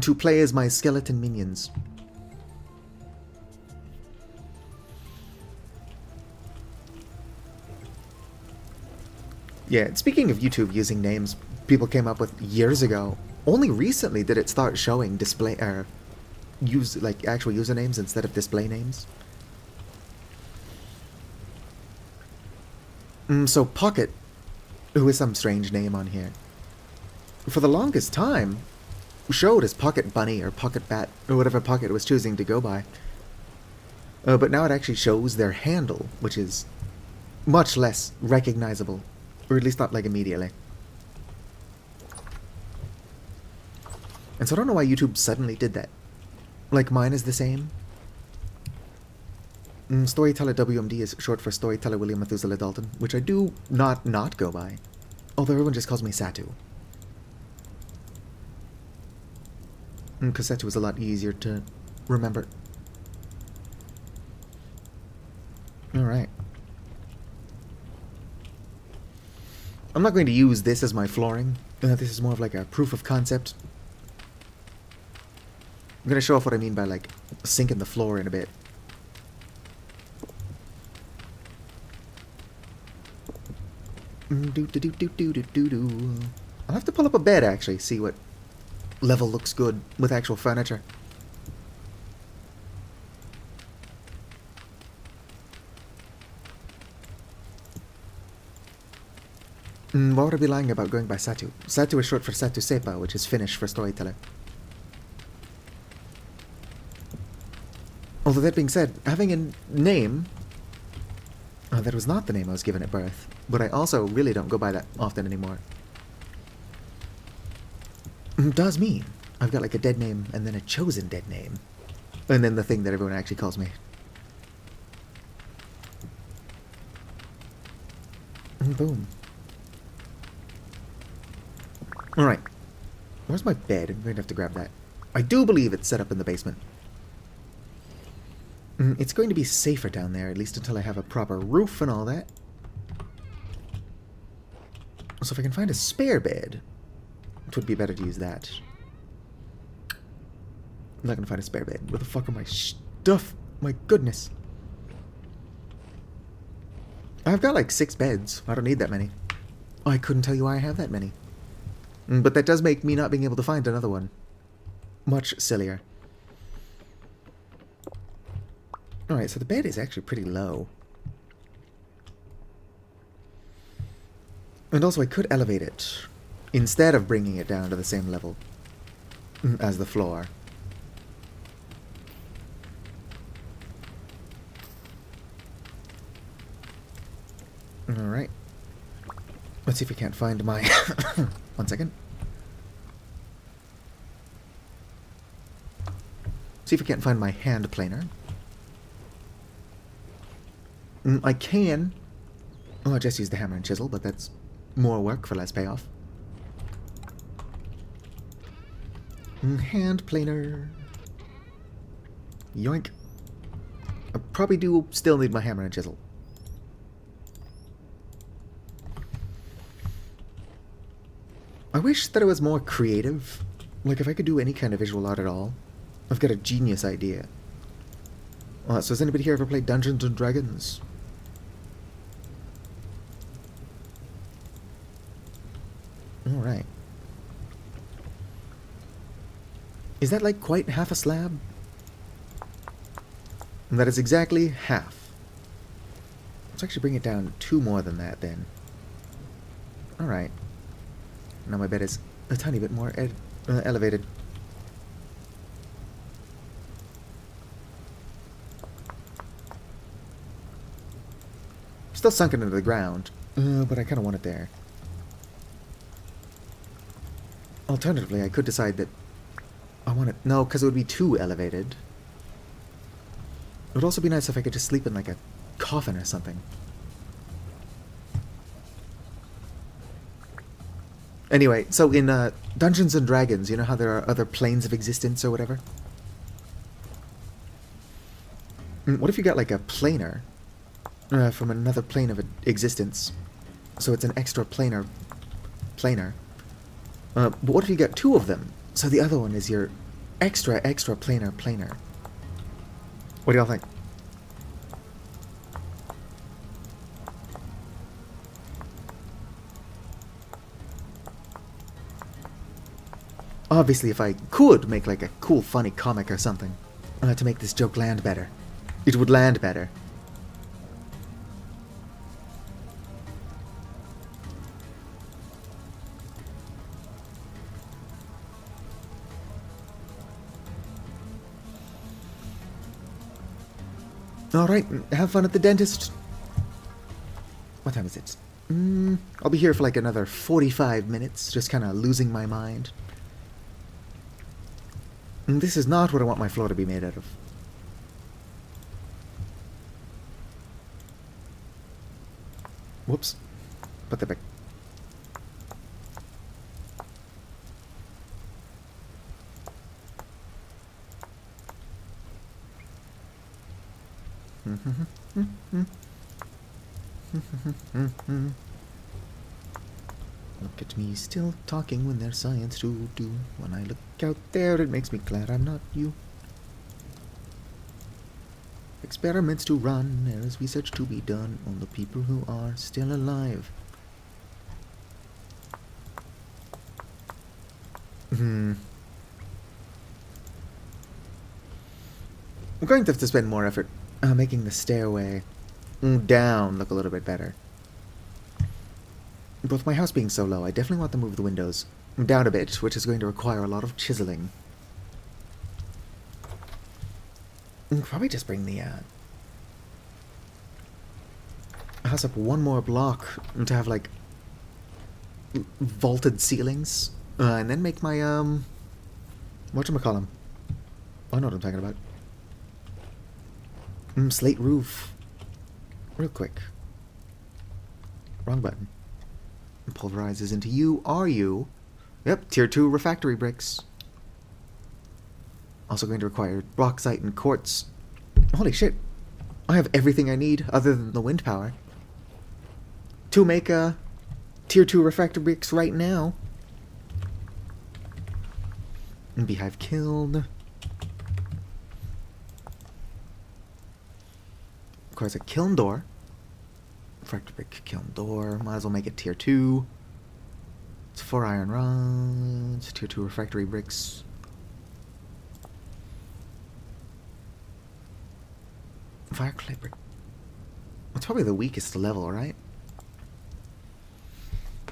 To play as my skeleton minions. Yeah, speaking of YouTube using names people came up with years ago, only recently did it start showing display use like actual usernames instead of display names. So Pocket, who is some strange name on here, for the longest time showed as Pocket Bunny or Pocket Bat or whatever Pocket was choosing to go by. But now it actually shows their handle, which is much less recognizable, or at least not like immediately. And so I don't know why YouTube suddenly did that. Like, mine is the same. Storyteller WMD is short for Storyteller William Methuselah Dalton, which I do not go by. Although everyone just calls me Satu. Because Satu is a lot easier to remember. Alright. I'm not going to use this as my flooring. This is more of like a proof of concept. I'm going to show off what I mean by like sinking the floor in a bit. I'll have to pull up a bed actually, see what level looks good with actual furniture. Why would I be lying about going by Satu? Satu is short for Satu Sepa, which is Finnish for storyteller. Although that being said, having a name... that was not the name I was given at birth, but I also really don't go by that often anymore. Does mean I've got like a dead name and then a chosen dead name. And then the thing that everyone actually calls me. Boom. Alright. Where's my bed? I'm going to have to grab that. I do believe it's set up in the basement. It's going to be safer down there, at least until I have a proper roof and all that. So if I can find a spare bed, it would be better to use that. I'm not going to find a spare bed. Where the fuck are my stuff? My goodness. I've got like 6 beds. I don't need that many. I couldn't tell you why I have that many. But that does make me not being able to find another one much sillier. Alright, so the bed is actually pretty low. And also I could elevate it instead of bringing it down to the same level as the floor. Alright. Let's see if we can't find my... One second. See if we can't find my hand planer. I can... Oh, I just used the hammer and chisel, but that's more work for less payoff. Hand planer. Yoink. I probably do still need my hammer and chisel. I wish that it was more creative. Like, if I could do any kind of visual art at all. I've got a genius idea. So has anybody here ever played Dungeons & Dragons? Alright. Is that like quite half a slab? And that is exactly half. Let's actually bring it down 2 more than that then. Alright. Now my bed is a tiny bit more elevated. Still sunken into the ground, but I kind of want it there. Alternatively, I could decide that I want it... No, because it would be too elevated. It would also be nice if I could just sleep in, like, a coffin or something. Anyway, so in Dungeons and Dragons, you know how there are other planes of existence or whatever? What if you got, like, a planar from another plane of existence? So it's an extra planar. But what if you got two of them? So the other one is your extra planar. What do y'all think? Obviously, if I could make like a cool, funny comic or something to make this joke land better, it would land better. Alright, have fun at the dentist. What time is it? I'll be here for like another 45 minutes, just kind of losing my mind. This is not what I want my floor to be made out of. Whoops. Put that back. Look at me still talking when there's science to do. When I look out there, it makes me glad I'm not you. Experiments to run, there is research to be done on the people who are still alive. I'm going to have to spend more effort making the stairway down look a little bit better. But with my house being so low, I definitely want to move the windows down a bit, which is going to require a lot of chiseling. Probably just bring the house up one more block to have, like, vaulted ceilings. And then make my, whatchamacallem? I know what I'm talking about. Slate roof. Real quick. Wrong button. Pulverizes into you. Are you? Yep, tier 2 refractory bricks. Also going to require bauxite and quartz. Holy shit. I have everything I need other than the wind power to make tier 2 refractory bricks right now. And beehive killed. Requires a kiln door. Refractory brick kiln door. Might as well make it tier 2. It's 4 iron rods. Tier 2 refractory bricks. Fire clay brick. It's probably the weakest level, right?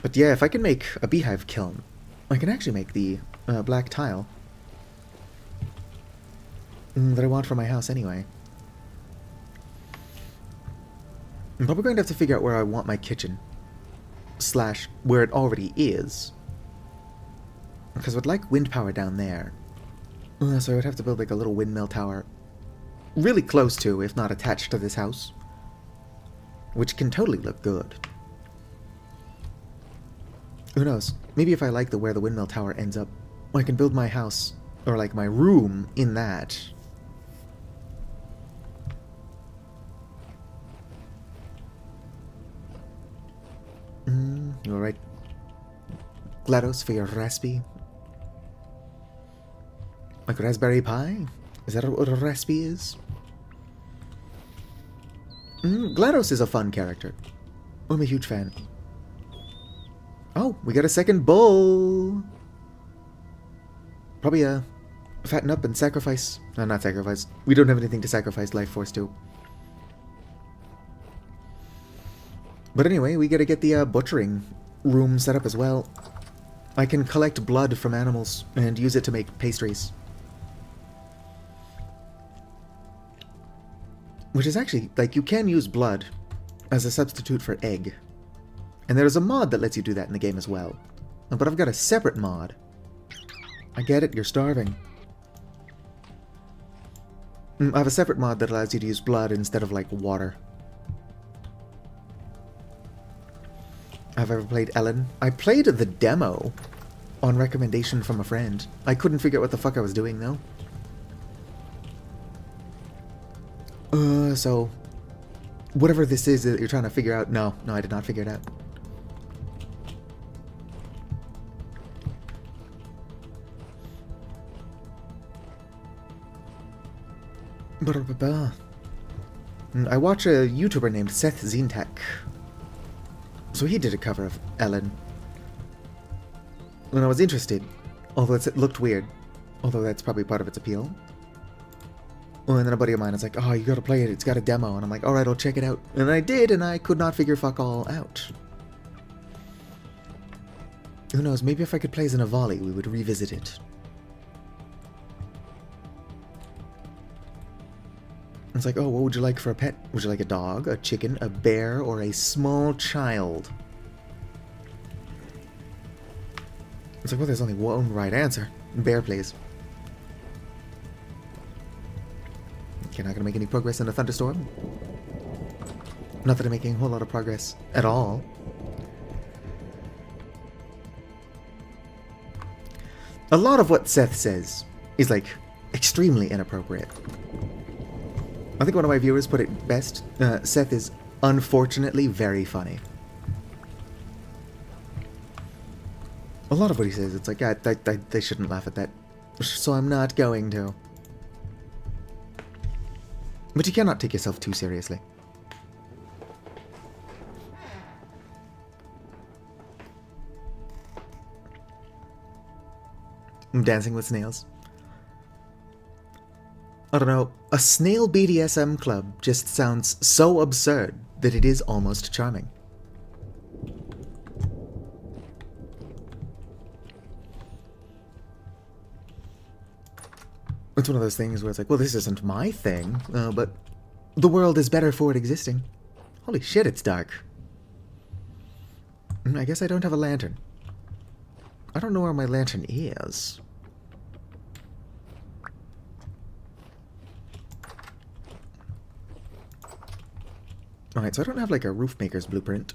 But yeah, if I can make a beehive kiln, I can actually make the black tile that I want for my house anyway. I'm probably going to have to figure out where I want my kitchen. Slash, where it already is. Because I would like wind power down there. So I would have to build like a little windmill tower. Really close to, if not attached to this house. Which can totally look good. Who knows? Maybe if I like where the windmill tower ends up, I can build my house, or like my room, in that. You alright? GLaDOS for your raspy? Like Raspberry Pi? Is that what a raspy is? GLaDOS is a fun character. I'm a huge fan. Oh, we got a second bull! Probably fatten up and sacrifice. No, not sacrifice. We don't have anything to sacrifice Life Force to. But anyway, we gotta get the butchering room set up as well. I can collect blood from animals and use it to make pastries. Which is actually, like, you can use blood as a substitute for egg. And there's a mod that lets you do that in the game as well. But I've got a separate mod. I get it, you're starving. I have a separate mod that allows you to use blood instead of, like, water. I've ever played Ellen. I played the demo on recommendation from a friend. I couldn't figure out what the fuck I was doing, though. So... whatever this is that you're trying to figure out... No, I did not figure it out. I watch a YouTuber named Seth Zintek. So he did a cover of Ellen. And I was interested, although it looked weird. Although that's probably part of its appeal. And then a buddy of mine is like, oh, you gotta play it, it's got a demo. And I'm like, alright, I'll check it out. And I did, and I could not figure fuck all out. Who knows, maybe if I could play as an Avali, we would revisit it. It's like, oh, what would you like for a pet? Would you like a dog, a chicken, a bear, or a small child? It's like, well, there's only one right answer. Bear, please. You're not going to make any progress in a thunderstorm? Not that I'm making a whole lot of progress at all. A lot of what Seth says is, like, extremely inappropriate. I think one of my viewers put it best. Seth is unfortunately very funny. A lot of what he says, it's like, they shouldn't laugh at that. So I'm not going to. But you cannot take yourself too seriously. I'm dancing with snails. I don't know, a snail BDSM club just sounds so absurd that it is almost charming. It's one of those things where it's like, well, this isn't my thing, but the world is better for it existing. Holy shit, it's dark. I guess I don't have a lantern. I don't know where my lantern is. Alright, so I don't have like a roof maker's blueprint.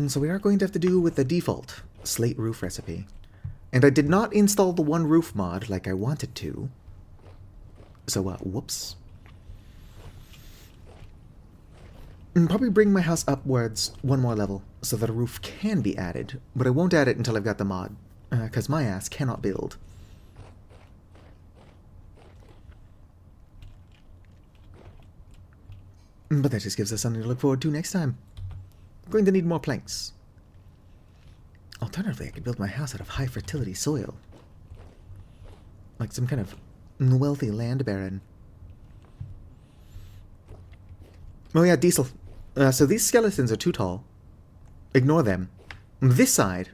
So we are going to have to do with the default slate roof recipe. And I did not install the one roof mod like I wanted to. So, whoops. Probably bring my house upwards one more level so that a roof can be added. But I won't add it until I've got the mod. Because my ass cannot build. But that just gives us something to look forward to next time. I'm going to need more planks. Alternatively, I could build my house out of high fertility soil. Like some kind of wealthy land baron. Oh yeah, Diesel. So these skeletons are too tall. Ignore them. This side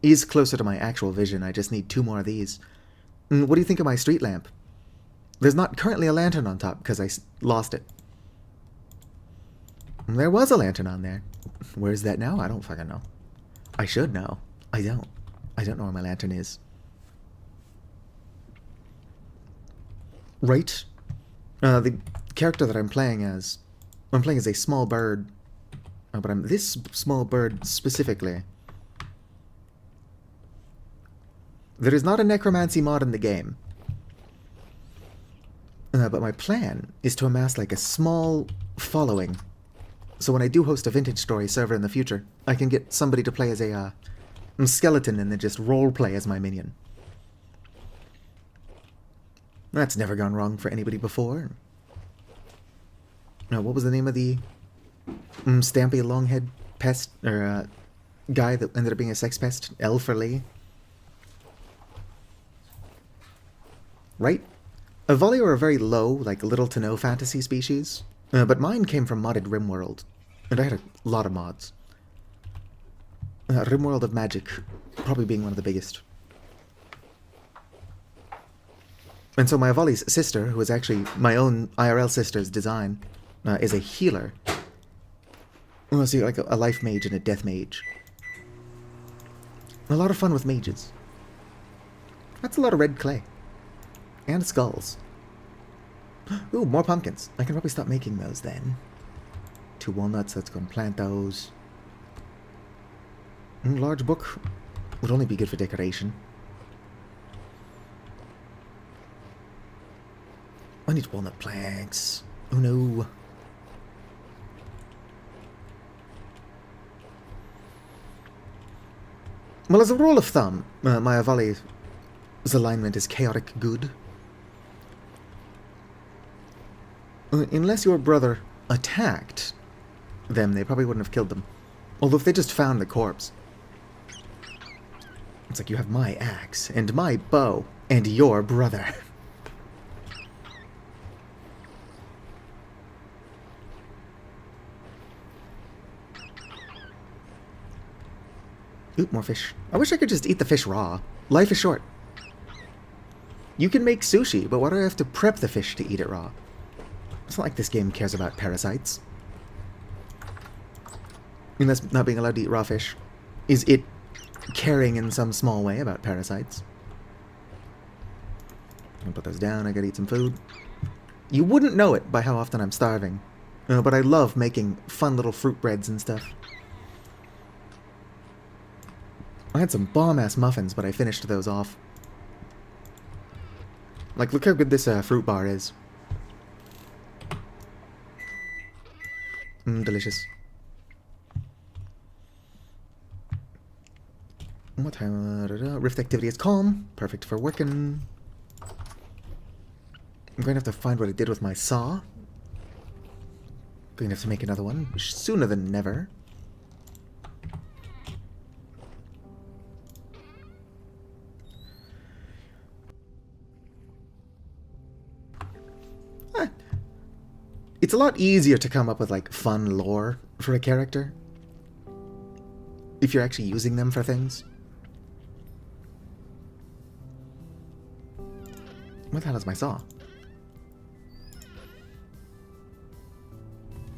is closer to my actual vision. I just need 2 more of these. What do you think of my street lamp? There's not currently a lantern on top because I lost it. There was a lantern on there. Where's that now? I don't fucking know. I should know. I don't. I don't know where my lantern is. Right? The character that I'm playing as a small bird. But I'm this small bird specifically. There is not a necromancy mod in the game. But my plan is to amass like a small following. So when I do host a Vintage Story server in the future, I can get somebody to play as a skeleton and then just roleplay as my minion. That's never gone wrong for anybody before. Now, what was the name of the Stampy Longhead pest, or guy that ended up being a sex pest? Elferly? Right? Avali are a very low, like little to no fantasy species. But mine came from modded RimWorld, and I had a lot of mods. RimWorld of Magic, probably being one of the biggest. And so my Avali's sister, who was actually my own IRL sister's design, is a healer. So you got like a life mage and a death mage. A lot of fun with mages. That's a lot of red clay. And skulls. Ooh, more pumpkins. I can probably stop making those then. 2 walnuts, let's go and plant those. Large book would only be good for decoration. I need walnut planks. Oh no. Well, as a rule of thumb, my Avali's alignment is chaotic good. Unless your brother attacked them, they probably wouldn't have killed them. Although if they just found the corpse. It's like you have my axe, and my bow, and your brother. Oop, more fish. I wish I could just eat the fish raw. Life is short. You can make sushi, but why do I have to prep the fish to eat it raw? It's not like this game cares about parasites. And that's not being allowed to eat raw fish. Is it caring in some small way about parasites? I'll put those down, I gotta eat some food. You wouldn't know it by how often I'm starving. But I love making fun little fruit breads and stuff. I had some bomb-ass muffins, but I finished those off. Like, look how good this fruit bar is. Delicious. What time? Rift activity is calm. Perfect for working. I'm going to have to find what I did with my saw. Going to have to make another one sooner than never. It's a lot easier to come up with, like, fun lore for a character. If you're actually using them for things. What the hell is my saw?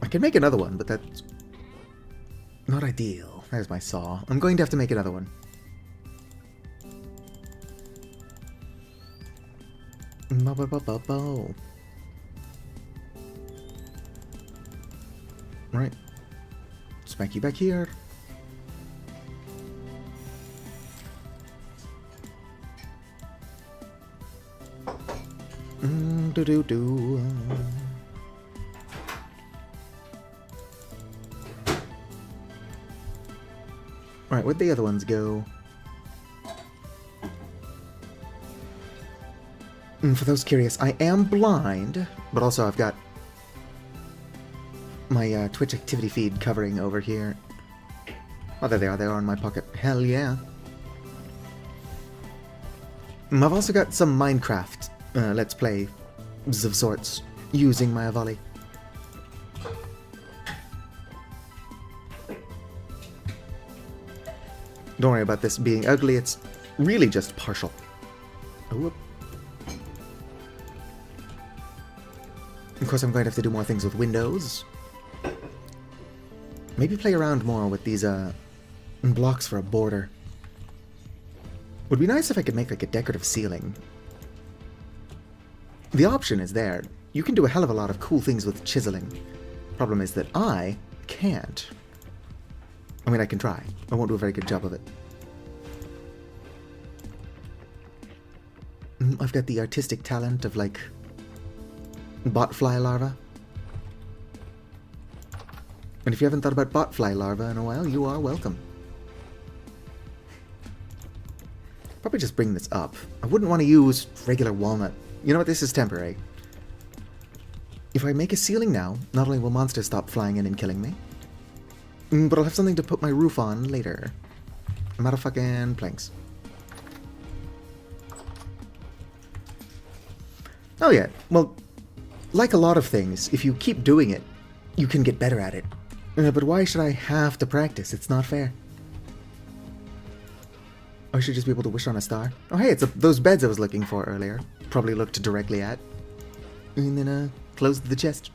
I can make another one, but that's not ideal. There's my saw. I'm going to have to make another one. Bo-bo-bo-bo-bo. Right. Smack you back here. Do-do-do. Alright, where'd the other ones go? For those curious, I am blind, but also I've got my Twitch activity feed covering over here. Oh, there they are. They are in my pocket. Hell yeah. I've also got some Minecraft Let's Play of sorts using my Avali. Don't worry about this being ugly. It's really just partial. Oh, of course, I'm going to have to do more things with Windows. Maybe play around more with these blocks for a border. Would be nice if I could make like a decorative ceiling. The option is there. You can do a hell of a lot of cool things with chiseling. Problem is that I can't. I mean, I can try. I won't do a very good job of it. I've got the artistic talent of like botfly larva. And if you haven't thought about botfly larva in a while, you are welcome. Probably just bring this up. I wouldn't want to use regular walnut. You know what? This is temporary. If I make a ceiling now, not only will monsters stop flying in and killing me, but I'll have something to put my roof on later. I'm out of fucking planks. Oh yeah, well, like a lot of things, if you keep doing it, you can get better at it. But why should I have to practice? It's not fair. I should just be able to wish on a star. Oh hey, it's those beds I was looking for earlier. Probably looked directly at. And then closed the chest.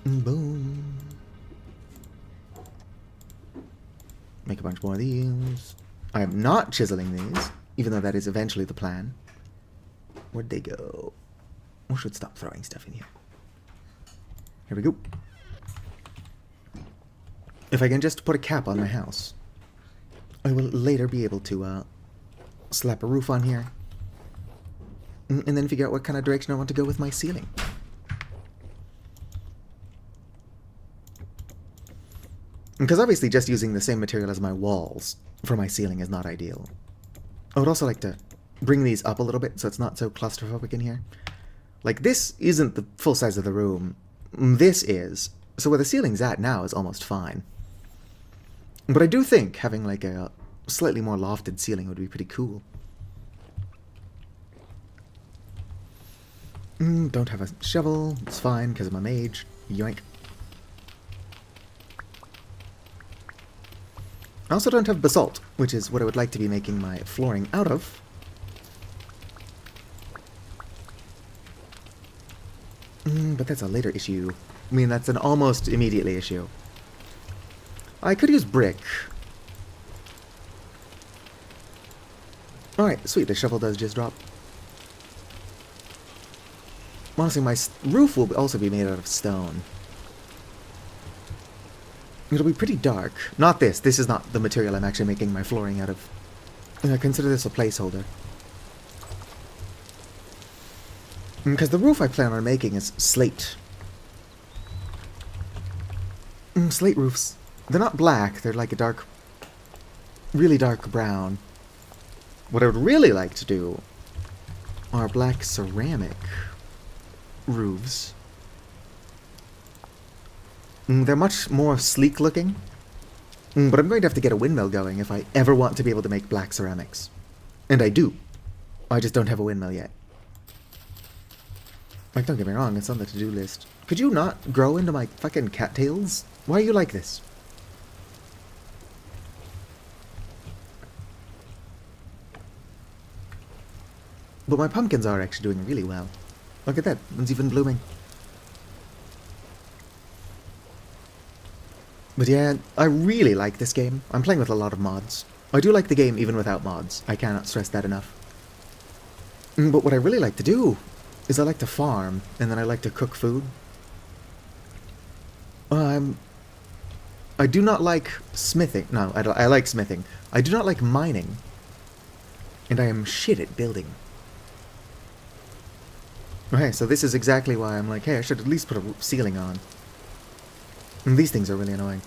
Boom. Make a bunch more of these. I am not chiseling these, even though that is eventually the plan. Where'd they go? I should stop throwing stuff in here. Here we go. If I can just put a cap on my house, I will later be able to slap a roof on here. And then figure out what kind of direction I want to go with my ceiling. Because obviously just using the same material as my walls for my ceiling is not ideal. I would also like to bring these up a little bit so it's not so claustrophobic in here. Like, this isn't the full size of the room. This is. So where the ceiling's at now is almost fine. But I do think having like a slightly more lofted ceiling would be pretty cool. Don't have a shovel. It's fine because I'm a mage. Yoink. I also don't have basalt, which is what I would like to be making my flooring out of. But that's a later issue. I mean, that's an almost immediately issue. I could use brick. Alright, sweet, the shovel does just drop. Honestly, my roof will also be made out of stone. It'll be pretty dark. Not this. This is not the material I'm actually making my flooring out of. I consider this a placeholder. Because the roof I plan on making is slate. Slate roofs. They're not black. They're like a dark, really dark brown. What I would really like to do are black ceramic roofs. They're much more sleek looking. But I'm going to have to get a windmill going if I ever want to be able to make black ceramics. And I do. I just don't have a windmill yet. Like, don't get me wrong, it's on the to-do list. Could you not grow into my fucking cattails? Why are you like this? But my pumpkins are actually doing really well. Look at that, one's even blooming. But yeah, I really like this game. I'm playing with a lot of mods. I do like the game even without mods. I cannot stress that enough. But what I really like to do is I like to farm, and then I like to cook food. I do not like smithing. No, I like smithing. I do not like mining. And I am shit at building. Okay, so this is exactly why I'm like, hey, I should at least put a ceiling on. And these things are really annoying.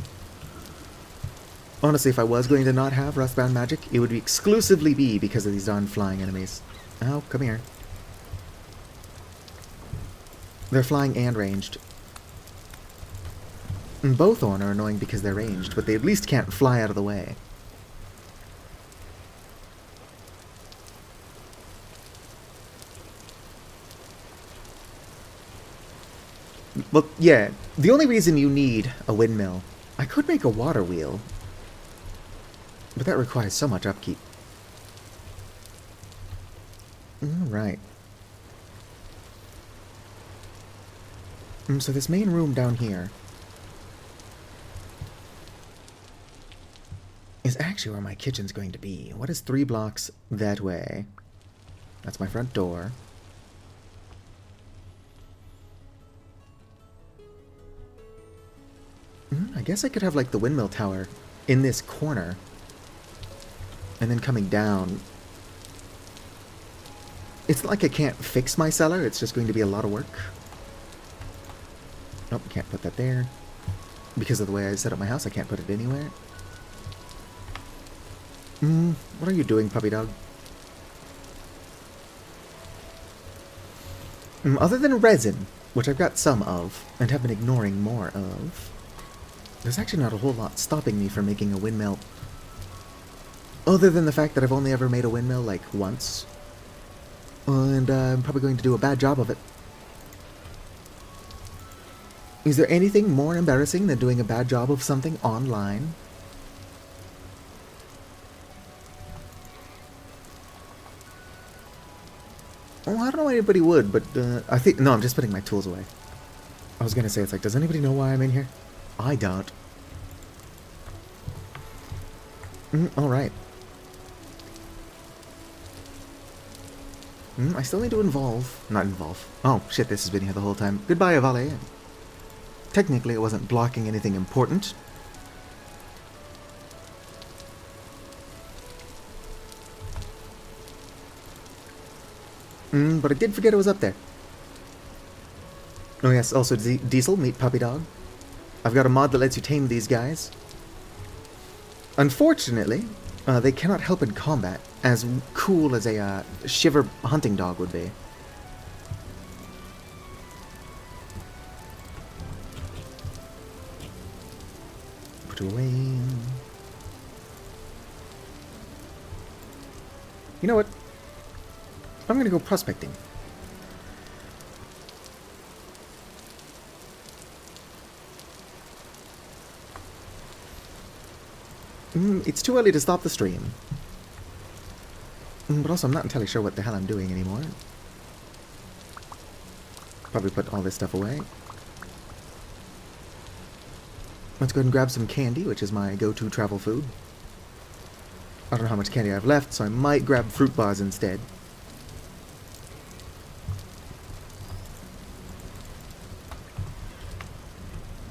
Honestly, if I was going to not have Wrathbound magic, it would exclusively be because of these darn flying enemies. Oh, come here. They're flying and ranged. And both Ornn are annoying because they're ranged, but they at least can't fly out of the way. Well, yeah, the only reason you need a windmill... I could make a water wheel, but that requires so much upkeep. Alright. So this main room down here is actually where my kitchen's going to be. What is 3 blocks that way? That's my front door. I guess I could have like the windmill tower in this corner and then coming down. It's not like I can't fix my cellar, it's just going to be a lot of work. Nope, can't put that there. Because of the way I set up my house, I can't put it anywhere. What are you doing, puppy dog? Other than resin, which I've got some of, and have been ignoring more of, there's actually not a whole lot stopping me from making a windmill. Other than the fact that I've only ever made a windmill, like, once. And I'm probably going to do a bad job of it. Is there anything more embarrassing than doing a bad job of something online? Well, I don't know why anybody would, but I think... No, I'm just putting my tools away. I was gonna say, it's like, does anybody know why I'm in here? I don't. Alright. I still need to not involve. Oh, shit, this has been here the whole time. Goodbye, Avale. Technically, it wasn't blocking anything important. But I did forget it was up there. Oh yes, also Diesel, meet Puppy Dog. I've got a mod that lets you tame these guys. Unfortunately, they cannot help in combat, as cool as a Shiver hunting dog would be. Put away. You know what? I'm gonna go prospecting. It's too early to stop the stream. But also, I'm not entirely sure what the hell I'm doing anymore. Probably put all this stuff away. Let's go ahead and grab some candy, which is my go-to travel food. I don't know how much candy I have left, so I might grab fruit bars instead.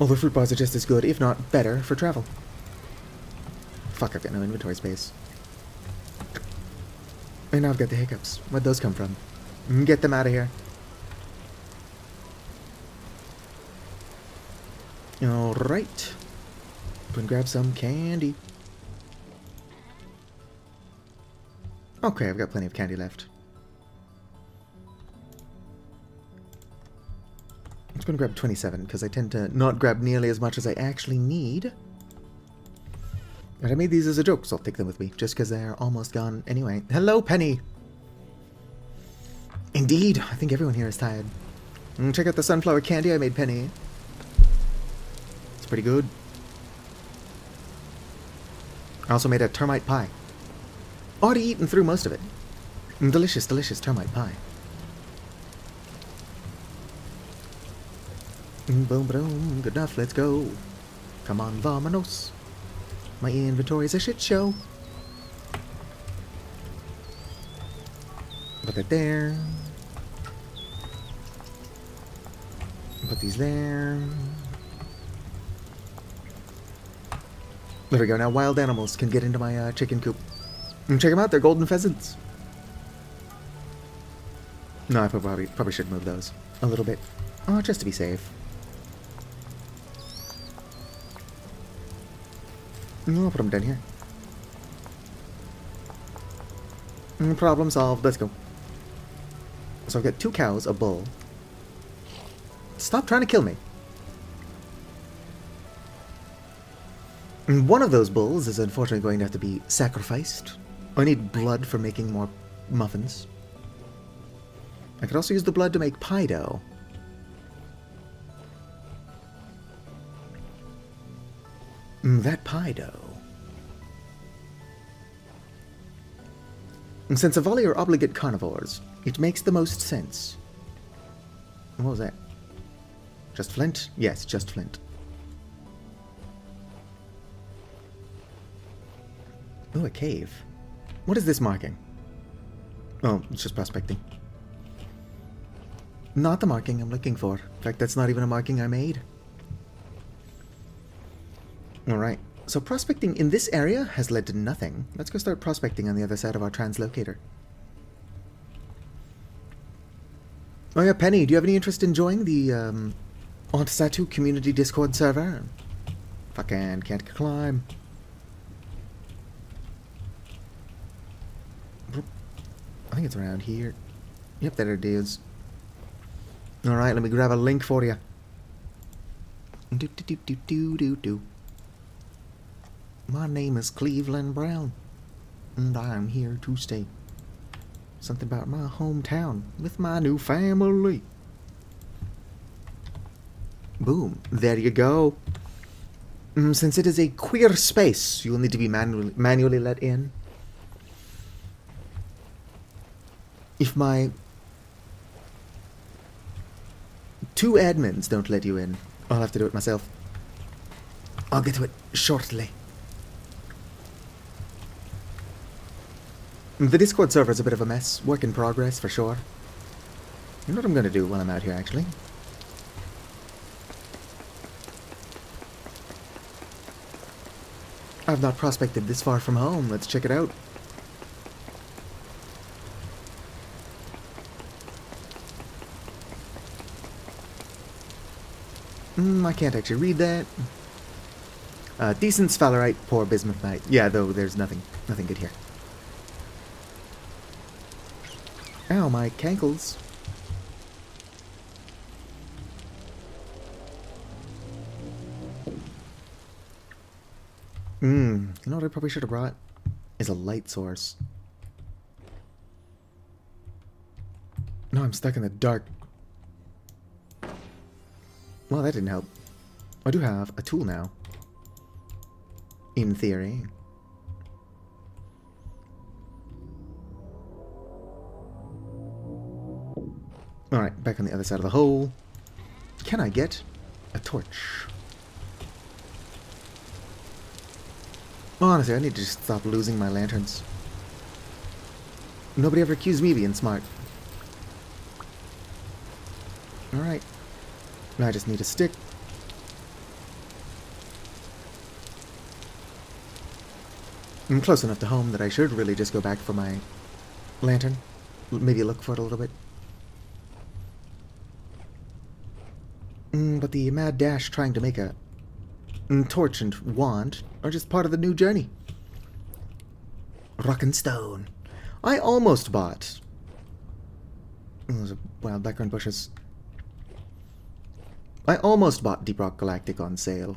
Although fruit bars are just as good, if not better, for travel. Fuck, I've got no inventory space. And now I've got the hiccups. Where'd those come from? Get them out of here. Alright. Go and grab some candy. Okay, I've got plenty of candy left. I'm just going to grab 27, because I tend to not grab nearly as much as I actually need. But I made these as a joke, so I'll take them with me, just because they're almost gone anyway. Hello, Penny! Indeed, I think everyone here is tired. Check out the sunflower candy I made Penny. It's pretty good. I also made a termite pie. Already eaten through most of it. Delicious, delicious termite pie. Boom, boom, good enough, let's go. Come on, vamonos. My inventory's a shit show. Put that there. Put these there. There we go, now wild animals can get into my chicken coop. And check them out, they're golden pheasants. No, I probably should move those a little bit. Oh, just to be safe. I'll put them down here. Problem solved. Let's go. So I've got 2 cows, a bull. Stop trying to kill me. And one of those bulls is unfortunately going to have to be sacrificed. I need blood for making more muffins. I could also use the blood to make pie dough. That pie dough. And since Avali are obligate carnivores, it makes the most sense. What was that? Just flint? Yes, just flint. Oh, a cave. What is this marking? Oh, it's just prospecting. Not the marking I'm looking for. In fact, that's not even a marking I made. Alright, so prospecting in this area has led to nothing. Let's go start prospecting on the other side of our translocator. Oh yeah, Penny, do you have any interest in joining the Ontsatu community Discord server? Fucking can't climb. I think it's around here. Yep, there it is. Alright, let me grab a link for you. Do. My name is Cleveland Brown, and I'm here to stay. Something about my hometown with my new family. Boom, there you go. Since it is a queer space, you will need to be manually let in. If my 2 admins don't let you in. I'll have to do it myself. I'll get to it shortly. The Discord server is a bit of a mess. Work in progress, for sure. You know what I'm going to do while I'm out here, actually? I've not prospected this far from home. Let's check it out. I can't actually read that. Decent sphalerite, poor bismuthite. Yeah, though there's nothing good here. Ow, my cankles. You know what I probably should have brought? Is a light source. No, I'm stuck in the dark. Well, that didn't help. I do have a tool now. In theory. Alright, back on the other side of the hole. Can I get a torch? Honestly, I need to just stop losing my lanterns. Nobody ever accused me of being smart. Alright. I just need a stick. I'm close enough to home that I should really just go back for my lantern. Maybe look for it a little bit. But the mad dash trying to make a torch and wand are just part of the new journey. Rock and stone. I almost bought... Oh, those are wild background bushes. I almost bought Deep Rock Galactic on sale.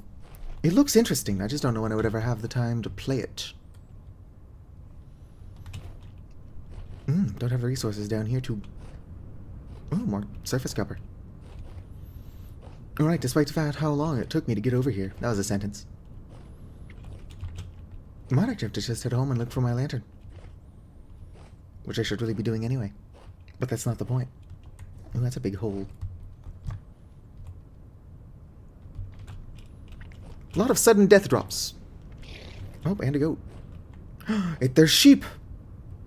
It looks interesting, I just don't know when I would ever have the time to play it. Don't have resources down here to... Oh, more surface copper. Alright, despite the fact how long it took me to get over here. That was a sentence. I might actually have to just head home and look for my lantern. Which I should really be doing anyway. But that's not the point. Oh, that's a big hole. A lot of sudden death drops. Oh, and a goat. There's sheep!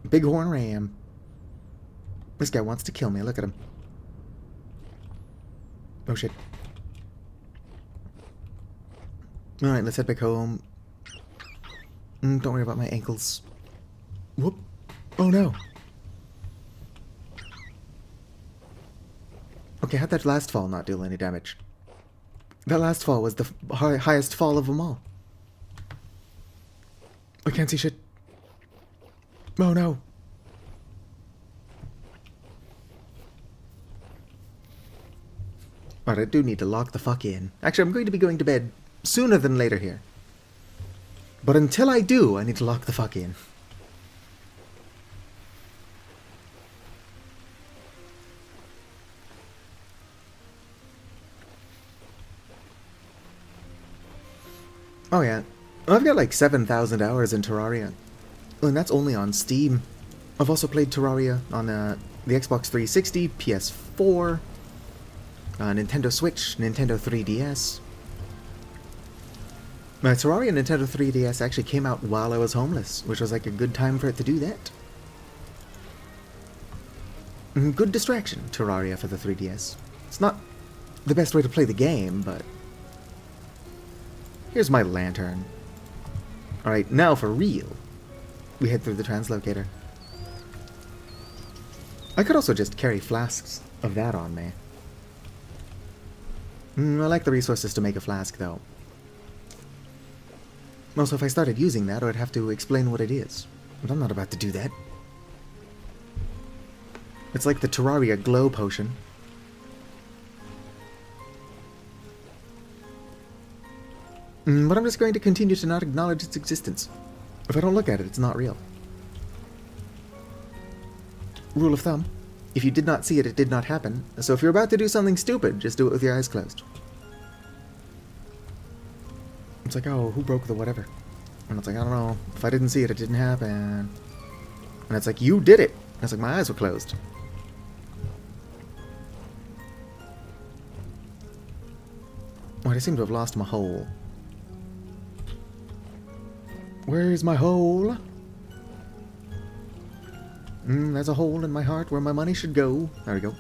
Bighorn ram. This guy wants to kill me. Look at him. Oh, shit. Alright, let's head back home. Don't worry about my ankles. Whoop. Oh, no. Okay, how'd that last fall not deal any damage? That last fall was the highest fall of them all. I can't see shit. Oh, no. Alright, I do need to lock the fuck in. Actually, I'm going to be going to bed sooner than later here. But until I do, I need to lock the fuck in. Oh yeah, I've got like 7,000 hours in Terraria. And that's only on Steam. I've also played Terraria on the Xbox 360, PS4, Nintendo Switch, Nintendo 3DS. Terraria and Nintendo 3DS actually came out while I was homeless, which was like a good time for it to do that. Good distraction, Terraria for the 3DS. It's not the best way to play the game, but... Here's my lantern. Alright, now for real. We head through the translocator. I could also just carry flasks of that on me. I like the resources to make a flask, though. Also, if I started using that, I'd have to explain what it is. But I'm not about to do that. It's like the Terraria glow potion. But I'm just going to continue to not acknowledge its existence. If I don't look at it, it's not real. Rule of thumb. If you did not see it, it did not happen. So if you're about to do something stupid, just do it with your eyes closed. It's like, oh, who broke the whatever? And it's like, I don't know. If I didn't see it, it didn't happen. And it's like, you did it! And it's like, my eyes were closed. I seem to have lost my hole. Where's my hole? There's a hole in my heart where my money should go. There we go.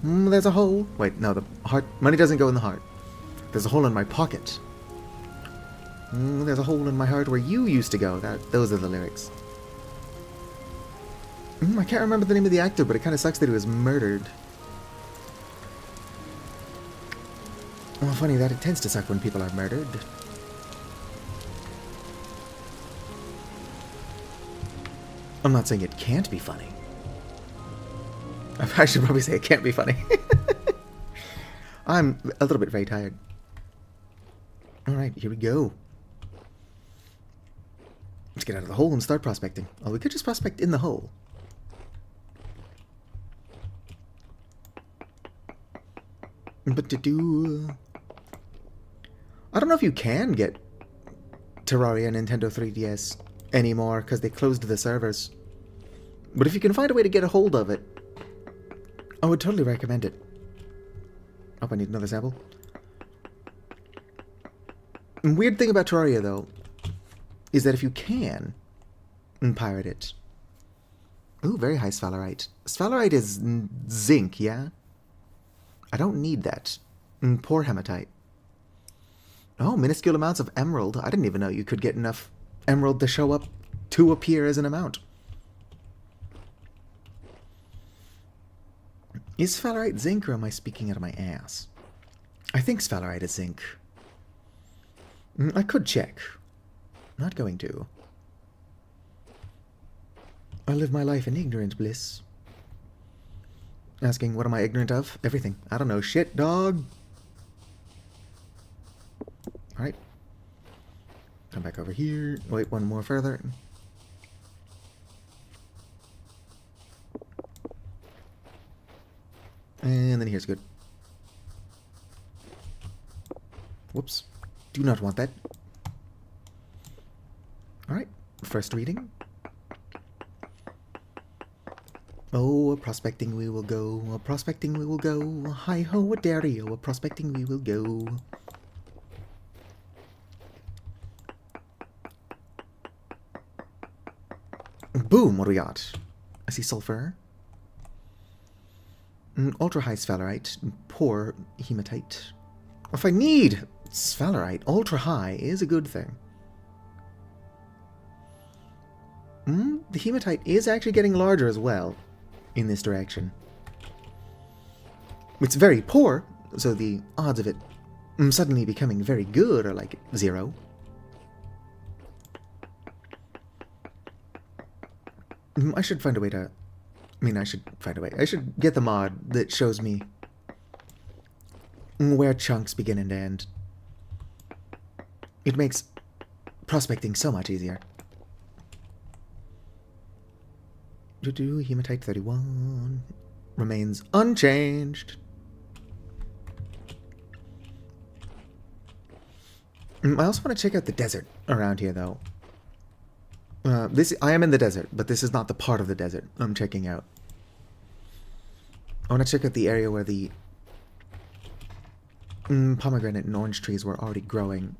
There's a hole. Wait, no, the heart... Money doesn't go in the heart. There's a hole in my pocket. There's a hole in my heart where you used to go. Those are the lyrics. I can't remember the name of the actor, but it kind of sucks that he was murdered. Well, funny that it tends to suck when people are murdered. I'm not saying it can't be funny. I should probably say it can't be funny. I'm a little bit very tired. Alright, here we go. Let's get out of the hole and start prospecting. Oh, we could just prospect in the hole. But to do... I don't know if you can get Terraria Nintendo 3DS anymore because they closed the servers. But if you can find a way to get a hold of it, I would totally recommend it. Oh, I need another sample. Weird thing about Terraria, though, is that if you can pirate it... Ooh, very high sphalerite. Sphalerite is zinc, yeah? I don't need that. Poor hematite. Oh, minuscule amounts of emerald. I didn't even know you could get enough emerald to show up to appear as an amount. Is sphalerite zinc, or am I speaking out of my ass? I think sphalerite is zinc. I could check. Not going to. I live my life in ignorant bliss. Asking, what am I ignorant of? Everything. I don't know shit, dog. Alright. Come back over here. Wait, one more further. And then here's good. Whoops. Do not want that. Alright. First reading. Oh, a prospecting we will go, a prospecting we will go, hi-ho, a dairy-o, a prospecting we will go. Boom, what do we got? I see sulfur. Ultra-high sphalerite, poor hematite. If I need sphalerite, ultra-high is a good thing. The hematite is actually getting larger as well. In this direction. It's very poor, so the odds of it suddenly becoming very good are like 0. I should find a way to... I should get the mod that shows me where chunks begin and end. It makes prospecting so much easier. Hematite 31 remains unchanged. I also want to check out the desert around here, though. I am in the desert, but this is not the part of the desert I'm checking out. I want to check out the area where the pomegranate and orange trees were already growing.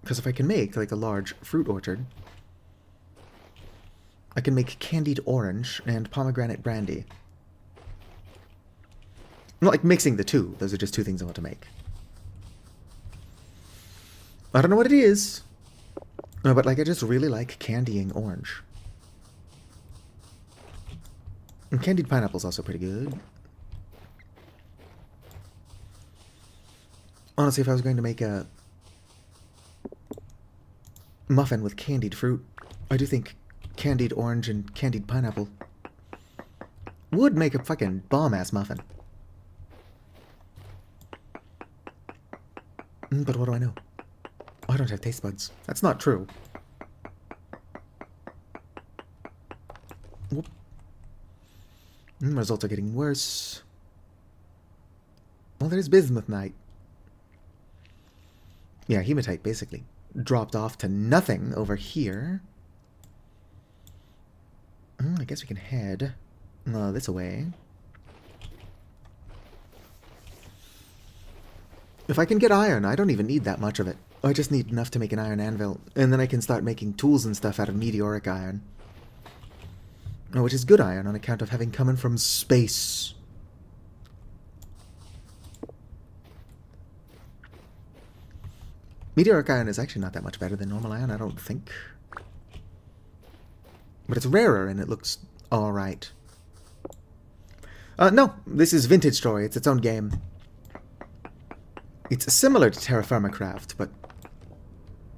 Because if I can make like a large fruit orchard, I can make candied orange and pomegranate brandy. Not like mixing the two. Those are just two things I want to make. I don't know what it is. But like I just really like candying orange. And candied pineapple's also pretty good. Honestly, if I was going to make a muffin with candied fruit, I do think candied orange and candied pineapple would make a fucking bomb-ass muffin. But what do I know? I don't have taste buds. That's not true. Whoop. Results are getting worse. Well, there's bismuthnite. Yeah, hematite basically dropped off to nothing over here. I guess we can head this way. If I can get iron, I don't even need that much of it. I just need enough to make an iron anvil, and then I can start making tools and stuff out of meteoric iron. Which is good iron on account of having coming from space. Meteoric iron is actually not that much better than normal iron, I don't think. But it's rarer and it looks alright. No, this is Vintage Story. It's its own game. It's similar to Terra Firma Craft, but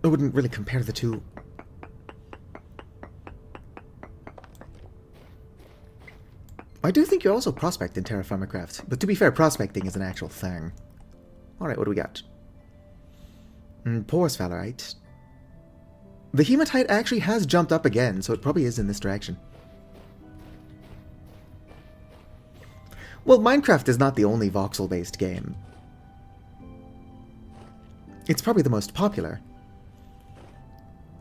I wouldn't really compare the two. I do think you also prospect in Terra Firma Craft, but to be fair, prospecting is an actual thing. Alright, what do we got? Porous Valerite. The Hematite actually has jumped up again, so it probably is in this direction. Well, Minecraft is not the only voxel-based game. It's probably the most popular.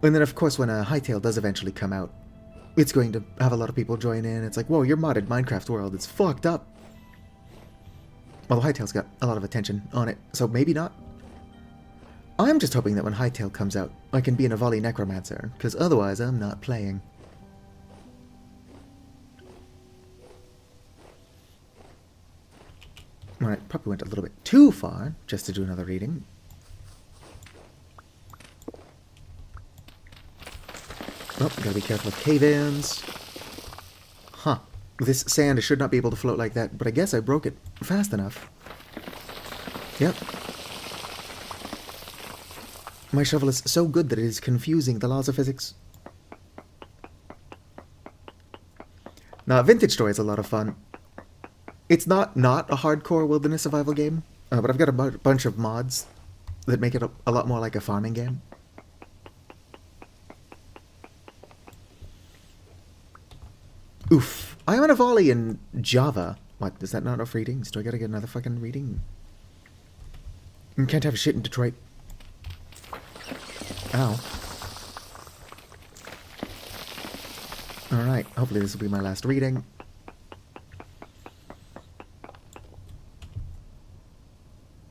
And then, of course, when a Hytale does eventually come out, it's going to have a lot of people join in. It's like, whoa, your modded Minecraft world, it's fucked up. Although Hytale's got a lot of attention on it, so maybe not. I'm just hoping that when Hytale comes out, I can be an Avali Necromancer, because otherwise I'm not playing. Alright, probably went a little bit too far, just to do another reading. Oh, gotta be careful of cave-ins. Huh. This sand should not be able to float like that, but I guess I broke it fast enough. Yep. My shovel is so good that it is confusing the laws of physics. Now, Vintage Story is a lot of fun. It's not a hardcore wilderness survival game, but I've got a bunch of mods that make it a lot more like a farming game. Oof. I am an Avali in Java. What, is that not enough readings? Do I gotta get another fucking reading? You can't have shit in Detroit. Ow. Alright, hopefully this will be my last reading.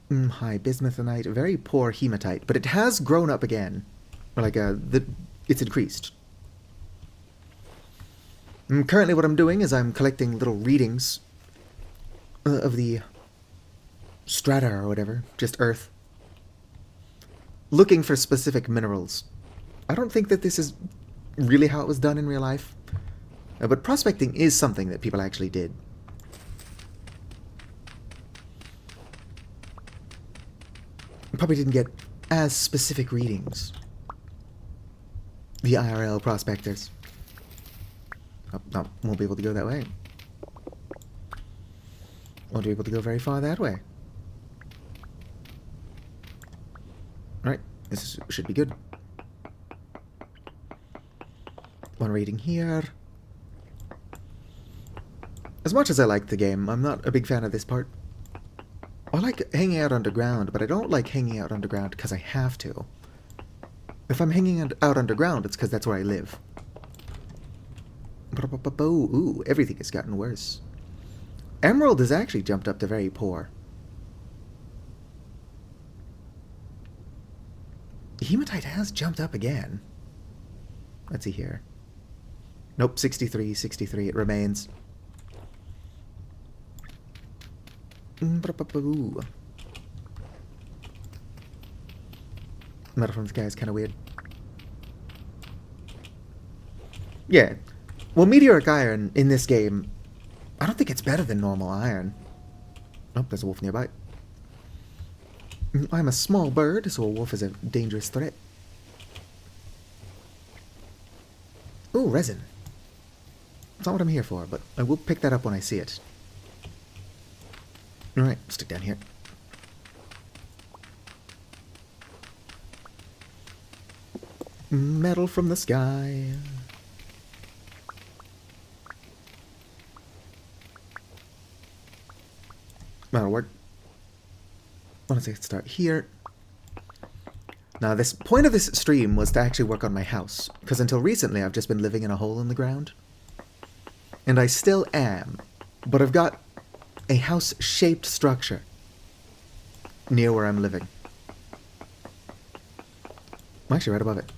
High bismuthinite, very poor hematite, but it has grown up again. Or like, it's increased. Currently what I'm doing is I'm collecting little readings of the strata or whatever, just earth. Looking for specific minerals. I don't think that this is really how it was done in real life, but prospecting is something that people actually did. Probably didn't get as specific readings. The IRL prospectors. Oh, no, won't be able to go that way. Won't be able to go very far that way. Alright, this should be good. One reading here. As much as I like the game, I'm not a big fan of this part. I like hanging out underground, but I don't like hanging out underground because I have to. If I'm hanging out underground, it's because that's where I live. Ooh, everything has gotten worse. Emerald has actually jumped up to very poor. Hematite has jumped up again. Let's see here. Nope, 63, 63, it remains. Metal from the sky is kind of weird. Yeah. Well, meteoric iron in this game, I don't think it's better than normal iron. Oh, there's a wolf nearby. I'm a small bird, so a wolf is a dangerous threat. Ooh, resin. It's not what I'm here for, but I will pick that up when I see it. Alright, stick down here. Metal from the sky. That'll work. Honestly, let's start here. Now, this point of this stream was to actually work on my house, because until recently I've just been living in a hole in the ground. And I still am, but I've got a house-shaped structure. near where I'm living. I'm actually right above it.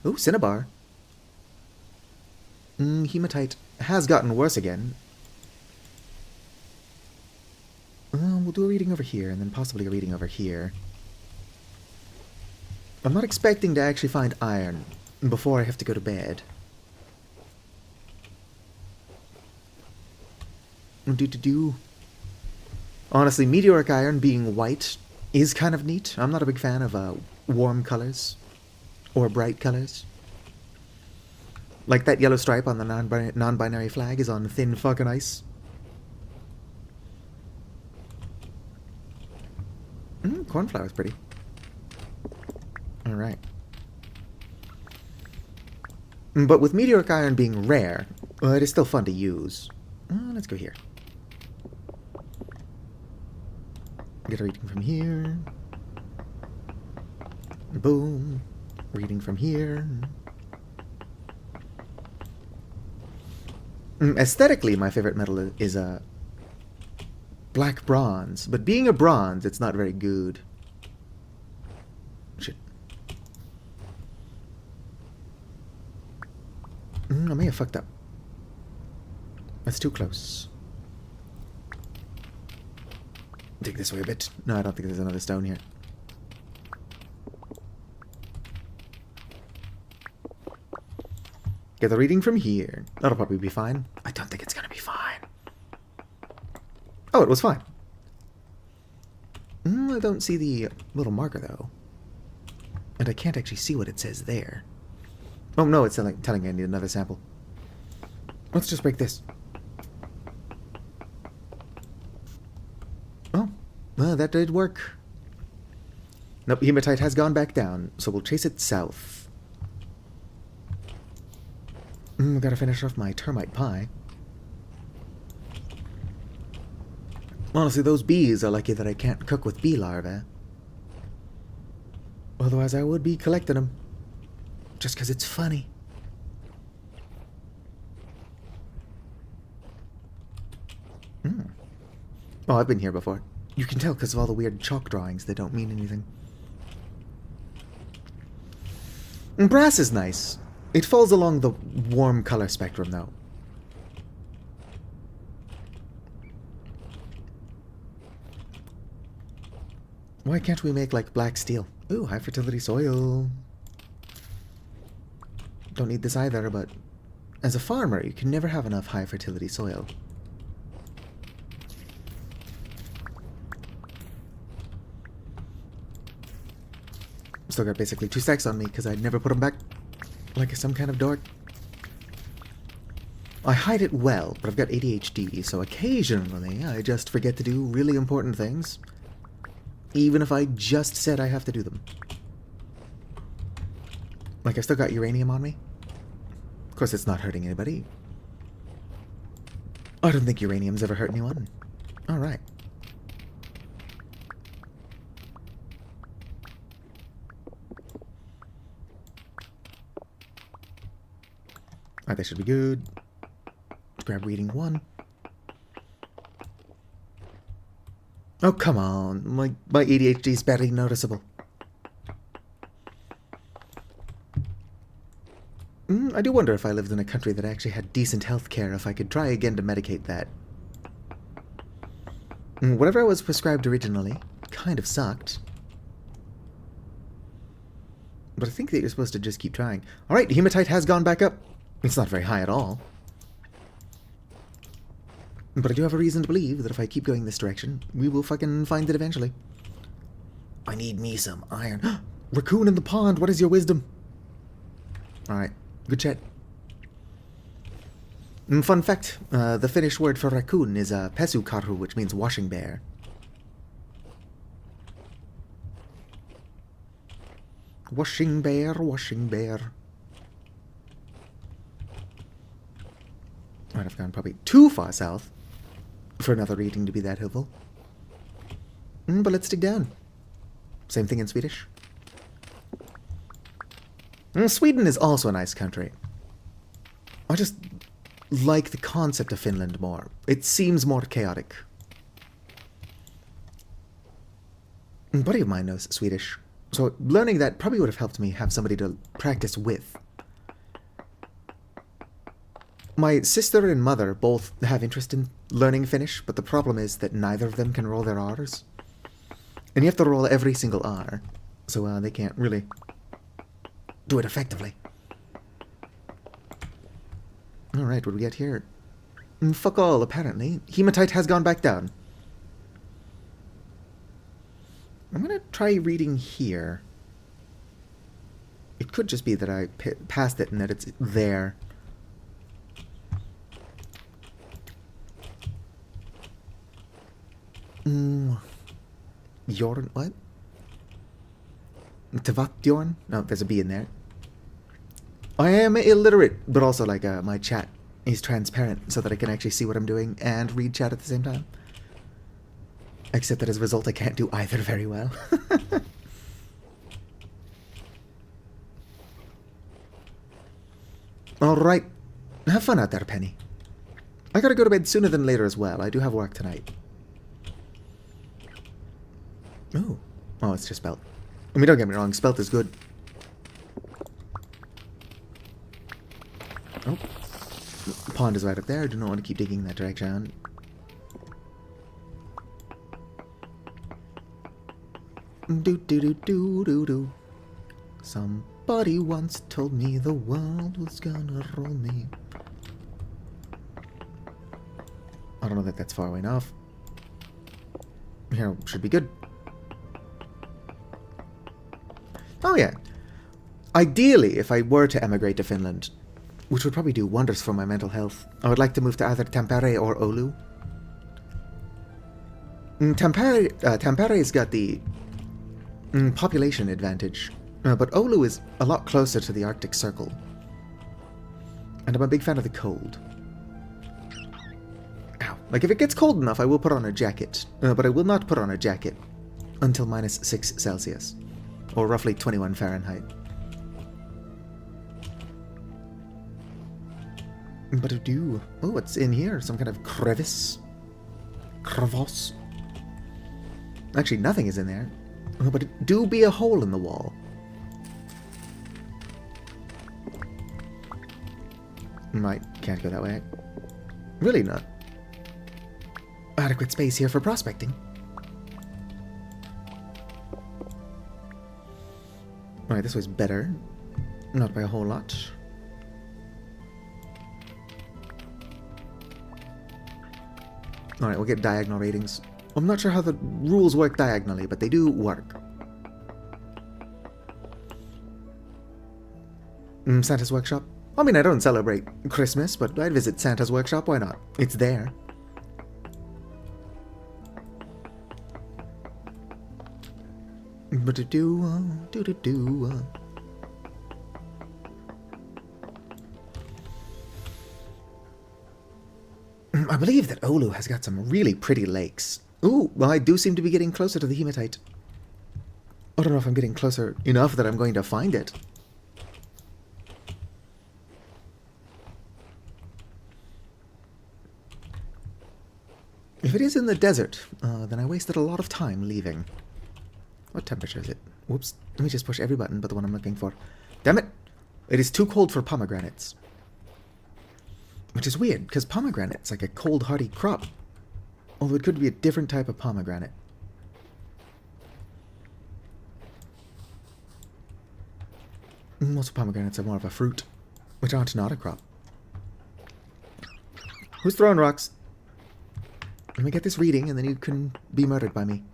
Oh, Cinnabar. Hematite has gotten worse again. We'll do a reading over here, and then possibly a reading over here. I'm not expecting to actually find iron before I have to go to bed. Honestly, meteoric iron being white is kind of neat. I'm not a big fan of warm colors or bright colors. Like that yellow stripe on the non-binary flag is on thin fucking ice. Cornflower's pretty. Alright. But with meteoric iron being rare, it is still fun to use. Let's go here. Get a reading from here. Boom. Reading from here. Aesthetically, my favorite metal is a black bronze. But being a bronze, it's not very good. Shit. I may have fucked up. That's too close. Dig this way a bit. No, I don't think there's another stone here. Get the reading from here. That'll probably be fine. I don't think it's gonna be fine. Oh, it was fine. I don't see the little marker, though. And I can't actually see what it says there. Oh, no, it's telling me I need another sample. Let's just break this. Oh, well, that did work. Nope, hematite has gone back down, so we'll chase it south. Gotta finish off my termite pie. Honestly, those bees are lucky that I can't cook with bee larvae. Otherwise, I would be collecting them. Just because it's funny. Oh, I've been here before. You can tell because of all the weird chalk drawings that don't mean anything. Brass is nice. It falls along the warm color spectrum, though. Why can't we make, like, black steel? Ooh, high fertility soil. Don't need this either, but as a farmer, you can never have enough high fertility soil. Still got basically 2 stacks on me because I'd never put them back like some kind of dork. I hide it well, but I've got ADHD, so occasionally I just forget to do really important things, even if I just said I have to do them. Like, I still got uranium on me. Of course, it's not hurting anybody. I don't think uranium's ever hurt anyone. Alright. Alright, that should be good. Let's grab reading 1. Oh, come on. My ADHD is barely noticeable. I do wonder if I lived in a country that actually had decent health care, if I could try again to medicate that. Whatever I was prescribed originally kind of sucked. But I think that you're supposed to just keep trying. Alright, hematite has gone back up. It's not very high at all. But I do have a reason to believe that if I keep going this direction, we will fucking find it eventually. I need me some iron. Raccoon in the pond, what is your wisdom? Alright, good chat. Fun fact, the Finnish word for raccoon is pesukarhu, which means washing bear. Washing bear, washing bear. Alright, I've gone probably too far south for another reading to be that helpful. But let's dig down. Same thing in Swedish. Sweden is also a nice country. I just like the concept of Finland more. It seems more chaotic. A buddy of mine knows Swedish, so learning that probably would have helped me have somebody to practice with. My sister and mother both have interest in learning Finnish, but the problem is that neither of them can roll their R's. And you have to roll every single R, so they can't really do it effectively. Alright, what do we get here? Fuck all, apparently. Hematite has gone back down. I'm gonna try reading here. It could just be that I passed it and that it's there. Jorn, what? Tavatjorn? No, there's a B in there. I am illiterate, but also like my chat is transparent so that I can actually see what I'm doing and read chat at the same time. Except that as a result I can't do either very well. Alright. Have fun out there, Penny. I gotta go to bed sooner than later as well. I do have work tonight. Oh. Oh, it's just spelt. I mean, don't get me wrong, spelt is good. Oh. The pond is right up there. I do not want to keep digging in that direction. Do do do do do do. Somebody once told me the world was gonna roll me. I don't know that that's far away enough. Here should be good. Oh yeah. Ideally, if I were to emigrate to Finland, which would probably do wonders for my mental health, I would like to move to either Tampere or Oulu. Tampere's got the population advantage, but Oulu is a lot closer to the Arctic Circle. And I'm a big fan of the cold. Ow. Like, if it gets cold enough, I will put on a jacket, but I will not put on a jacket until -6 Celsius, or roughly 21 Fahrenheit. But I do. Oh, what's in here? Some kind of crevice? Crevasse? Actually, nothing is in there. Oh, but it do be a hole in the wall. Right, can't go that way. Really not. Adequate space here for prospecting. Right, this way's better. Not by a whole lot. Alright, we'll get diagonal ratings. I'm not sure how the rules work diagonally, but they do work. Santa's Workshop? I mean, I don't celebrate Christmas, but I'd visit Santa's Workshop, why not? It's there. I believe that Oulu has got some really pretty lakes. Ooh, well, I do seem to be getting closer to the hematite. I don't know if I'm getting closer enough that I'm going to find it. If it is in the desert, then I wasted a lot of time leaving. What temperature is it? Whoops. Let me just push every button but the one I'm looking for. Damn it! It is too cold for pomegranates. Which is weird, because pomegranate's like a cold, hardy crop. Although it could be a different type of pomegranate. Most pomegranates are more of a fruit, which aren't not a crop. Who's throwing rocks? Let me get this reading, and then you can be murdered by me.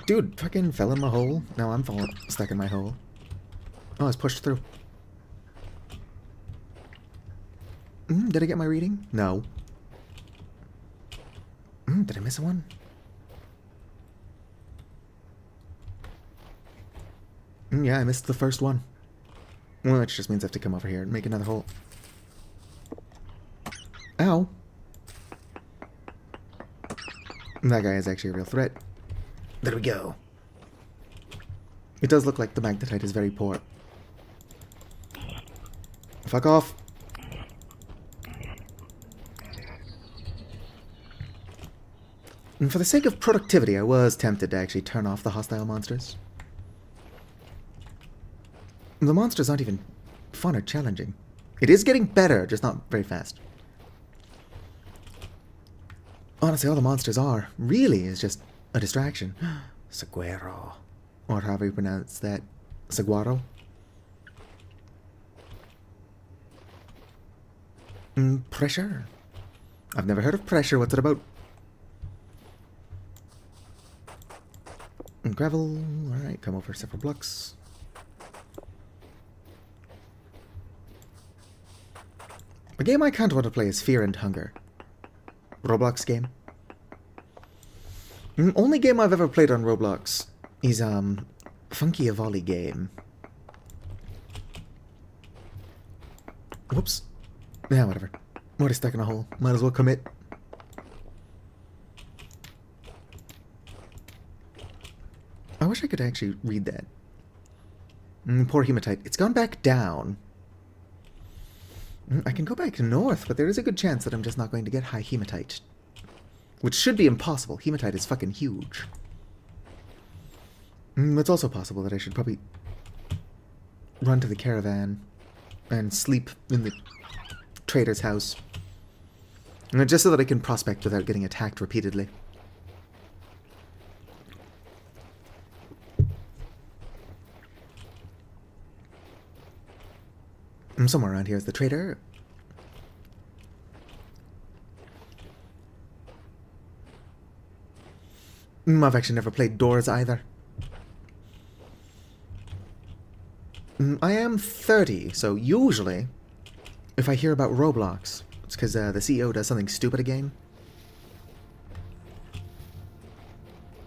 Dude, fucking fell in my hole. Now I'm stuck in my hole. Oh, I was pushed through. Did I get my reading? No. Did I miss one? Yeah, I missed the first one. Well, which just means I have to come over here and make another hole. Ow. That guy is actually a real threat. There we go. It does look like the magnetite is very poor. Fuck off. And for the sake of productivity, I was tempted to actually turn off the hostile monsters. The monsters aren't even fun or challenging. It is getting better, just not very fast. Honestly, all the monsters are, really, is just a distraction. Saguaro. Or however you pronounce that. Saguaro. Pressure. I've never heard of pressure. What's it about? Gravel. Alright, come over several blocks. A game I can't want to play is Fear and Hunger. Roblox game. Only game I've ever played on Roblox is Funky a Volley game. Whoops. Yeah, whatever. Already stuck in a hole. Might as well commit. I wish I could actually read that. Poor hematite. It's gone back down. I can go back north, but there is a good chance that I'm just not going to get high hematite. Which should be impossible. Hematite is fucking huge. It's also possible that I should probably run to the caravan and sleep in the trader's house. Just so that I can prospect without getting attacked repeatedly. Somewhere around here is the trader. I've actually never played Doors either. I am 30, so usually, if I hear about Roblox, it's because the CEO does something stupid again.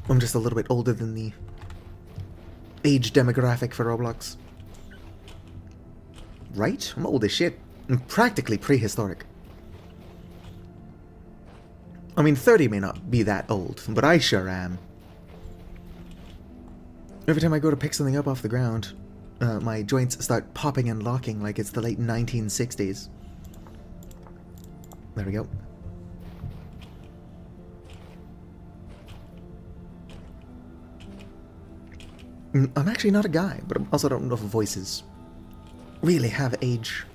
I'm just a little bit older than the age demographic for Roblox. Right? I'm old as shit. I'm practically prehistoric. I mean, 30 may not be that old, but I sure am. Every time I go to pick something up off the ground, my joints start popping and locking like it's the late 1960s. There we go. I'm actually not a guy, but I also don't know if voices really have age.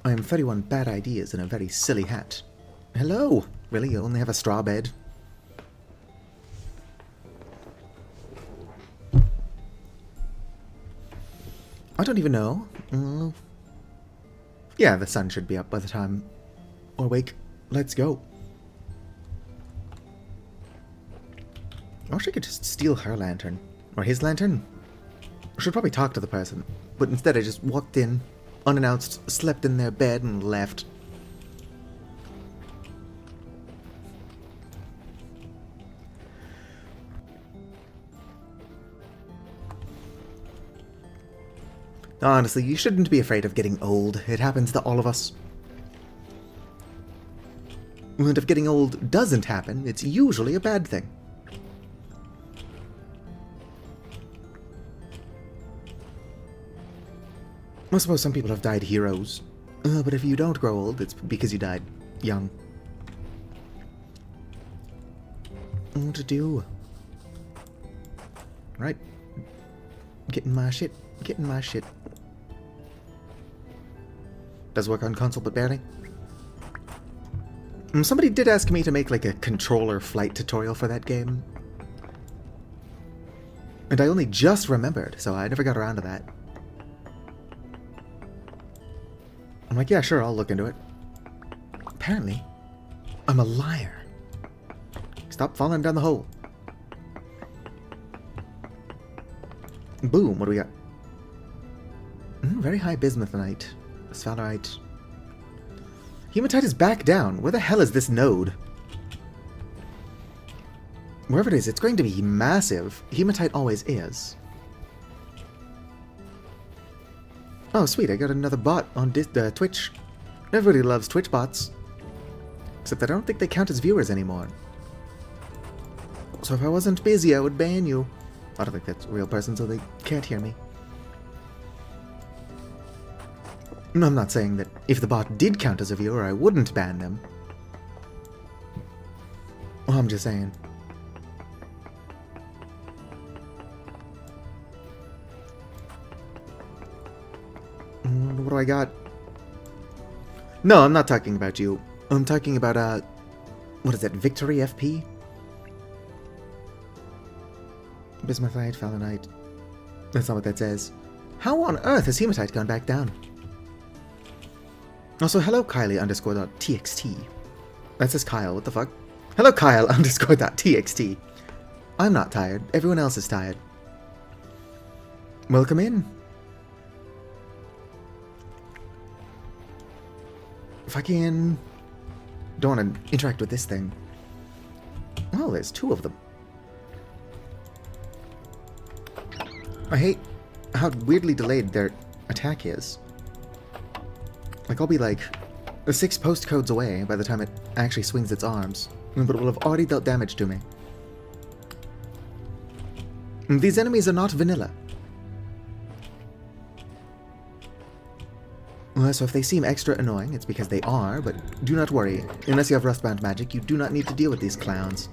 I am 31 bad ideas in a very silly hat. Hello! Really? You only have a straw bed? I don't even know. Yeah, the sun should be up by the time we're awake. Let's go. I wish I could just steal her lantern. Or his lantern. I should probably talk to the person. But instead I just walked in, unannounced, slept in their bed, and left. Honestly, you shouldn't be afraid of getting old. It happens to all of us. And if getting old doesn't happen, it's usually a bad thing. I suppose some people have died heroes. But if you don't grow old, it's because you died young. What to do? Right. Getting my shit. Getting my shit. Does work on console, but barely. Somebody did ask me to make like a controller flight tutorial for that game. And I only just remembered, so I never got around to that. I'm like, yeah, sure, I'll look into it. Apparently, I'm a liar. Stop falling down the hole. Boom, what do we got? Very high bismuthinite. Sphalerite. Hematite is back down. Where the hell is this node? Wherever it is, it's going to be massive. Hematite always is. Oh, sweet, I got another bot on Twitch. Everybody loves Twitch bots. Except I don't think they count as viewers anymore. So if I wasn't busy, I would ban you. I don't think that's a real person, so they can't hear me. I'm not saying that if the bot did count as a viewer, I wouldn't ban them. Well, I'm just saying. What do I got? No, I'm not talking about you. I'm talking about, what is that, Victory FP? Bismuthite, Phalanite. That's not what that says. How on earth has Hematite gone back down? Also, hello Kylie _.txt. That says Kyle, what the fuck? Hello Kyle _.txt. I'm not tired. Everyone else is tired. Welcome in. Fucking... Don't want to interact with this thing. Oh, there's two of them. I hate how weirdly delayed their attack is. Like, I'll be like 6 postcodes away by the time it actually swings its arms, but it will have already dealt damage to me. These enemies are not vanilla. So if they seem extra annoying, it's because they are, but do not worry. Unless you have Rustbound magic, you do not need to deal with these clowns.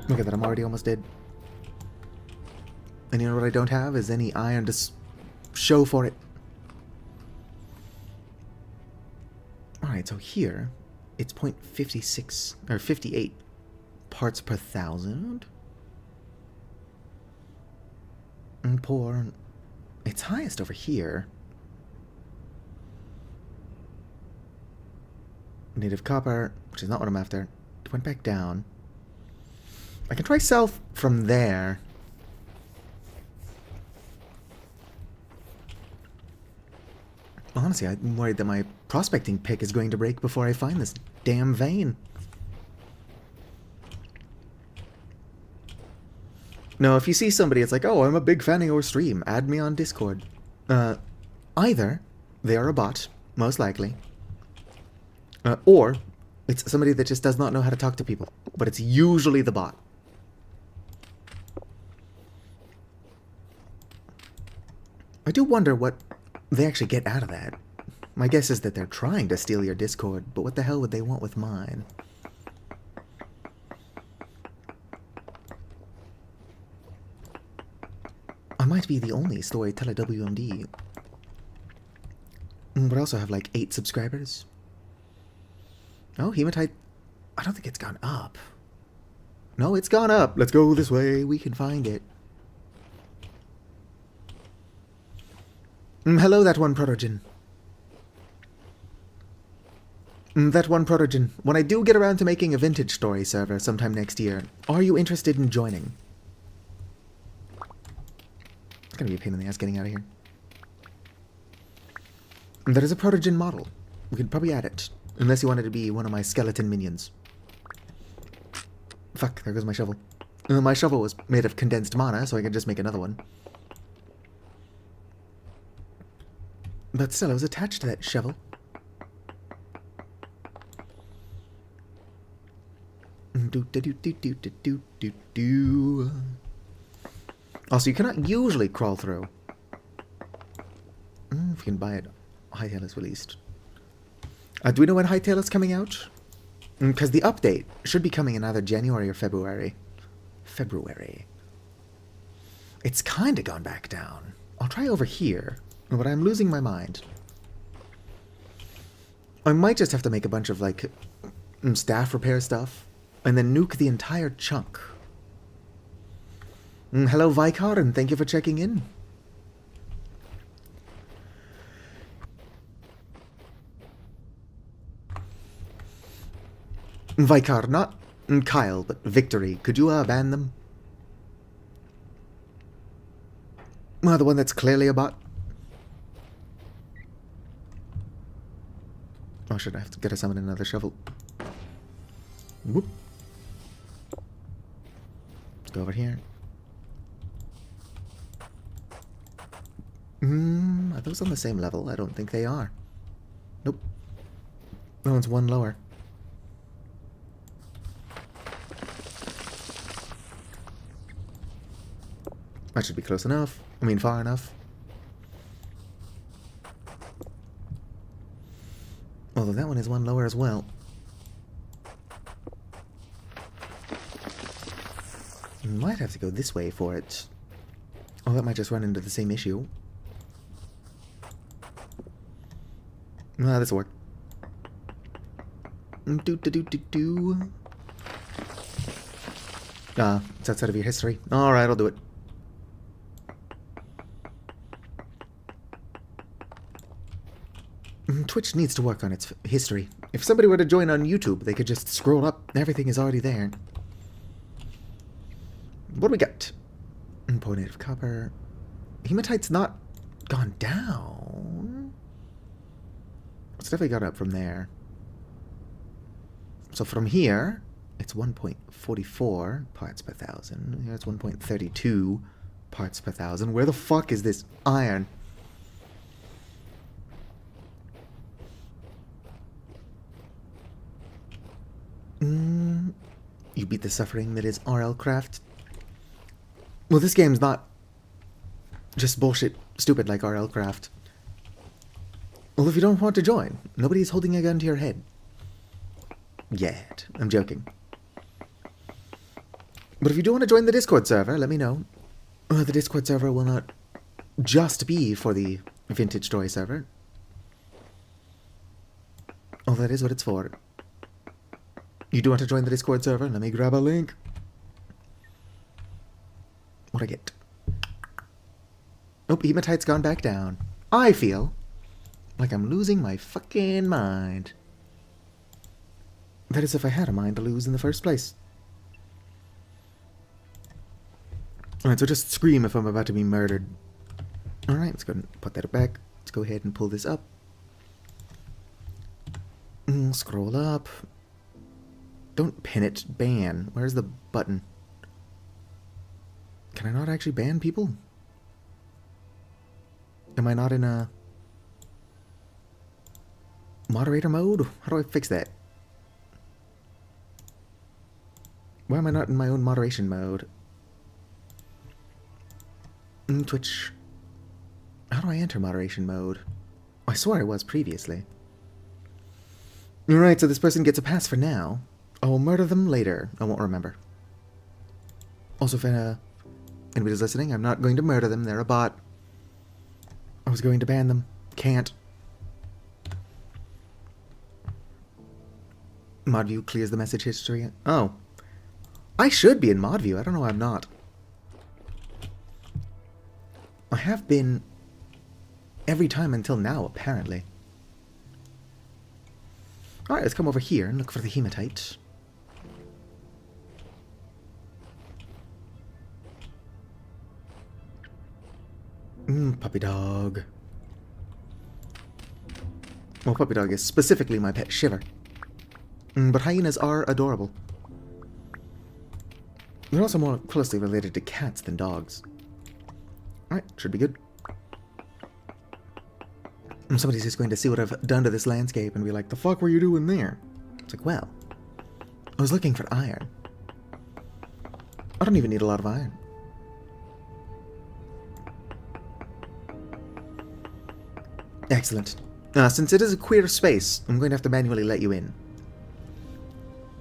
Look at that, I'm already almost dead. And you know what I don't have is any iron to show for it. Alright, so here, it's 0.56, or 58 parts per thousand. And poor... It's highest over here. Native copper, which is not what I'm after. It went back down. I can try south from there. Honestly, I'm worried that my prospecting pick is going to break before I find this damn vein. No, if you see somebody, it's like, oh, I'm a big fan of your stream. Add me on Discord. Either they are a bot, most likely, or it's somebody that just does not know how to talk to people. But it's usually the bot. I do wonder what they actually get out of that. My guess is that they're trying to steal your Discord, but what the hell would they want with mine? I might be the only storyteller WMD. But I also have like 8 subscribers. Oh, Hematite. I don't think it's gone up. No, it's gone up. Let's go this way. We can find it. Hello, that one Protogen. That one Protogen. When I do get around to making a vintage story server sometime next year, are you interested in joining? It's gonna be a pain in the ass getting out of here. There is a Protogen model. We could probably add it. Unless you wanted to be one of my skeleton minions. Fuck, there goes my shovel. My shovel was made of condensed mana, so I can just make another one. But still, I was attached to that shovel. Also, you cannot usually crawl through. If you can buy it, Hytale is released. Do we know when Hytale is coming out? Because the update should be coming in either January or February. February. It's kind of gone back down. I'll try over here, but I'm losing my mind. I might just have to make a bunch of, like, staff repair stuff, and then nuke the entire chunk. Hello, Vicar, and thank you for checking in. Vicar, not Kyle, but Victory. Could you ban them? The one that's clearly a bot. Oh shit, I have to get a summon another shovel. Whoop. Let's go over here. Are those on the same level? I don't think they are. Nope. That one's one lower. That should be close enough. I mean, far enough. Although that one one is one lower as well. Might have to go this way for it. Oh, that might just run into the same issue. Ah, this'll work. Do. Ah, it's outside of your history. Alright, I'll do it. Twitch needs to work on its history. If somebody were to join on YouTube, they could just scroll up. Everything is already there. What do we got? Point of copper. Hematite's not gone down. It's definitely gone up from there. So from here, it's 1.44 parts per thousand. Here it's 1.32 parts per thousand. Where the fuck is this iron? You beat the suffering that is RL Craft. Well, this game's not just bullshit stupid like RL Craft. Well, if you don't want to join, nobody's holding a gun to your head. Yet. I'm joking. But if you do want to join the Discord server, let me know. The Discord server will not just be for the Vintage Toy server. Oh, that is what it's for. You do want to join the Discord server? Let me grab a link. What'd I get? Oh, hematite's gone back down. I feel like I'm losing my fucking mind. That is if I had a mind to lose in the first place. Alright, so just scream if I'm about to be murdered. Alright, let's go and put that back. Let's go ahead and pull this up. Scroll up. Don't pin it. Ban. Where's the button? Can I not actually ban people? Am I not in a moderator mode? How do I fix that? Why am I not in my own moderation mode? Twitch. How do I enter moderation mode? I swore I was previously. Alright, so this person gets a pass for now. I will murder them later. I won't remember. Also, if anybody's listening, I'm not going to murder them. They're a bot. I was going to ban them. Can't. Mod view clears the message history. Oh. I should be in mod view. I don't know why I'm not. I have been every time until now, apparently. Alright, let's come over here and look for the hematite. Puppy dog. Well, puppy dog is specifically my pet Shiver. But hyenas are adorable. They're also more closely related to cats than dogs. Alright, should be good. Somebody's just going to see what I've done to this landscape and be like, the fuck were you doing there? It's like, well, I was looking for iron. I don't even need a lot of iron. Excellent. Since it is a queer space, I'm going to have to manually let you in.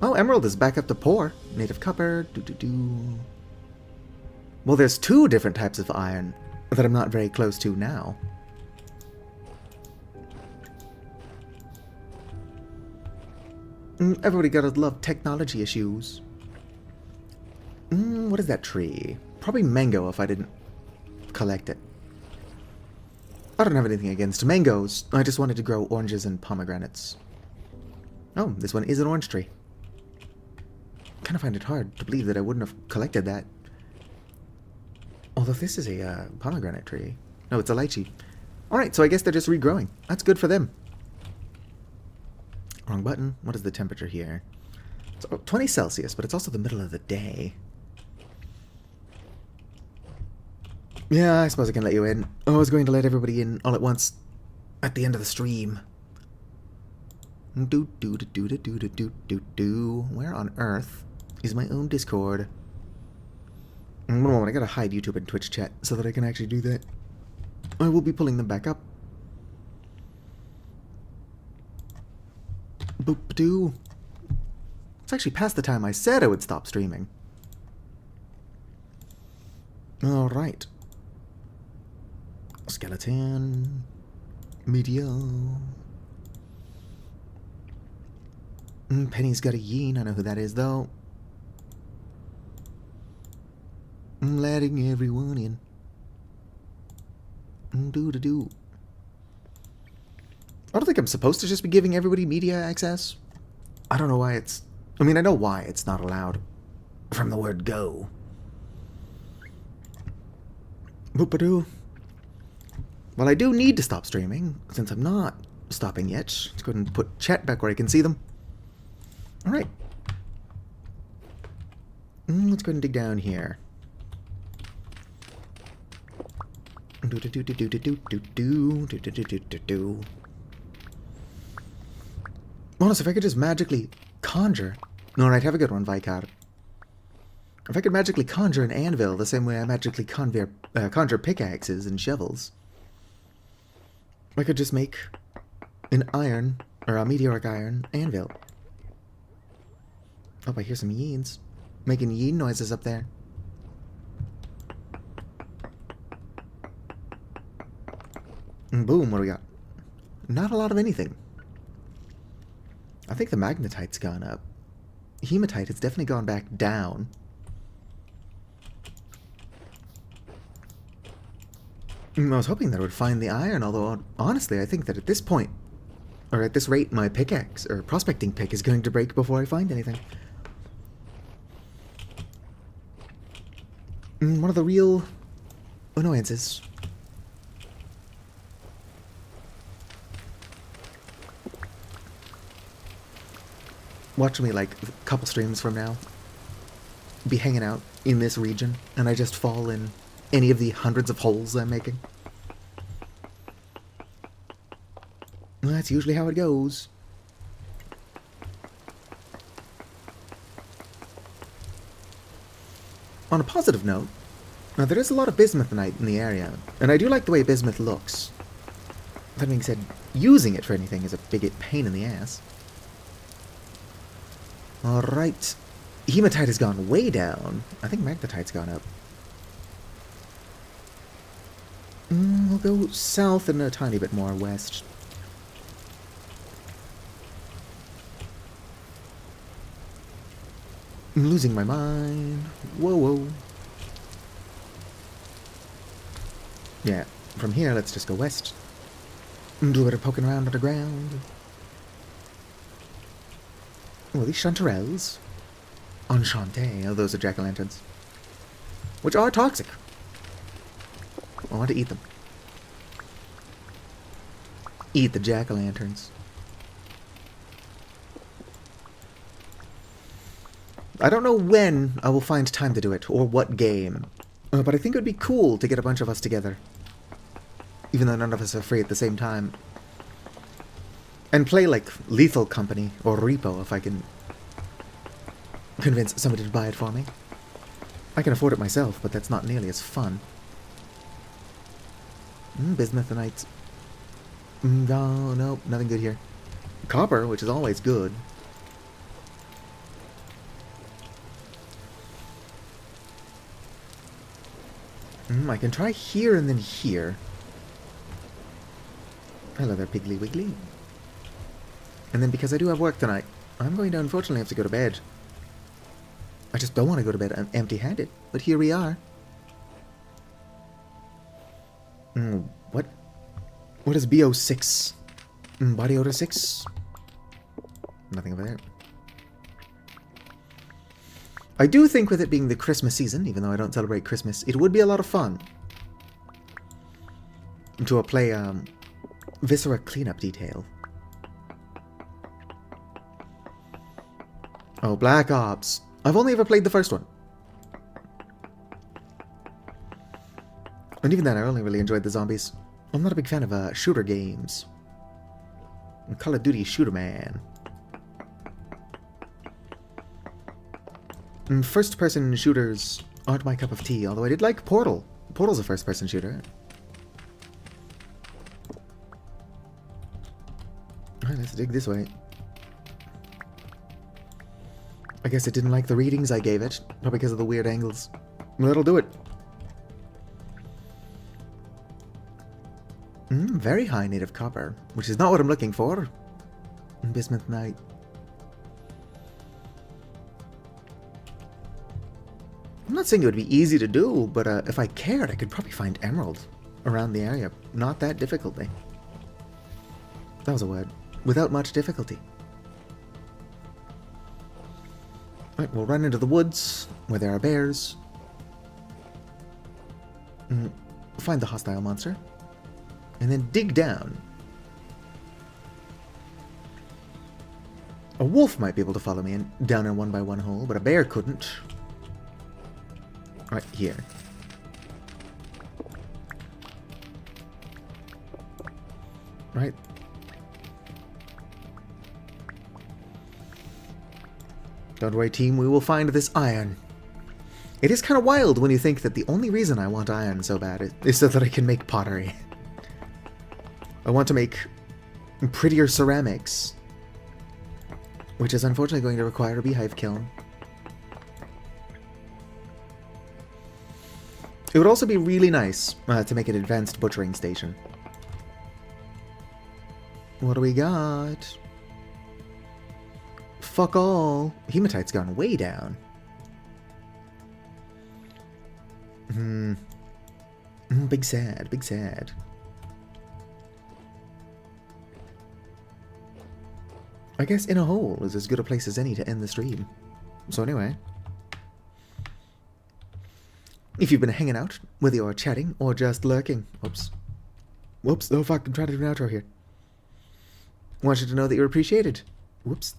Oh, emerald is back up to pour. Native copper. Well, there's two different types of iron that I'm not very close to now. Everybody gotta love technology issues. What is that tree? Probably mango if I didn't collect it. I don't have anything against mangoes. I just wanted to grow oranges and pomegranates. Oh, this one is an orange tree. Kind of find it hard to believe that I wouldn't have collected that. Although this is a pomegranate tree. No, it's a lychee. Alright, so I guess they're just regrowing. That's good for them. Wrong button. What is the temperature here? It's 20 Celsius, but it's also the middle of the day. Yeah, I suppose I can let you in. I was going to let everybody in all at once at the end of the stream. Where on earth is my own Discord? One moment, I gotta hide YouTube and Twitch chat so that I can actually do that. I will be pulling them back up. Boop-doo. It's actually past the time I said I would stop streaming. Alright. Skeleton. Media. Penny's got a yeen. I know who that is, though. I'm letting everyone in. Do-do-do. I don't think I'm supposed to just be giving everybody media access. I don't know why it's... I mean, I know why it's not allowed. From the word go. Boop-a-doo. Well, I do need to stop streaming, since I'm not stopping yet. Let's go ahead and put chat back where I can see them. Alright. Let's go ahead and dig down here. Honest, if I could just magically conjure... Alright, have a good one, Vicar. If I could magically conjure an anvil the same way I magically conjure pickaxes and shovels, I could just make an iron, or a meteoric iron, anvil. Oh, I hear some yeens. Making yeen noises up there. And boom, what do we got? Not a lot of anything. I think the magnetite's gone up. Hematite has definitely gone back down. I was hoping that I would find the iron, although honestly I think that at this point, or at this rate, my pickaxe, or prospecting pick, is going to break before I find anything. One of the real annoyances. Watch me, like, a couple streams from now, be hanging out in this region, and I just fall in any of the hundreds of holes I'm making. Well, that's usually how it goes. On a positive note, now there is a lot of bismuthnite in the area, and I do like the way bismuth looks. That being said, using it for anything is a big pain in the ass. Alright. Hematite has gone way down. I think magnetite's gone up. We'll go south and a tiny bit more west. I'm losing my mind. Whoa, whoa. Yeah, from here, let's just go west. Do a bit of poking around underground. Oh, these chanterelles. Enchanté. Oh, those are jack-o'-lanterns. Which are toxic. I want to eat them. Eat the jack-o'-lanterns. I don't know when I will find time to do it, or what game. But I think it would be cool to get a bunch of us together. Even though none of us are free at the same time. And play, like, Lethal Company, or Repo, if I can convince somebody to buy it for me. I can afford it myself, but that's not nearly as fun. Bismuthanites. No, nope, nothing good here. Copper, which is always good. I can try here and then here. Hello there, Piggly Wiggly. And then because I do have work tonight, I'm going to unfortunately have to go to bed. I just don't want to go to bed empty-handed, but here we are. What? What is BO6? Body odor 6? Nothing over there. I do think with it being the Christmas season, even though I don't celebrate Christmas, it would be a lot of fun to play Viscera cleanup detail. Oh, Black Ops. I've only ever played the first one. And even then, I only really enjoyed the zombies. I'm not a big fan of shooter games. Call of Duty Shooter Man. First-person shooters aren't my cup of tea, although I did like Portal. Portal's a first-person shooter. Alright, let's dig this way. guess it didn't like the readings I gave it, probably because of the weird angles. That'll do it. Very high native copper, which is not what I'm looking for. Bismuth night. I'm not saying it would be easy to do, but if I cared, I could probably find emerald around the area. Not that difficultly. That was a word. Without much difficulty. Right, we'll run into the woods where there are bears. Find the hostile monster. And then dig down. A wolf might be able to follow me down in a 1x1 hole, but a bear couldn't. Right here. Right. Don't worry, team, we will find this iron. It is kind of wild when you think that the only reason I want iron so bad is so that I can make pottery. I want to make prettier ceramics, which is unfortunately going to require a beehive kiln. It would also be really nice to make an advanced butchering station. What do we got? Fuck all. Hematite's gone way down. Big sad, big sad. I guess in a hole is as good a place as any to end the stream. So anyway, if you've been hanging out, whether you're chatting or just lurking, whoops, oh fuck, I'm trying to do an outro here. I want you to know that you're appreciated. Whoops,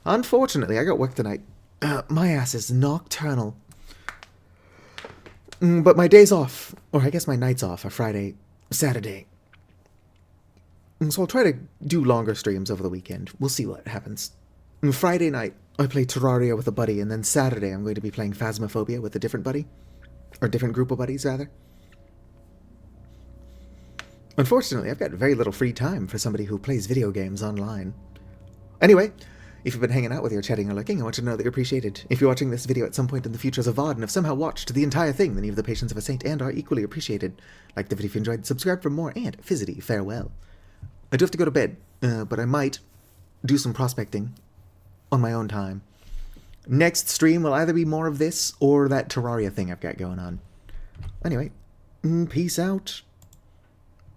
Unfortunately, I got work tonight. My ass is nocturnal. But my days off, or I guess my nights off, are Friday, Saturday. So I'll try to do longer streams over the weekend. We'll see what happens. Friday night, I play Terraria with a buddy, and then Saturday I'm going to be playing Phasmophobia with a different buddy. Or different group of buddies, rather. Unfortunately, I've got very little free time for somebody who plays video games online. Anyway, if you've been hanging out with your chatting or lurking, I want you to know that you're appreciated. If you're watching this video at some point in the future as a VOD and have somehow watched the entire thing, then you have the patience of a saint and are equally appreciated. Like the video if you enjoyed, subscribe for more, and fizzity farewell. I do have to go to bed, but I might do some prospecting on my own time. Next stream will either be more of this or that Terraria thing I've got going on. Anyway, peace out.